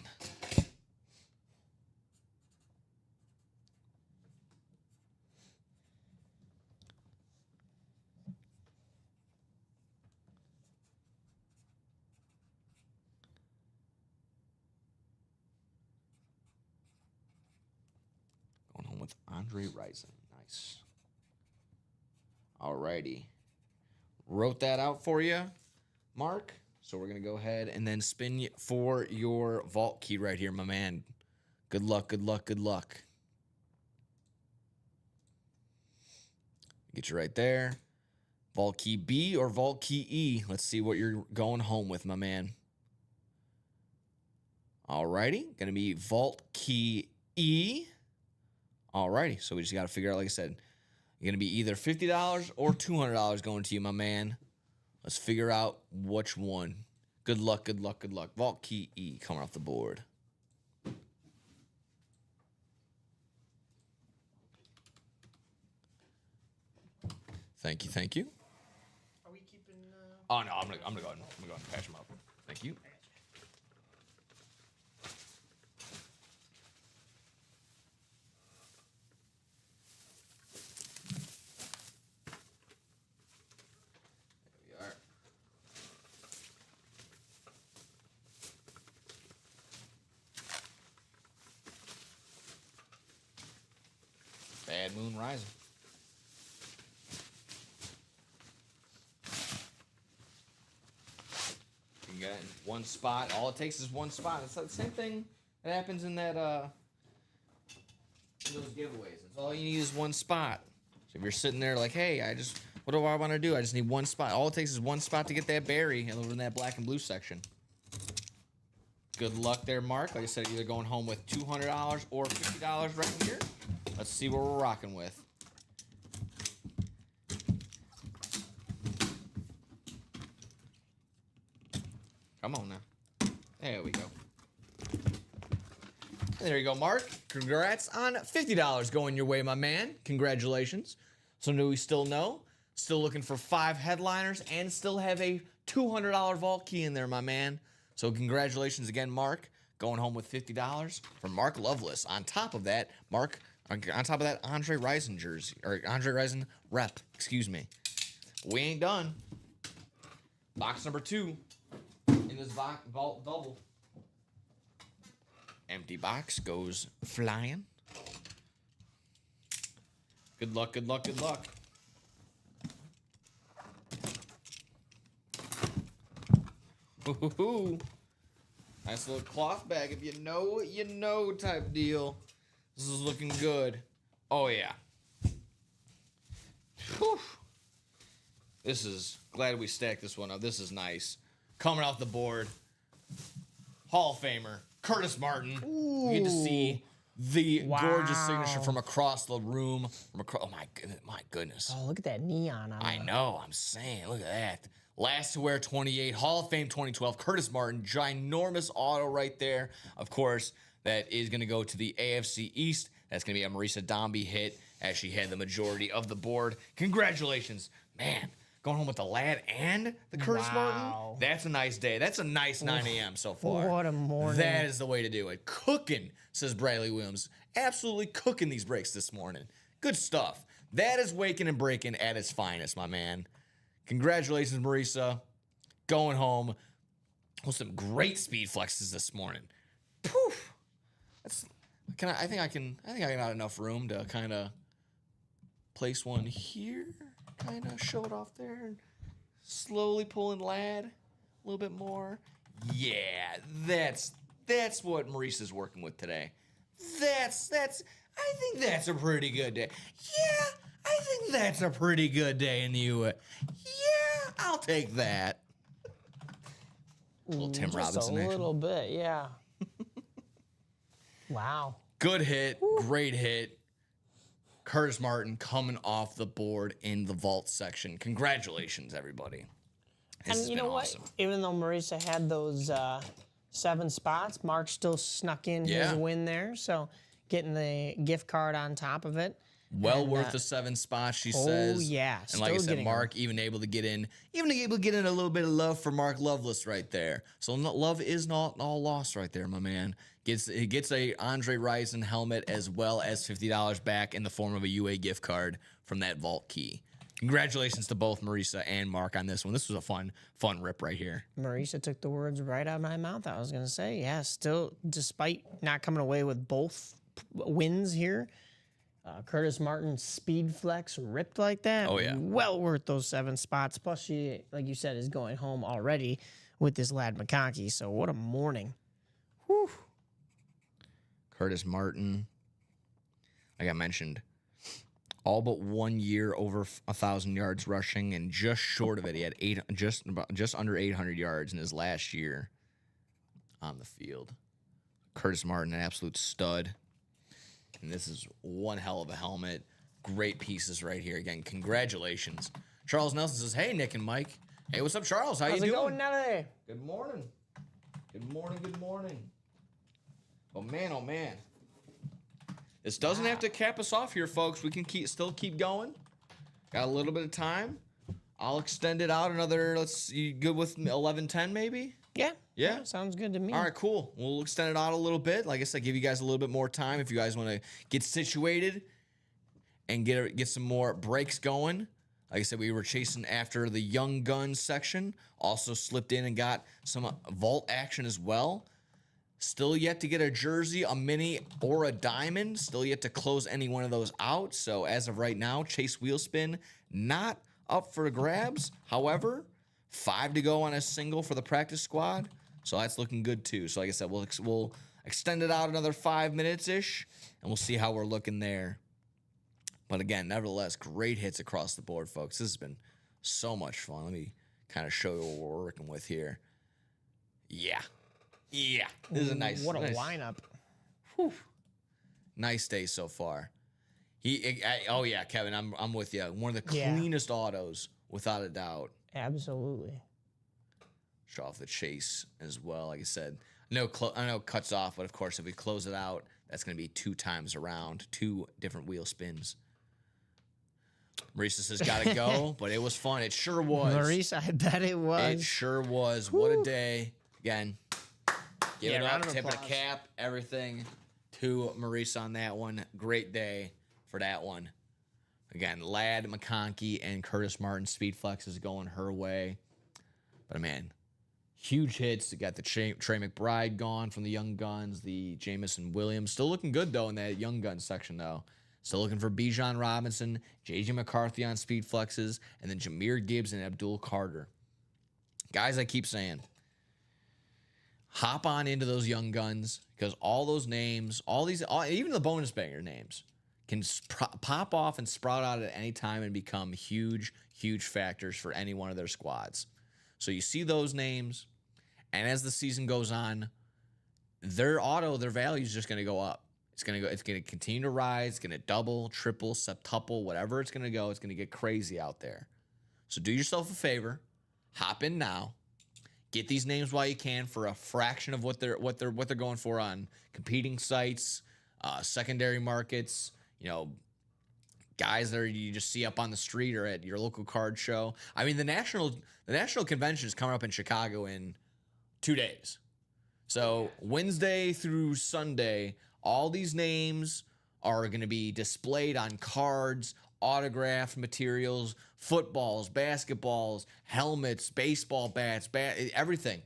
With Andre Rison. Nice. Alrighty. Wrote that out for you, Mark. So we're going to go ahead and then spin for your vault key right here, my man. Good luck, good luck, good luck. Get you right there. Vault key B or vault key E. Let's see what you're going home with, my man. Alrighty. Going to be vault key E. Alrighty, so we just got to figure out, like I said, you're going to be either $50 or $200 going to you, my man. Let's figure out which one. Good luck, good luck, good luck. Vault key E coming off the board. Thank you, thank you. Are we keeping? Oh no, I'm gonna go ahead and patch them up. Thank you. Bad Moon Rison. You got it in one spot. All it takes is one spot. It's the same thing that happens in that in those giveaways. It's all you need is one spot. So if you're sitting there like, hey, what do I want to do? I just need one spot. All it takes is one spot to get that berry over in that black and blue section. Good luck there, Mark. Like I said, either going home with $200 or $50 right here. Let's see what we're rocking with. Come on now. There we go. There you go, Mark. Congrats on $50 going your way, my man. Congratulations. So do we still know? Still looking for 5 headliners and still have a $200 vault key in there, my man. So congratulations again, Mark. Going home with $50 from Mark Loveless. On top of that, Andre Rison jersey, or Andre Rison rep, excuse me. We ain't done. Box number 2 in this his vault double. Empty box goes flying. Good luck, good luck, good luck. Ooh, nice little cloth bag. If you know, you know type deal. This is looking good. Oh, yeah. Whew. This is, glad we stacked this one up. This is nice. Coming off the board, Hall of Famer, Curtis Martin. Ooh. We get to see the gorgeous signature from across the room. Oh, my goodness. Oh, look at that neon on I the- know, I'm saying, look at that. Last to wear 28, Hall of Fame 2012, Curtis Martin, ginormous auto right there. Of course, that is going to go to the AFC East. That's going to be a Marisa Dombie hit as she had the majority of the board. Congratulations, man. Going home with the lad and the Curtis Martin. That's a nice day. That's a nice 9 a.m. so far. What a morning. That is the way to do it. Cooking, says Bradley Williams. Absolutely cooking these breaks this morning. Good stuff. That is waking and breaking at its finest, my man. Congratulations, Marisa. Going home with some great speed flexes this morning. Poof. I think I got enough room to kind of place one here, kind of show it off there, and slowly pulling lad a little bit more. Yeah, that's what Marisa's working with today. I think that's a pretty good day. Yeah, I think that's a pretty good day in the U.S. Yeah, I'll take that. Little Tim Robinson Just a action. little bit, yeah. Wow. Good hit, great hit. Curtis Martin coming off the board in the vault section. Congratulations, everybody. This has And you been know awesome. what? Even though Marisa had those 7 spots, Mark still snuck in Yeah. his win there. So getting the gift card on top of it. Well And, worth the 7 spots, she oh, says. yeah, And like I still said, getting Mark even able to get in a little bit of love for Mark Loveless right there. So love is not all lost right there, my man. He gets a Andre Rison helmet as well as $50 back in the form of a UA gift card from that vault key. Congratulations to both Marisa and Mark on this one. This was a fun rip right here. Marisa took the words right out of my mouth. I was going to say, yeah, still, despite not coming away with both wins here, Curtis Martin's speed flex ripped like that. Oh, yeah. Well worth those 7 spots. Plus, she, like you said, is going home already with this lad McConkey. So what a morning. Whew. Curtis Martin, like I mentioned, all but 1 year over 1,000 yards rushing, and just short of it, he had just under 800 yards in his last year on the field. Curtis Martin, an absolute stud, and this is one hell of a helmet. Great pieces right here. Again, congratulations. Charles Nelson says, "Hey, Nick and Mike. Hey, what's up, Charles? How How's you it doing? going, Nelly? Good morning. Good morning. Good morning. Oh man, oh man. This doesn't have to cap us off here, folks. We can still keep going. Got a little bit of time. I'll extend it out another, you good with 11:10 maybe? Yeah. Yeah? Sounds good to me. All right, cool. We'll extend it out a little bit. Like I said, give you guys a little bit more time if you guys want to get situated and get some more breaks going. Like I said, we were chasing after the Young Guns section. Also slipped in and got some vault action as well. Still yet to get a jersey, a mini, or a diamond. Still yet to close any one of those out. So as of right now, Chase Wheelspin not up for grabs. However, 5 to go on a single for the practice squad. So that's looking good too. So like I said, we'll extend it out another 5 minutes-ish, and we'll see how we're looking there. But again, nevertheless, great hits across the board, folks. This has been so much fun. Let me kind of show you what we're working with here. Yeah. This is a nice. What a nice, lineup. Nice day so far. Oh yeah, Kevin, I'm with you. One of the Yeah. cleanest autos, without a doubt. Absolutely. Show off the chase as well. Like I said, I know it cuts off, but of course, if we close it out, that's going to be 2 times around, 2 different wheel spins. Marisa says, "Gotta go," but it was fun. It sure was. Marisa, I bet it was. It sure was. What a day. Again, give it up, round of tip of the applause. cap, everything to Marisa on that one. Great day for that one. Again, Ladd McConkey and Curtis Martin speed flex is going her way. But man, huge hits. You got the Trey McBride gone from the Young Guns, the Jamison Williams. Still looking good, though, in that Young Guns section, though. Still looking for Bijan Robinson, J.J. McCarthy on speed flexes, and then Jahmyr Gibbs and Abdul Carter. Guys, I keep saying, hop on into those Young Guns because all those names, even the bonus banger names, can pop off and sprout out at any time and become huge, huge factors for any one of their squads. So you see those names, and as the season goes on, their value is just going to go up. It's going to continue to rise. It's going to double, triple, septuple, whatever it's going to go. It's going to get crazy out there. So do yourself a favor, hop in now, get these names while you can for a fraction of what they're going for on competing sites, secondary markets. Guys that you just see up on the street or at your local card show. I mean, the national convention is coming up in Chicago in 2 days. So Wednesday through Sunday, all these names are going to be displayed on cards, autographed materials, footballs, basketballs, helmets, baseball bats, everything.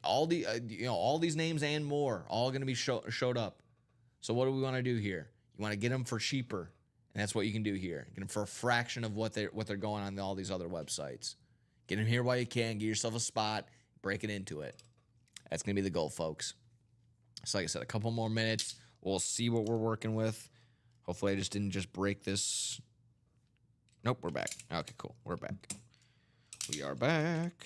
All these names and more, all going to be showed up. So what do we want to do here? You want to get them for cheaper, and that's what you can do here. Get them for a fraction of what they're going on all these other websites. Get them here while you can. Get yourself a spot. Break it into it. That's going to be the goal, folks. So like I said, a couple more minutes. We'll see what we're working with. Hopefully I just didn't break this. Nope, we're back. Okay, cool. We're back. We are back.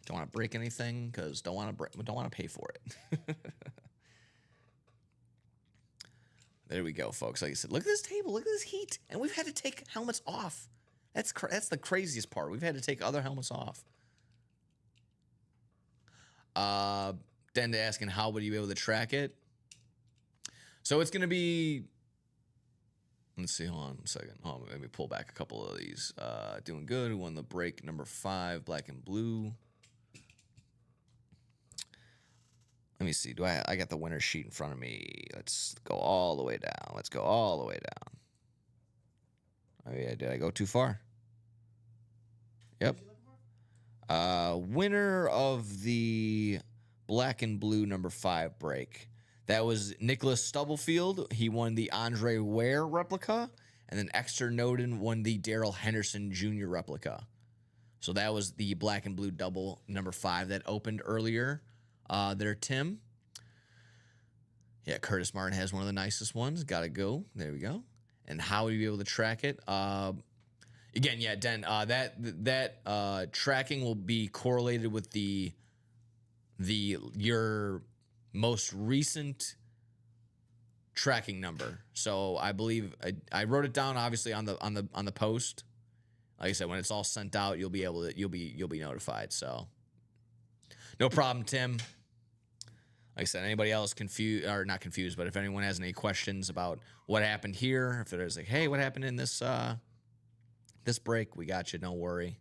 Don't want to break anything because don't want to pay for it. There we go, folks. Like I said, look at this table. Look at this heat. And we've had to take helmets off. That's the craziest part. We've had to take other helmets off. Then asking how would you be able to track it? So it's going to be... Let's see. Hold on a second. Let me pull back a couple of these. Doing good. Who won the break number 5, black and blue. Let me see. I got the winner sheet in front of me. Let's go all the way down. Let's go all the way down. Oh yeah, did I go too far? Yep. Winner of the black and blue number 5 break. That was Nicholas Stubblefield. He won the Andre Ware replica. And then Exeter Noden won the Darrell Henderson Jr. replica. So that was the black and blue double number 5 that opened earlier. There, Tim. Yeah, Curtis Martin has one of the nicest ones. Got to go. There we go. And how will you be able to track it? Again, yeah, Den. That tracking will be correlated with your most recent tracking number. So I believe I wrote it down obviously on the post. Like I said, when it's all sent out, you'll be notified. So no problem, Tim. Like I said, anybody else confused or not confused, but if anyone has any questions about what happened here, if there's like, hey, what happened in this break, we got you. Don't worry.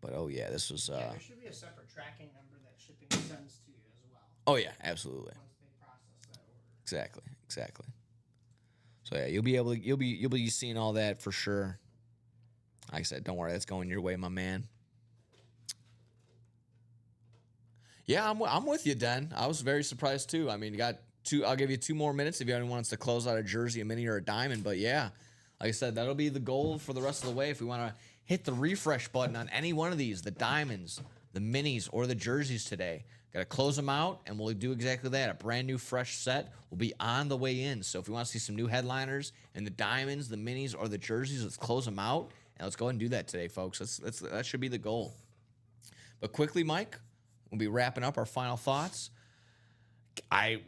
But oh yeah, this was. There should be a separate tracking number that shipping sends to you as well. Oh yeah, absolutely. Once they process that order. Exactly. So yeah, you'll be seeing all that for sure. Like I said, don't worry, that's going your way, my man. Yeah, I'm with you, Den. I was very surprised too. I mean, you got two. I'll give you 2 more minutes if anyone wants to close out a jersey, a mini, or a diamond. But yeah, like I said, that'll be the goal for the rest of the way. If we want to hit the refresh button on any one of these, the diamonds, the minis, or the jerseys today, got to close them out, and we'll do exactly that. A brand new, fresh set will be on the way in. So if you want to see some new headliners and the diamonds, the minis, or the jerseys, let's close them out, and let's go ahead and do that today, folks. That should be the goal. But quickly, Mike, we'll be wrapping up our final thoughts. I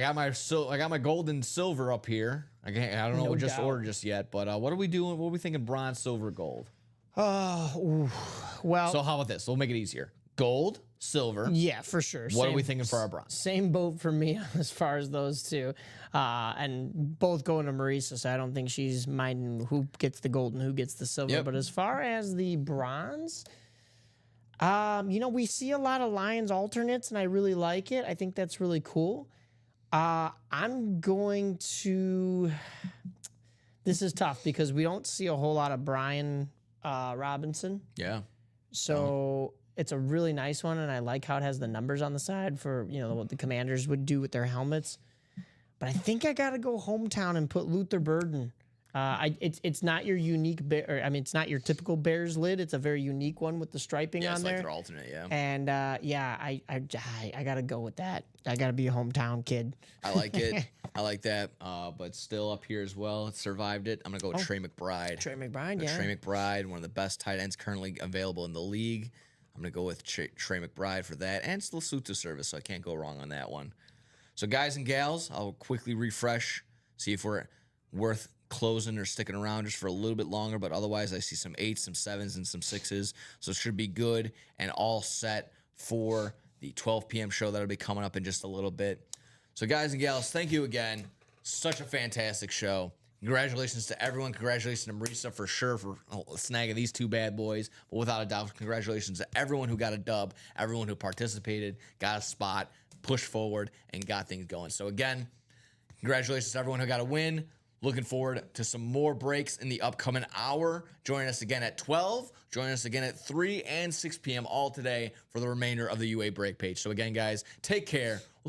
got my gold and silver up here. I don't know what just ordered just yet, but what are we doing? What are we thinking? Bronze, silver, gold. Well. So how about this? We'll make it easier. Gold, silver. Yeah, for sure. What are we thinking for our bronze? Same boat for me as far as those two, and both going to Marisa. So I don't think she's minding who gets the gold and who gets the silver. Yep. But as far as the bronze. We see a lot of Lions alternates, and I really like it. I think that's really cool. I'm going to... This is tough because we don't see a whole lot of Brian Robinson. Yeah. So it's a really nice one, and I like how it has the numbers on the side for, what the Commanders would do with their helmets. But I think I got to go hometown and put Luther Burden. It's not your unique it's not your typical Bears lid. It's a very unique one with the striping Yeah, on it's there. like their alternate, yeah. And I got to go with that. I got to be a hometown kid. I like it. I like that. But still up here as well. It survived it. I'm going to go with Trey McBride. Trey McBride, yeah. Trey McBride, one of the best tight ends currently available in the league. I'm going to go with Trey McBride for that. And still suit to service, so I can't go wrong on that one. So guys and gals, I'll quickly refresh, see if we're worth closing or sticking around just for a little bit longer, but otherwise I see some 8s, some 7s, and some 6s, so it should be good and all set for the 12 p.m. show that'll be coming up in just a little bit. So guys and gals, thank you again. Such a fantastic show. Congratulations to everyone. Congratulations to Marisa for sure for snagging these two bad boys. But without a doubt, congratulations to everyone who got a dub, everyone who participated, got a spot, pushed forward, and got things going. So again, congratulations to everyone who got a win. Looking forward to some more breaks in the upcoming hour. Join us again at 12. Join us again at 3 and 6 p.m. all today for the remainder of the UA Break page. So again, guys, take care. We'll